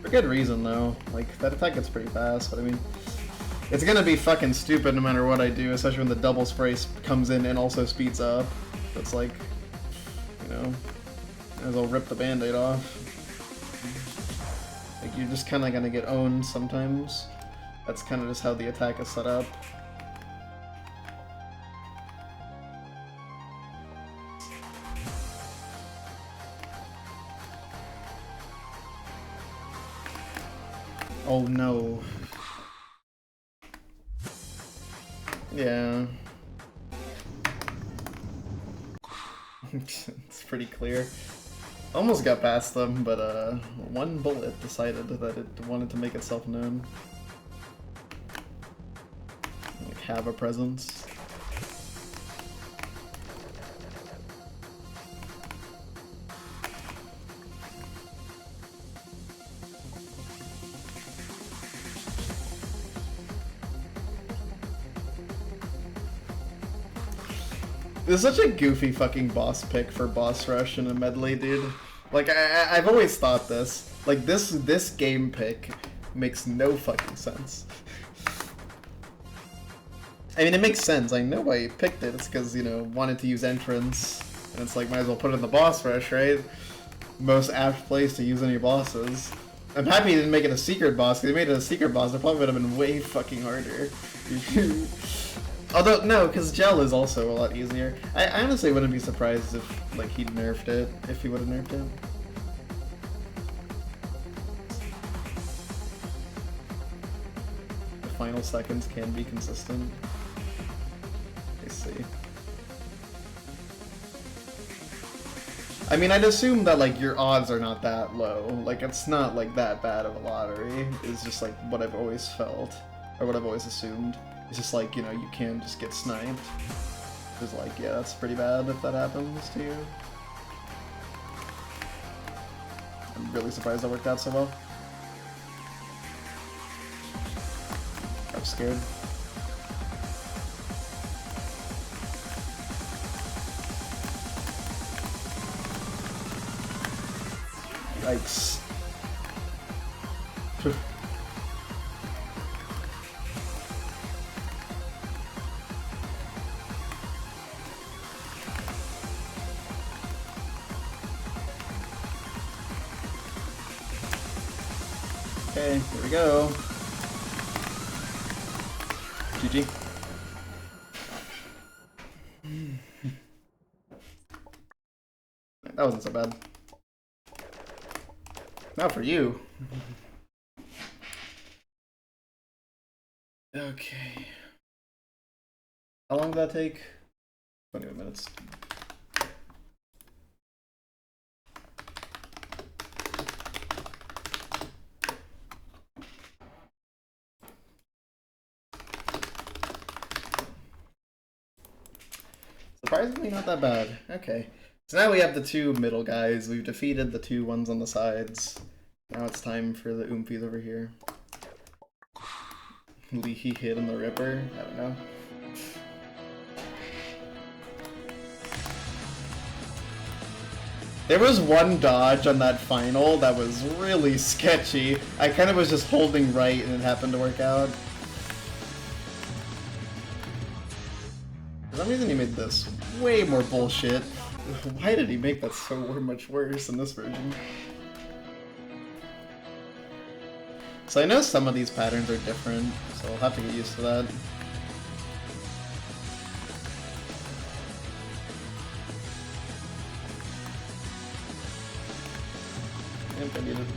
For good reason, though. Like, that attack gets pretty fast, but I mean... It's gonna be fucking stupid no matter what I do, especially when the double spray comes in and also speeds up. It's like, you know, as I'll rip the band-aid off. Like, you're just kinda gonna get owned sometimes. That's kinda just how the attack is set up. Oh no. Yeah. It's pretty clear. Almost got past them, but one bullet decided that it wanted to make itself known. Like, have a presence. This is such a goofy fucking boss pick for boss rush in a medley, dude. Like, I've always thought this. Like, this game pick makes no fucking sense. I mean, it makes sense. I know why you picked it. It's because, you know, wanted to use entrance. And it's like, might as well put it in the boss rush, right? Most apt place to use any bosses. I'm happy he didn't make it a secret boss, because if he made it a secret boss, it probably would have been way fucking harder. Although, no, because gel is also a lot easier. I honestly wouldn't be surprised if, like, he'd nerfed it, if he would have nerfed it. The final seconds can be consistent. I see. I mean, I'd assume that, like, your odds are not that low. Like, it's not, like, that bad of a lottery. It's just, like, what I've always felt. Or what I've always assumed. It's just like, you know, you can just get sniped. It's like, yeah, that's pretty bad if that happens to you. I'm really surprised that worked out so well. I'm scared. Yikes. Okay, here we go. GG. That wasn't so bad. Not for you. Okay. How long did that take? 21 minutes. Surprisingly not that bad. Okay. So now we have the two middle guys. We've defeated the two ones on the sides. Now it's time for the oompies over here. Leahy hit on the Ripper? I don't know. There was one dodge on that final that was really sketchy. I kind of was just holding right and it happened to work out. For some reason he made this way more bullshit. Why did he make that so much worse in this version? So I know some of these patterns are different, so I'll have to get used to that. Yep, I need it.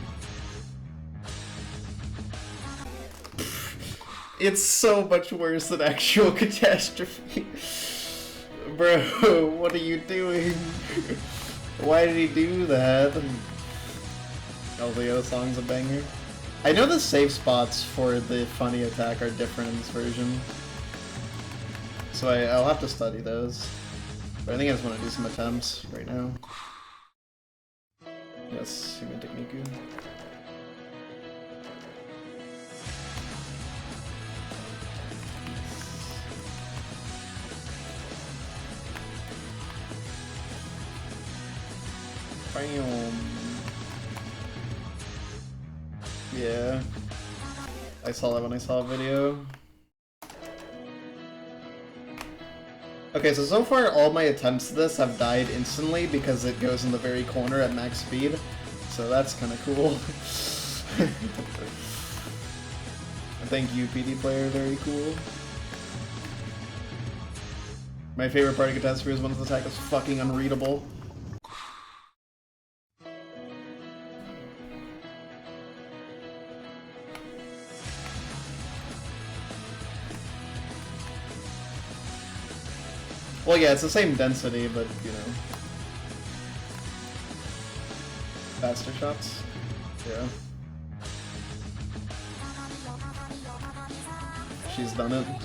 It's so much worse than actual catastrophe. Bro, what are you doing? Why did he do that? Oh, the other song's a banger. I know the save spots for the funny attack are different in this version. So I'll have to study those. But I think I just want to do some attempts right now. Yes, Human Technique. Bam. Yeah. I saw that when I saw a video. Okay, so far all my attempts to this have died instantly because it goes in the very corner at max speed. So that's kind of cool. Thank you, PD player, very cool. My favorite part of Catastrophe is when this attack is fucking unreadable. Well, yeah, it's the same density, but, you know. Faster shots? Yeah. She's done it. I'm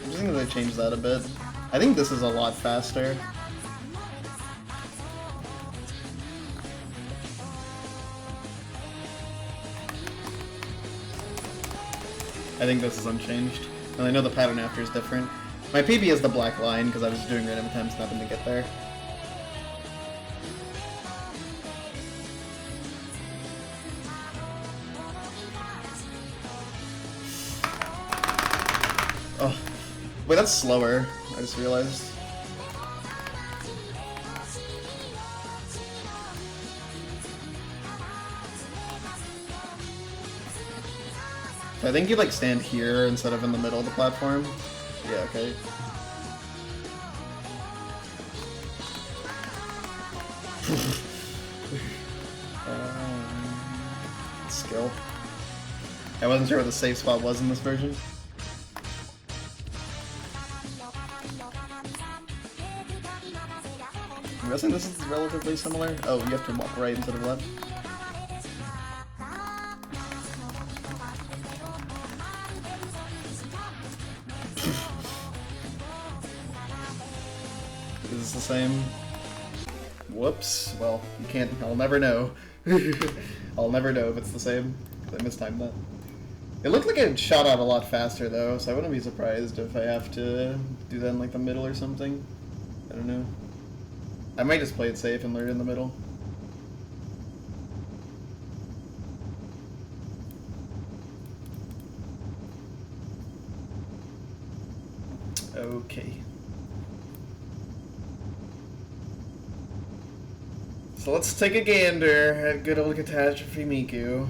just thinking they changed that a bit. I think this is a lot faster. I think this is unchanged. And I know the pattern after is different. My PB is the black line because I was doing random attempts and happened to get there. Oh, wait, that's slower. I just realized. I think you like stand here instead of in the middle of the platform. Yeah, okay. Skill. I wasn't sure what the safe spot was in this version. I'm guessing this is relatively similar. Oh, you have to walk right instead of left. Is this the same? Whoops. Well, you can't. I'll never know. I'll never know if it's the same. I mistimed that. It looked like it shot out a lot faster though, so I wouldn't be surprised if I have to do that in like the middle or something. I don't know. I might just play it safe and lure it in the middle. Okay. So let's take a gander at good old Catastrophe Miku.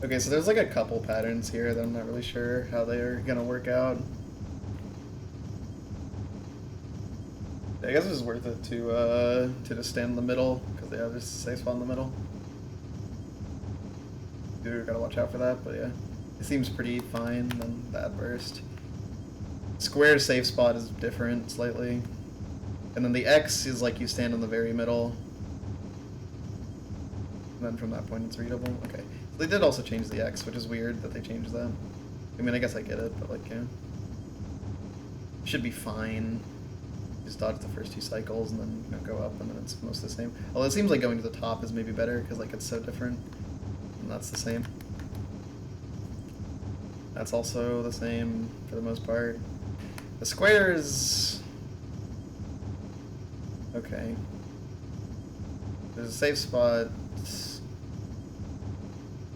Okay, so there's like a couple patterns here that I'm not really sure how they're gonna work out. I guess it's worth it to just stand in the middle, because they have this safe spot in the middle. You gotta watch out for that, but yeah. It seems pretty fine than that burst. Square safe spot is different slightly. And then the X is like you stand in the very middle. And then from that point it's readable. Okay. They did also change the X, which is weird that they changed that. I mean, I guess I get it, but like, yeah. Should be fine. Just dodge the first 2 cycles and then go up, and then it's mostly the same. Although it seems like going to the top is maybe better, because like it's so different. And that's the same. That's also the same for the most part. The squares... Okay. There's a safe spot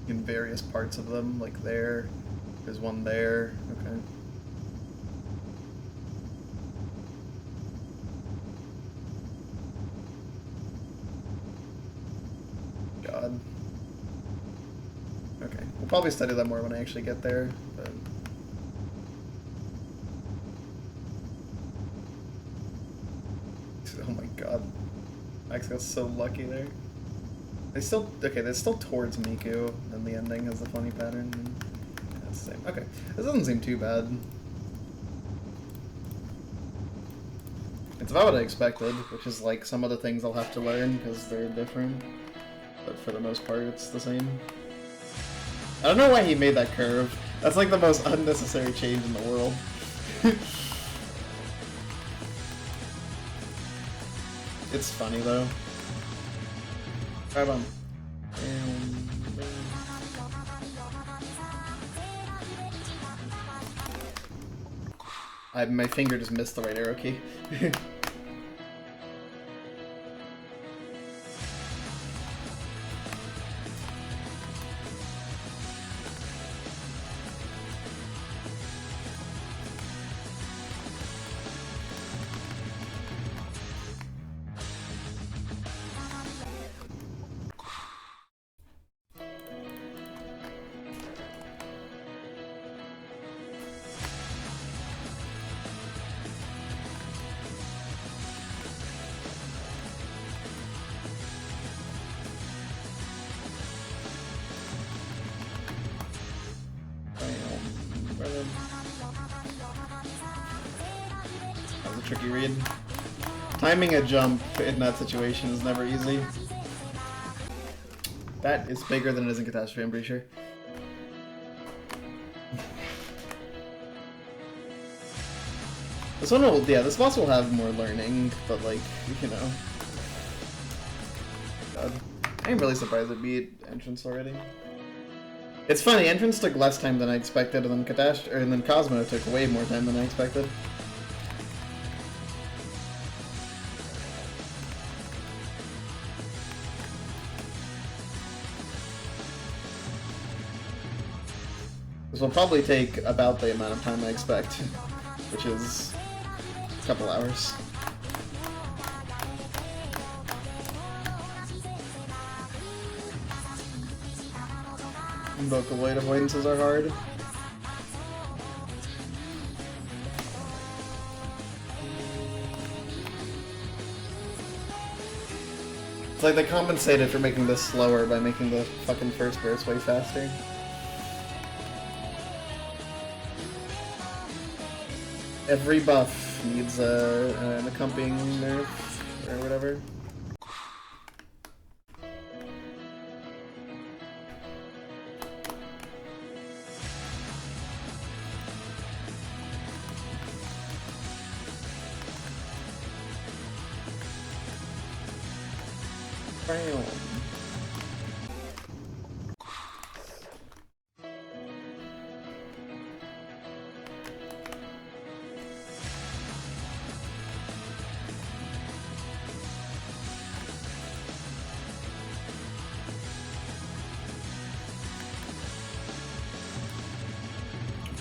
in various parts of them, like there. There's one there. Okay. God. Okay. We'll probably study that more when I actually get there, but... Oh my god. Max got so lucky there. They still... Okay, they're still towards Miku, and the ending is the funny pattern. That's the same. Okay. This doesn't seem too bad. It's about what I expected, which is like some of the things I'll have to learn because they're different. But for the most part, it's the same. I don't know why he made that curve. That's like the most unnecessary change in the world. It's funny though. Grab him. My finger just missed the right arrow key. That was a tricky read. Timing a jump in that situation is never easy. That is bigger than it is in Catastrophe, I'm pretty sure. This one will, yeah, this boss will have more learning, but like, you know. God. I'm really surprised it beat Entrance already. It's funny, Entrance took less time than I expected, and then Cosmo took way more time than I expected. This will probably take about the amount of time I expect, which is a couple hours. Vocaloid avoidances are hard. It's like they compensated for making this slower by making the fucking first burst way faster. Every buff needs an accompanying nerf, or whatever.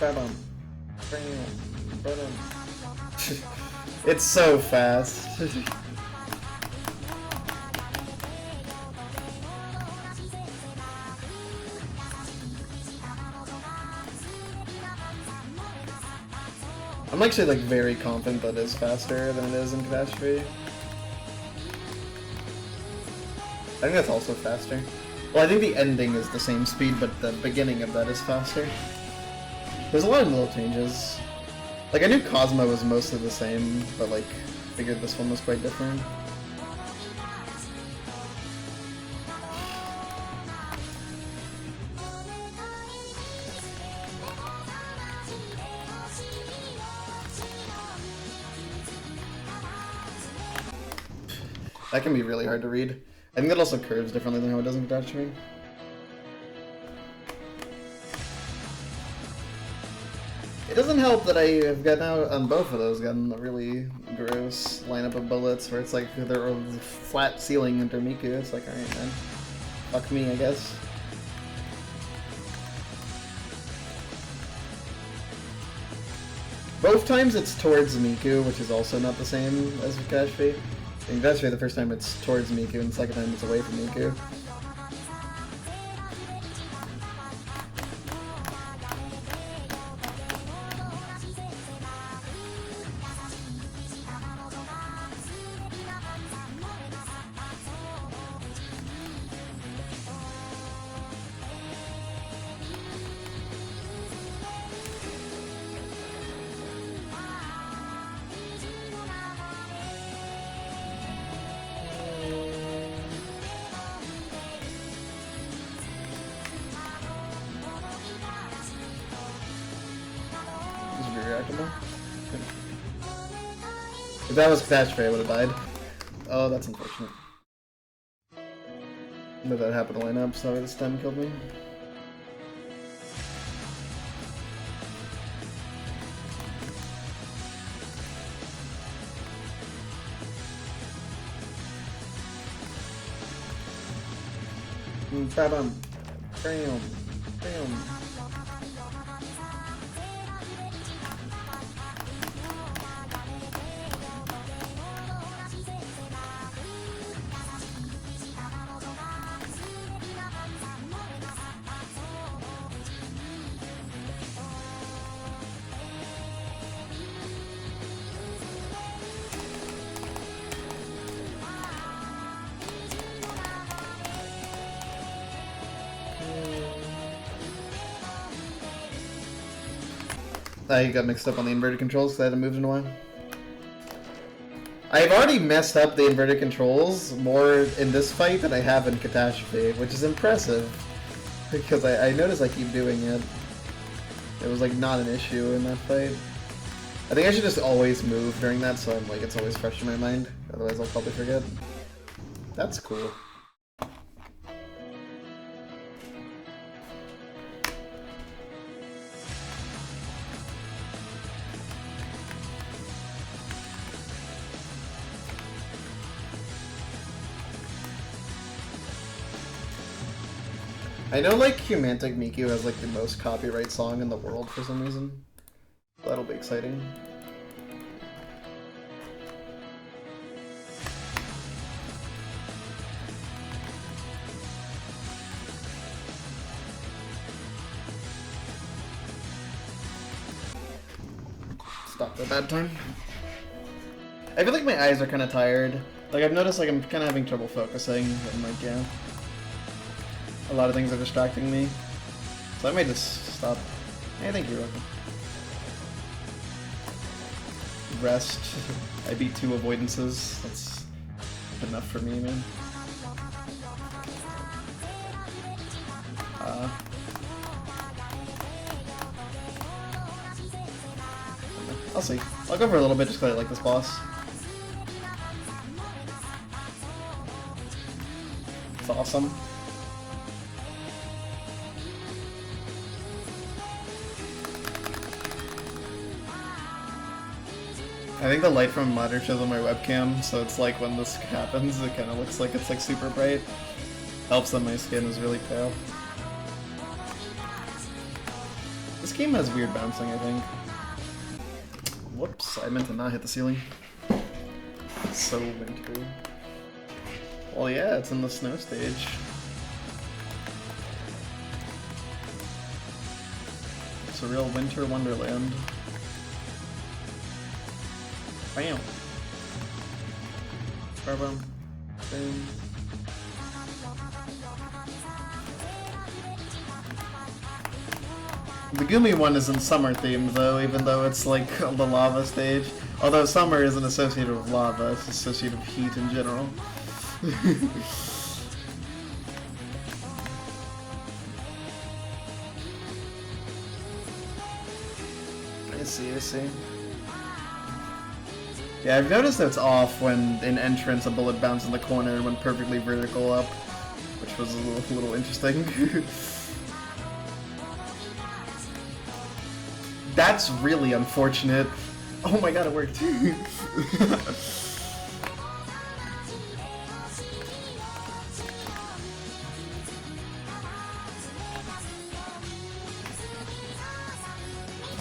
Bam. It's so fast. I'm actually like very confident that it is faster than it is in Catastrophe. I think that's also faster. Well, I think the ending is the same speed, but the beginning of that is faster. There's a lot of little changes. Like, I knew Cosmo was mostly the same, but like, figured this one was quite different. That can be really hard to read. I think it also curves differently than how it does in Catastrophe. It doesn't help that I have gotten out on both of those, gotten a really gross lineup of bullets where it's like they're a flat ceiling into Miku. It's like, alright man, fuck me, I guess. Both times it's towards Miku, which is also not the same as Catastrophe. In Catastrophe, the first time it's towards Miku, and the second time it's away from Miku. If that was Catastrophe, I would have died. Oh, that's unfortunate. But that happened to line up, so the stem killed me. Bam, bam, bam. I got mixed up on the inverted controls because I hadn't moved in a while. I've already messed up the inverted controls more in this fight than I have in Catastrophe, which is impressive. Because I notice I keep doing it. It was like not an issue in that fight. I think I should just always move during that so I'm like it's always fresh in my mind. Otherwise I'll probably forget. That's cool. I know like Humantic Miku has like the most copyright song in the world for some reason. That'll be exciting. Stopped at that time. I feel like my eyes are kind of tired. Like I've noticed like I'm kind of having trouble focusing and like yeah. A lot of things are distracting me. So I might just stop. Hey, thank you, welcome. Rest. I beat 2 avoidances. That's enough for me, man. I'll see. I'll go for a little bit just because I like this boss. It's awesome. I think the light from monitor shows on my webcam, so it's like when this happens, it kind of looks like it's like super bright. Helps that my skin is really pale. This game has weird bouncing, I think. Whoops, I meant to not hit the ceiling. It's so wintry. Well, yeah, it's in the snow stage. It's a real winter wonderland. Bam! Bam! Bam! The Gumi one isn't summer themed though, even though it's like the lava stage. Although summer isn't associated with lava, it's associated with heat in general. I see. Yeah, I've noticed that it's off when in entrance a bullet bounces in the corner and went perfectly vertical up, which was a little interesting. That's really unfortunate. Oh my god, it worked.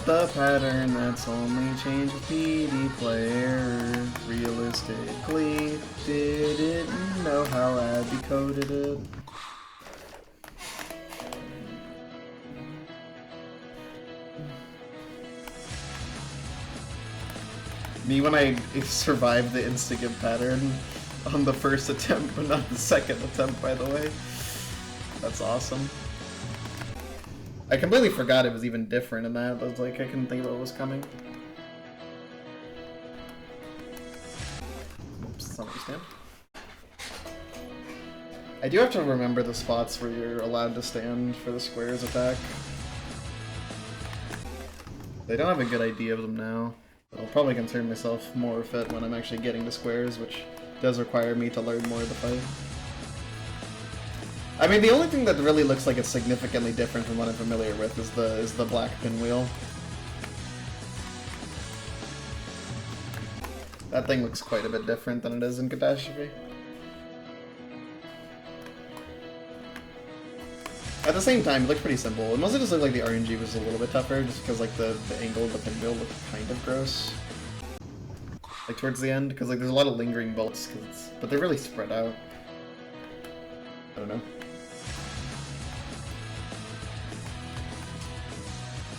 The pattern that's only changed with PD player. Realistically, didn't know how I decoded it. Me when I survived the Instagib pattern on the first attempt, but not the second attempt, by the way. That's awesome. I completely forgot it was even different in that. I was like, I couldn't think of what was coming. Oops, that's not what you stand. I do have to remember the spots where you're allowed to stand for the squares attack. They don't have a good idea of them now. I'll probably concern myself more with it when I'm actually getting to squares, which does require me to learn more of the fight. I mean, the only thing that really looks like it's significantly different from what I'm familiar with is the black pinwheel. That thing looks quite a bit different than it is in Catastrophe. At the same time, it looks pretty simple. It mostly just looked like the RNG was a little bit tougher, just because like the angle of the pinwheel looked kind of gross. Like towards the end, because like there's a lot of lingering bolts, but they're really spread out. I don't know.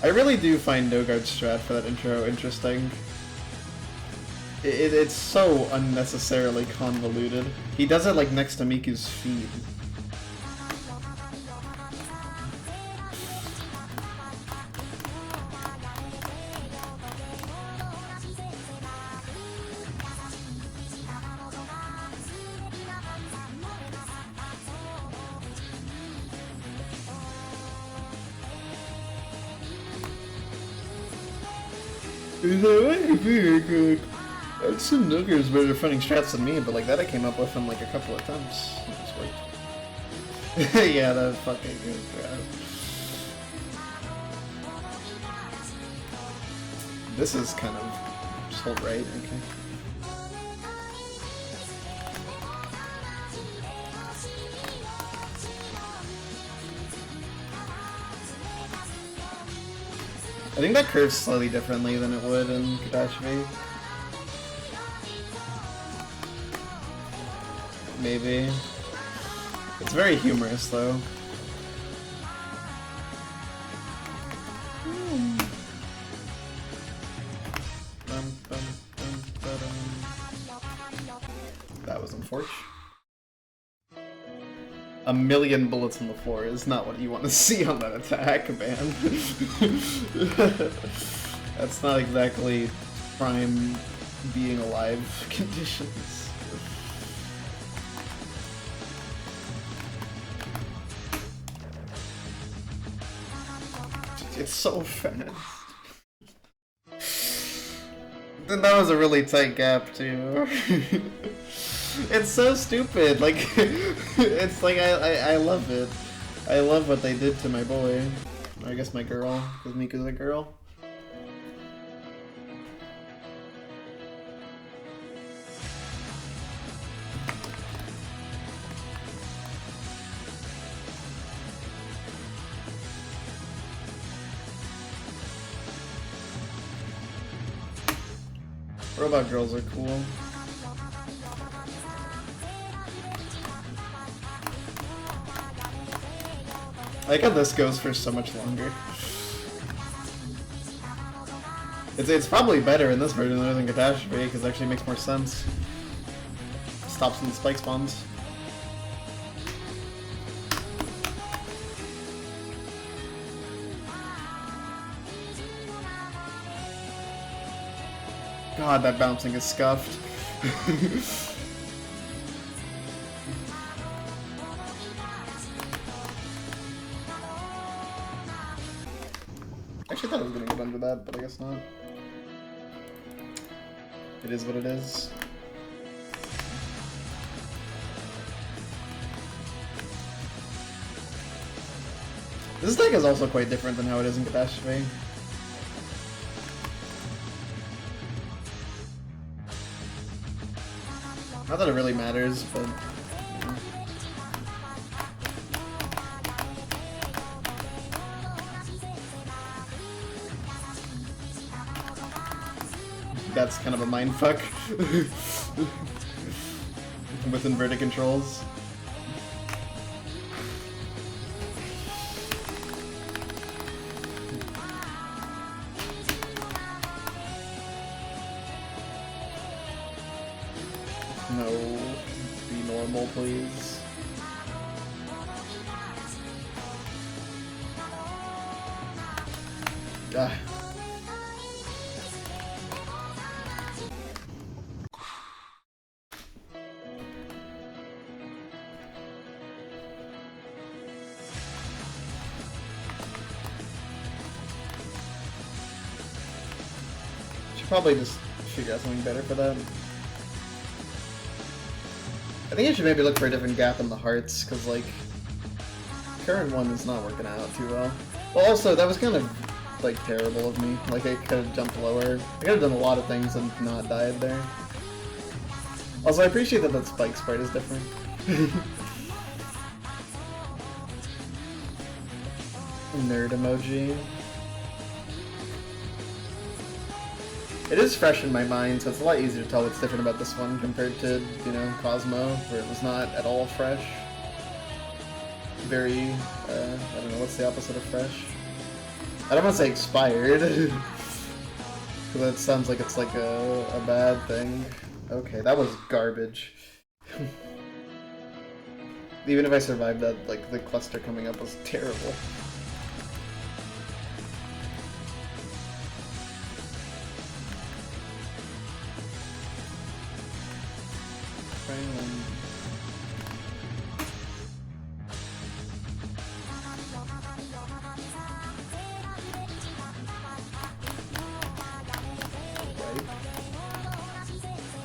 I really do find No Guard strat for that intro interesting. It's so unnecessarily convoluted. He does it like next to Miku's feet. Some Noogers better finding strats than me, but like that I came up with in like a couple of attempts. It just worked. Yeah, that was fucking good. Yeah. This is kind of just hold right, okay. I think that curves slightly differently than it would in Catastrophe. Maybe. It's very humorous though. That was unfortunate. A million bullets on the floor is not what you want to see on that attack, man. That's not exactly prime being alive conditions. It's so fast. Then that was a really tight gap too. It's so stupid. Like, it's like I love it. I love what they did to my boy. Or I guess my girl, because Miku's a girl. Robot girls are cool. I like how this goes for so much longer. It's probably better in this version than in Catastrophe, because it actually makes more sense. Stops some spike spawns. God, that bouncing is scuffed. Actually, I thought I was gonna get under that, but I guess not. It is what it is. This deck is also quite different than how it is in Catastrophe. Not that it really matters, but... That's kind of a mindfuck. With inverted controls. No, be normal, please. Ah. Should probably just figure out something better for that. I think I should maybe look for a different gap in the hearts, because, like, current one is not working out too well. Well, also, that was kind of, like, terrible of me. Like, I could have jumped lower. I could have done a lot of things and not died there. Also, I appreciate that that spike sprite is different. Nerd emoji. It is fresh in my mind, so it's a lot easier to tell what's different about this one compared to, you know, Cosmo, where it was not at all fresh. Very, I don't know, what's the opposite of fresh? I don't want to say expired, because that sounds like it's like a bad thing. Okay, that was garbage. Even if I survived that, like, the cluster coming up was terrible.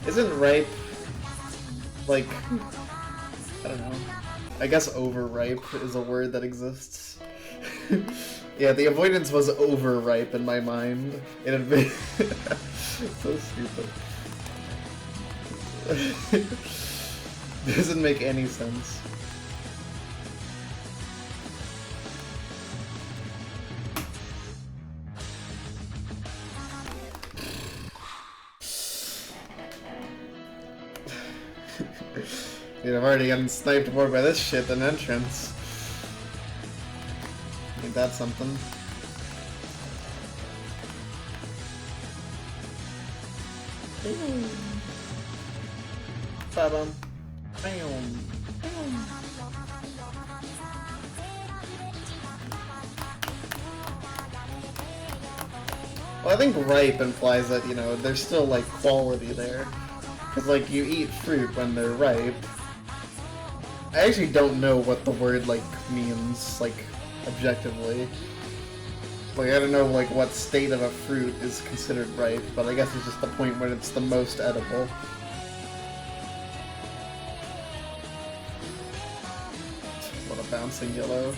Isn't ripe, like, I don't know, I guess overripe is a word that exists. Yeah, the avoidance was overripe in my mind. It had been so stupid. Doesn't make any sense. Dude, I've already gotten sniped more by this shit than entrance. Ain't that something? Ba-bum. Bam. Well, I think ripe implies that, you know, there's still, like, quality there. Because, like, you eat fruit when they're ripe. I actually don't know what the word, like, means, like, objectively. Like, I don't know, like, what state of a fruit is considered ripe, but I guess it's just the point when it's the most edible. What a bouncing yellow.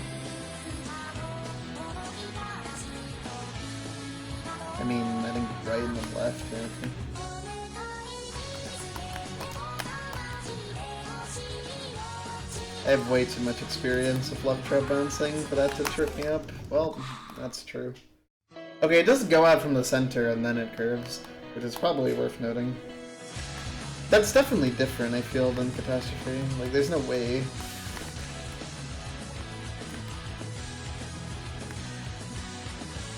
I mean, I think right and then left, yeah, okay. I have way too much experience with left trap bouncing for that to trip me up. Well, that's true. Okay, it does go out from the center and then it curves, which is probably worth noting. That's definitely different, I feel, than Catastrophe. Like, there's no way.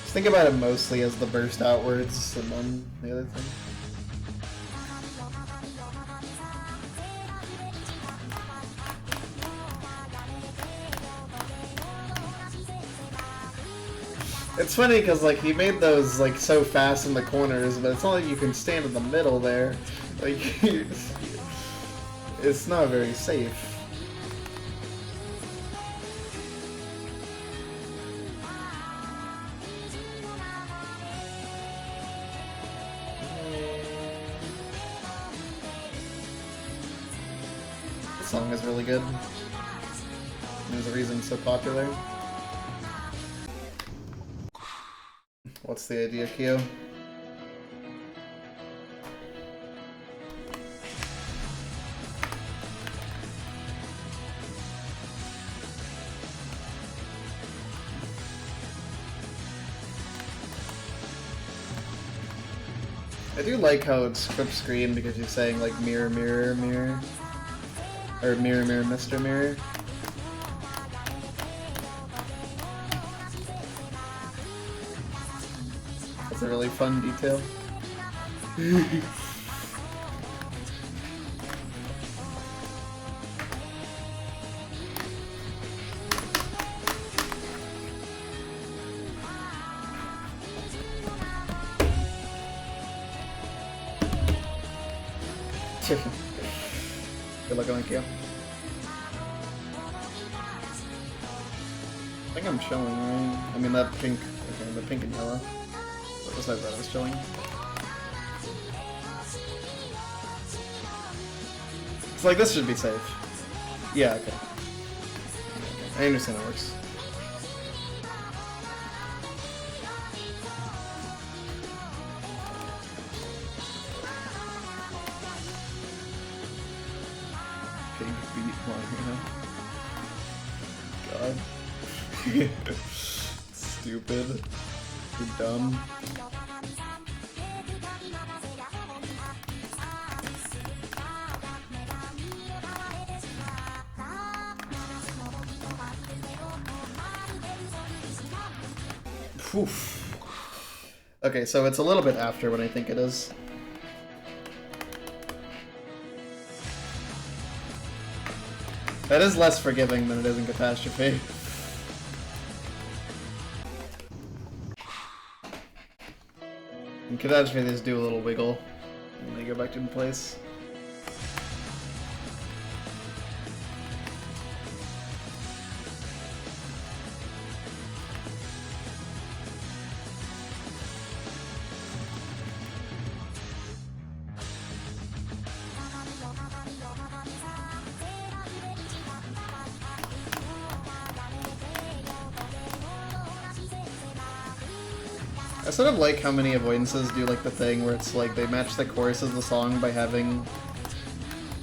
Just think about it mostly as the burst outwards and then the other thing. It's funny because, like, he made those, like, so fast in the corners, but it's not like you can stand in the middle there. Like, it's not very safe. This song is really good. There's a reason it's so popular. What's the idea, Kyo? I do like how it's flip screen because you're saying like mirror, mirror, mirror. Or mirror, mirror, Mr. Mirror. That's a really fun detail. Good luck on you. I think I'm showing, right? I mean that pink, okay, the pink and yellow. What was that I was showing? It's like, this should be safe. Yeah, okay. I understand how it works. Pig beat one, you know? God. Stupid. You're dumb. Oof. Okay, so it's a little bit after what I think it is. That is less forgiving than it is in Catastrophe. In Catastrophe, they just do a little wiggle, and they go back in place. I sort of like how many avoidances do like the thing where it's like they match the choruses of the song by having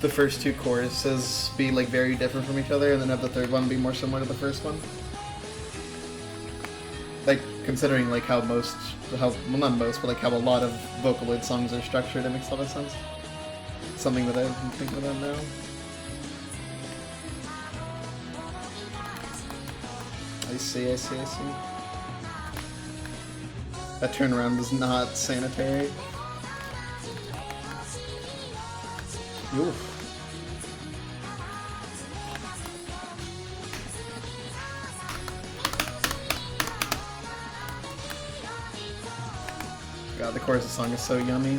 the first two choruses be like very different from each other and then have the third one be more similar to the first one. Like considering like how most, well not most, but like how a lot of Vocaloid songs are structured, it makes a lot of sense. Something that I'm thinking about now. I see. That turnaround was not sanitary. Oof. God, the chorus of the song is so yummy.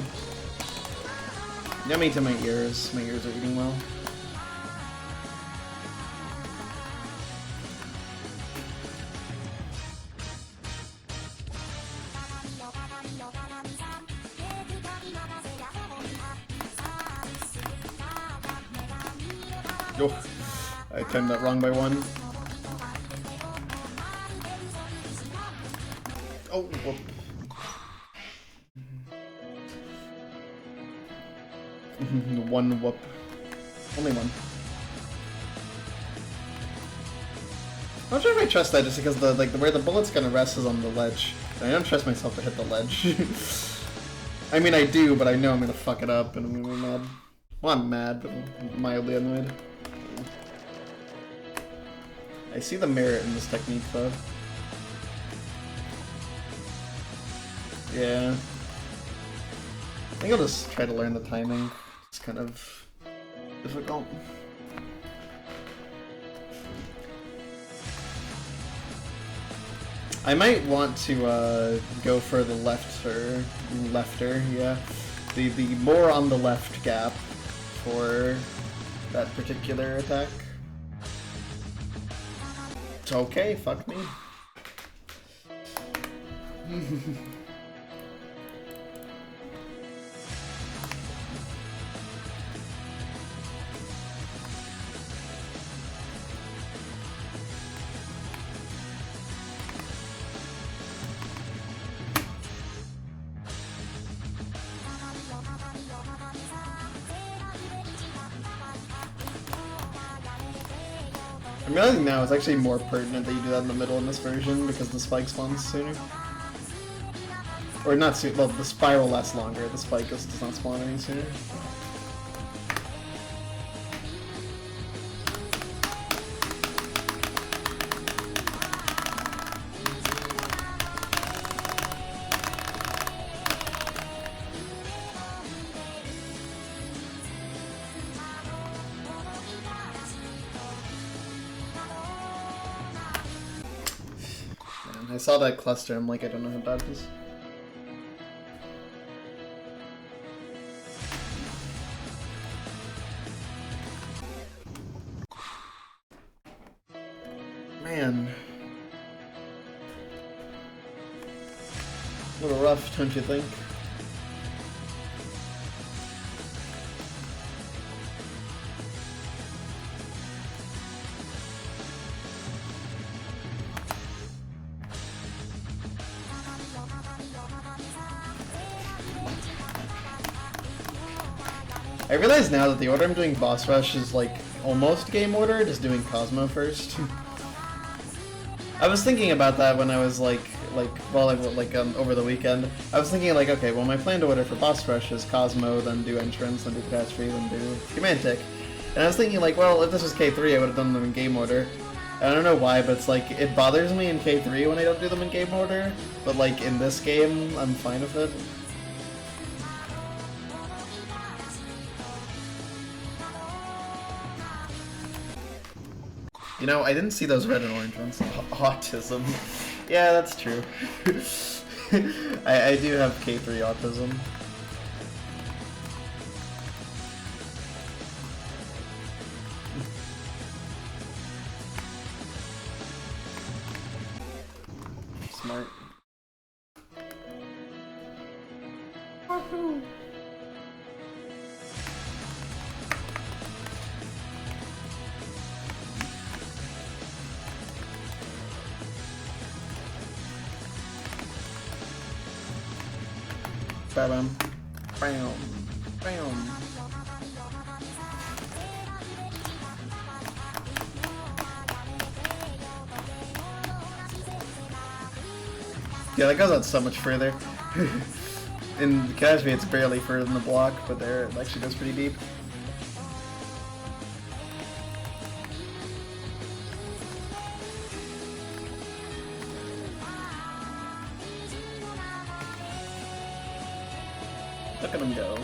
Yummy to my ears. My ears are eating well. Oh, I timed that wrong by 1. Oh, whoop. One whoop. Only one. I'm not sure if I trust that just because the where the bullet's gonna rest is on the ledge. And I don't trust myself to hit the ledge. I mean I do, but I know I'm gonna fuck it up and I'm gonna be mad. Well, I'm mad, but I'm mildly annoyed. I see the merit in this technique though. Yeah. I think I'll just try to learn the timing. It's kind of difficult. I might want to go for the lefter, yeah. The more on the left gap for that particular attack. It's okay, fuck me. I'm realizing now it's actually more pertinent that you do that in the middle in this version because the spike spawns sooner. Or not soon, well, the spiral lasts longer, the spike just does not spawn any sooner. I saw that cluster, I'm like, I don't know how bad this is. Man. A little rough, don't you think? I realize now that the order I'm doing boss rush is like almost game order, just doing Cosmo first. I was thinking about that when I was over the weekend. I was thinking like, okay, well my planned order for boss rush is Cosmo, then do entrance, then do catastrophe, then do Comantic. And I was thinking like, well, if this was K3, I would have done them in game order. And I don't know why, but it's like it bothers me in K3 when I don't do them in game order. But like in this game, I'm fine with it. You know, I didn't see those red and orange ones. Autism. Yeah, that's true. I do have K3 autism. Smart. Wahoo! Bam, bam, bam. Yeah, that goes out so much further. In the Catastrophe, it's barely further than the block, but there it actually goes pretty deep. Look at him go.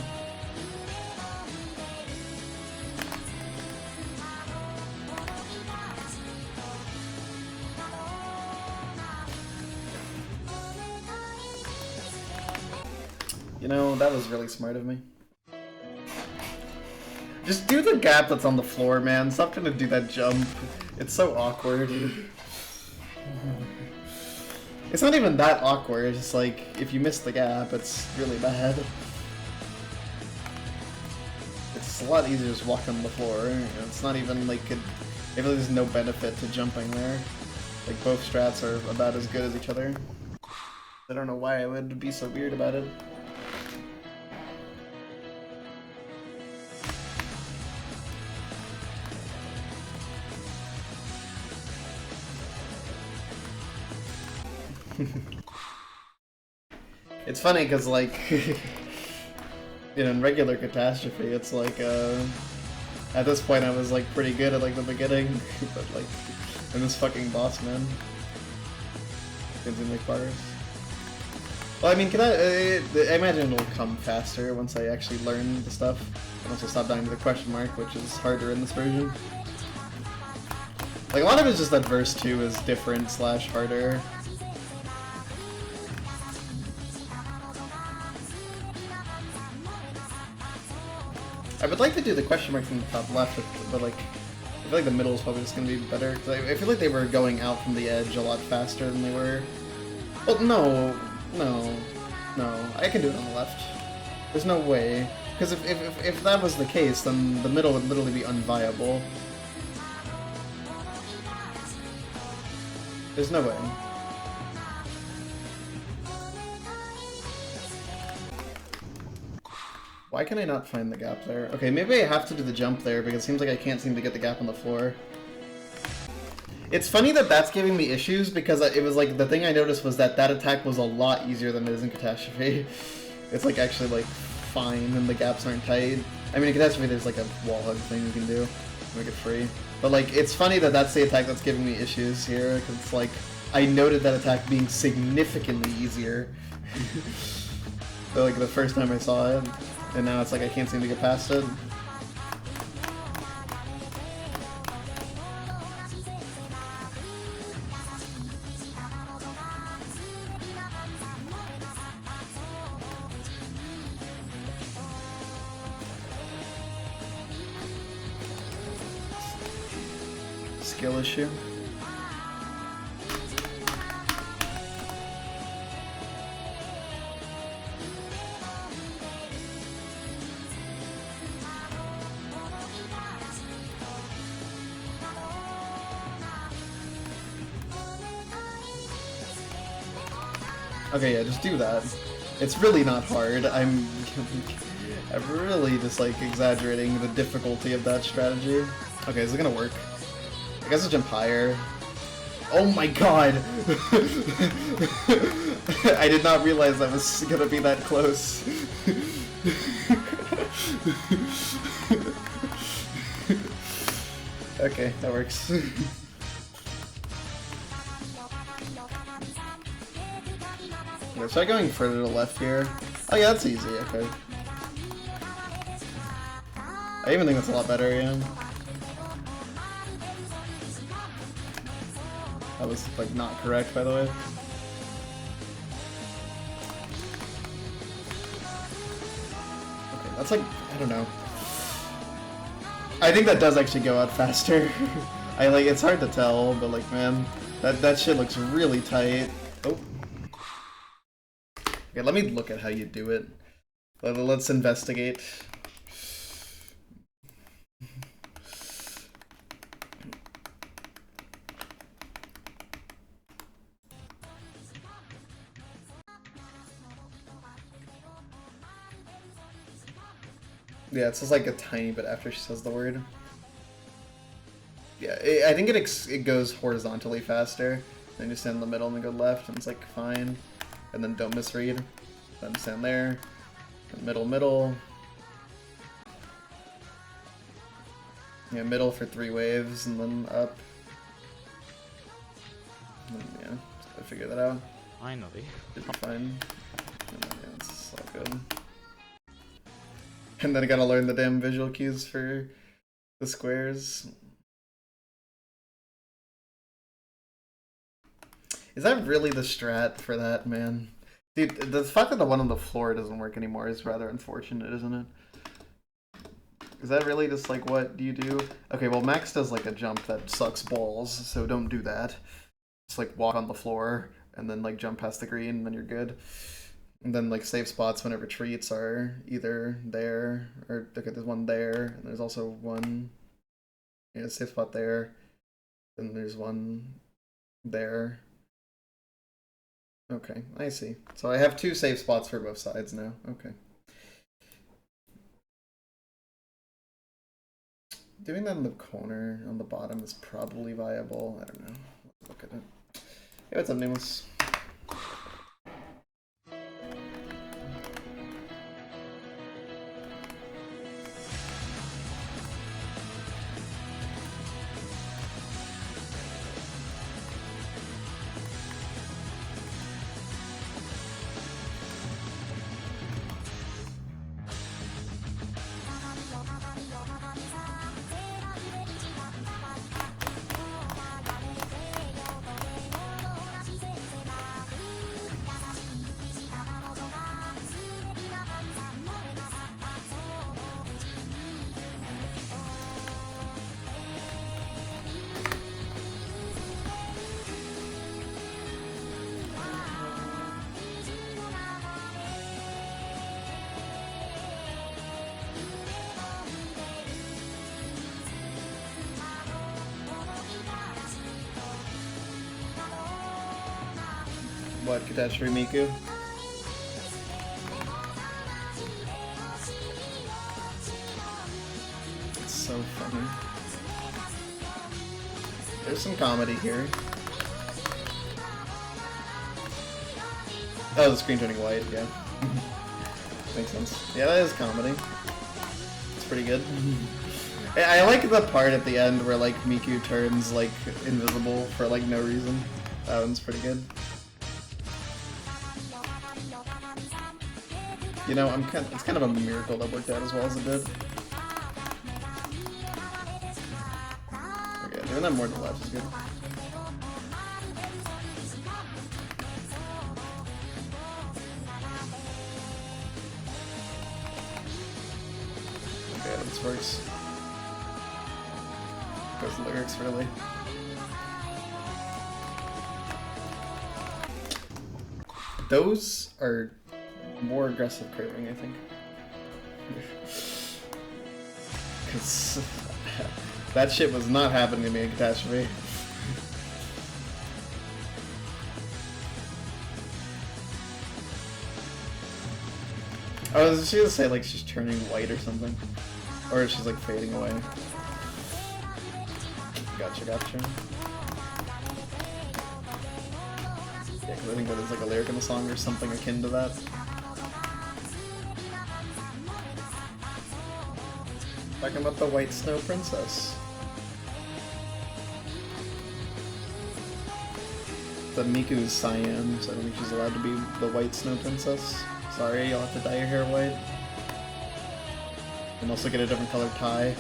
You know, that was really smart of me. Just do the gap that's on the floor, man. Stop trying to do that jump. It's so awkward. It's not even that awkward, it's just like, if you miss the gap, it's really bad. It's a lot easier to just walk on the floor. It's not even like, if there's no benefit to jumping there. Like, both strats are about as good as each other. I don't know why I would be so weird about it. It's funny because, like, in regular Catastrophe, it's like, at this point I was, like, pretty good at, like, the beginning, but, like, in this fucking boss, man. Can make progress. Well, I mean, I imagine it'll come faster once I actually learn the stuff, and also stop dying to the question mark, which is harder in this version. Like, a lot of it's just that verse 2 is different / harder. I would like to do the question mark from the top left, but like, I feel like the middle is probably just gonna be better. Cause I feel like they were going out from the edge a lot faster than they were. Well, no, I can do it on the left. There's no way, because if that was the case, then the middle would literally be unviable. There's no way. Why can I not find the gap there? Okay, maybe I have to do the jump there because it seems like I can't seem to get the gap on the floor. It's funny that that's giving me issues because it was like, the thing I noticed was that that attack was a lot easier than it is in Catastrophe. It's like actually like fine and the gaps aren't tight. I mean in Catastrophe there's like a wall hug thing you can do, make it free. But like, it's funny that that's the attack that's giving me issues here because it's like, I noted that attack being significantly easier. So like the first time I saw it. And now it's like I can't seem to get past it. Skill issue. Okay, yeah, just do that. It's really not hard. I'm really just like exaggerating the difficulty of that strategy. Okay, is it gonna work? I guess I'll jump higher. Oh my god! I did not realize that was gonna be that close. Okay, that works. Okay, try going further to the left here. Oh yeah, that's easy, okay. I even think that's a lot better, yeah. That was, like, not correct, by the way. Okay, that's like, I don't know. I think that does actually go out faster. It's hard to tell, but like, man, that shit looks really tight. Oh. Okay, let me look at how you do it. Let's investigate. Yeah, it's just like a tiny bit after she says the word. Yeah, I think it goes horizontally faster. Then you stand in the middle and then go left, and it's like fine. And then don't misread. Then stand there. And middle. Yeah, middle for 3 waves, and then up. And then, yeah, just gotta figure that out. Finally. Should be fine. And then, yeah, it's all good. And then I gotta learn the damn visual cues for the squares. Is that really the strat for that, man? Dude, the fact that the one on the floor doesn't work anymore is rather unfortunate, isn't it? Is that really just like what do you do? Okay, well Max does like a jump that sucks balls, so don't do that. Just like walk on the floor and then like jump past the green and then you're good. And then like save spots whenever retreats are either there or okay, there's one there and there's also one safe spot there. Then there's one there. Okay, I see. So I have 2 safe spots for both sides now. Okay. Doing that in the corner on the bottom is probably viable. I don't know. Let's look at it. Hey, what's up, Nameless? What, Katashiri Miku? It's so funny. There's some comedy here. Oh, the screen turning white, yeah. Makes sense. Yeah, that is comedy. It's pretty good. I like the part at the end where like Miku turns like invisible for like no reason. That one's pretty good. You know, it's kind of a miracle that worked out as well as it did. Okay, doing that more to the left is good. Okay, this works. Goes lyrics, really. Those are more aggressive curving, I think. Because that shit was not happening to me in Catastrophe. I was just gonna say like she's turning white or something. Or she's like fading away. Gotcha. Yeah, because I think that is like a lyric in the song or something akin to that. Talking about the White Snow Princess. The Miku's cyan, so I don't think she's allowed to be the White Snow Princess. Sorry, you'll have to dye your hair white. And also get a different colored tie.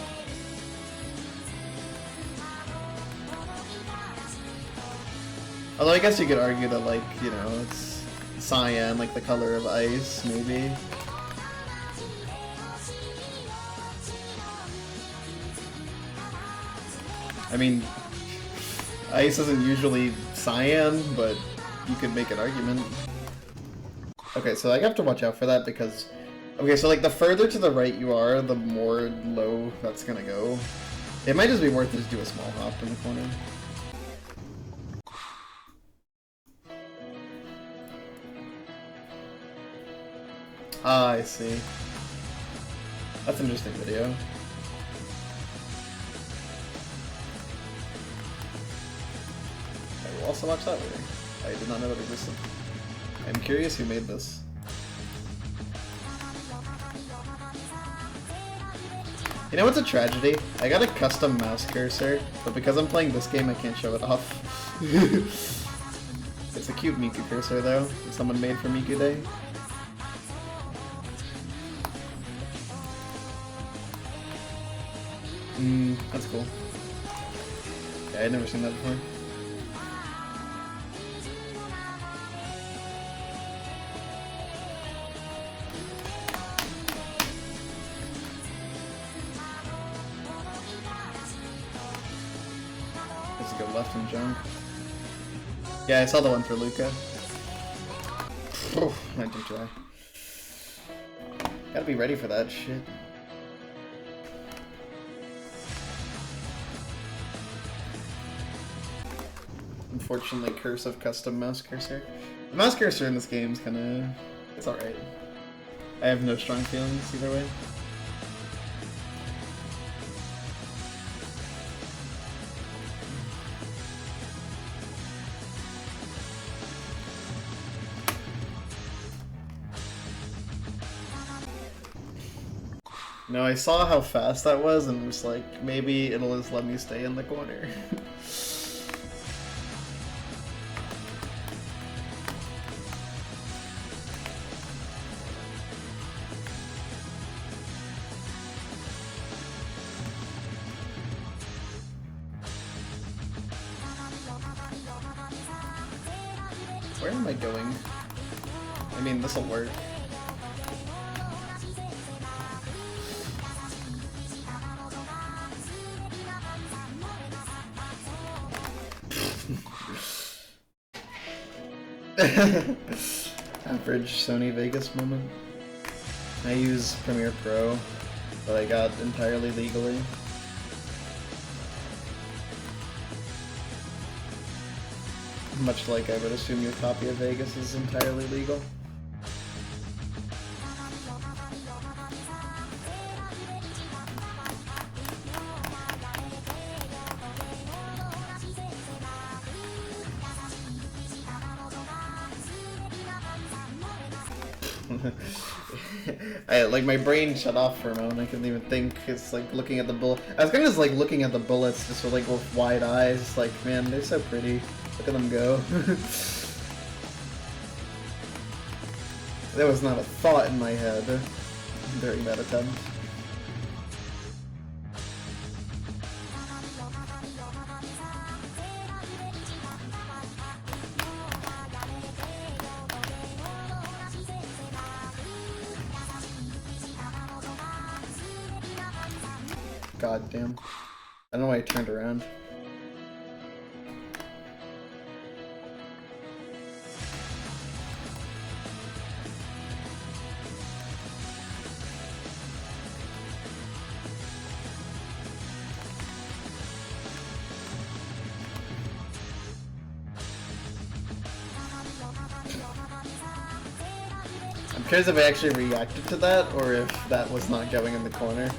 Although I guess you could argue that, like, you know, it's cyan, like the color of ice, maybe. I mean, ice isn't usually cyan, but you could make an argument. Okay, so I have to watch out for that because... Okay, so like the further to the right you are, the more low that's gonna go. It might just be worth it to do a small hop in the corner. Ah, I see. That's an interesting video. I will also watch that later. I did not know that existed. I'm curious who made this. You know what's a tragedy? I got a custom mouse cursor, but because I'm playing this game I can't show it off. It's a cute Miku cursor though, that someone made for Miku Day. That's cool. Yeah, I'd never seen that before. Let's go left and junk. Yeah, I saw the one for Luca. I did try. Gotta be ready for that shit. Unfortunately, curse of custom mouse cursor. The mouse cursor in this game is kinda... it's alright. I have no strong feelings either way. No, I saw how fast that was and was like, maybe it'll just let me stay in the corner. Where am I going? I mean, this'll work. Average Sony Vegas moment. I use Premiere Pro, but I got entirely legally. Much like I would assume your copy of Vegas is entirely legal. Like my brain shut off for a moment. I couldn't even think. It's like looking at the bullet. I was kind of just like looking at the bullets just with like with wide eyes. Like, man, they're so pretty. Look at them go. There was not a thought in my head during that attempt. God damn. I don't know why I turned around. I'm curious if I actually reacted to that, or if that was not going in the corner.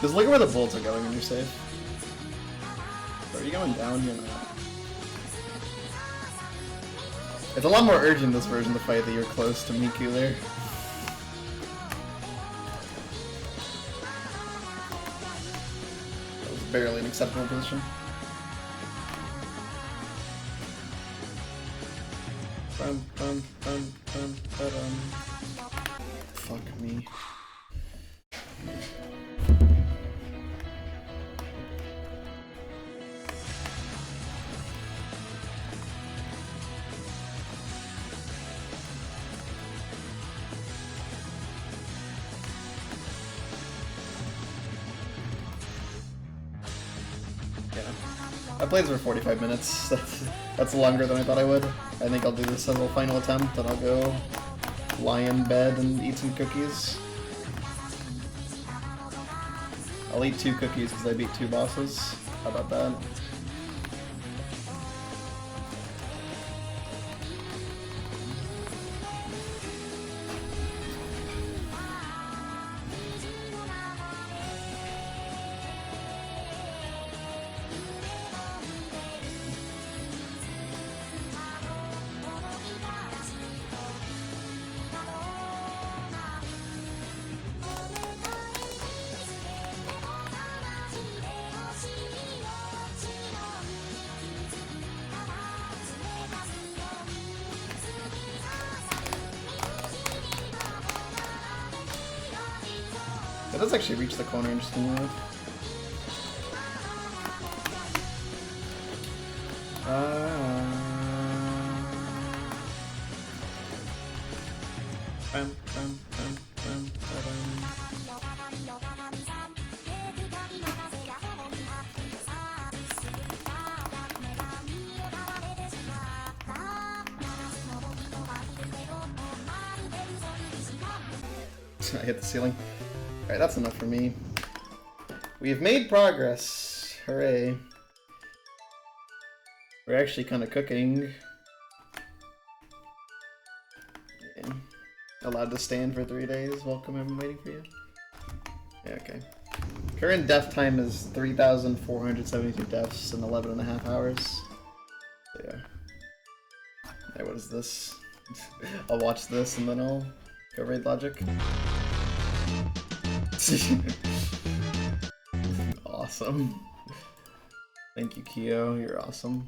Just look at where the bullets are going when you're safe. Are you going down? You're not. It's a lot more urgent this version to fight that you're close to Miku there. That was barely an acceptable position. Fuck me. I played this for 45 minutes. That's longer than I thought I would. I think I'll do this as a final attempt, and I'll go lie in bed and eat some cookies. I'll eat 2 cookies because I beat 2 bosses. How about that? It does actually reach the corner, interestingly enough. Bam, bam, bam, bam, I hit the ceiling. Alright, that's enough for me. We've made progress. Hooray. We're actually kind of cooking. Yeah. Allowed to stand for 3 days. Welcome, I'm waiting for you. Yeah, okay. Current death time is 3,472 deaths in 11.5 hours. So yeah. Hey, what is this? I'll watch this and then I'll go raid Logic. Awesome. Thank you, Kyo. You're awesome.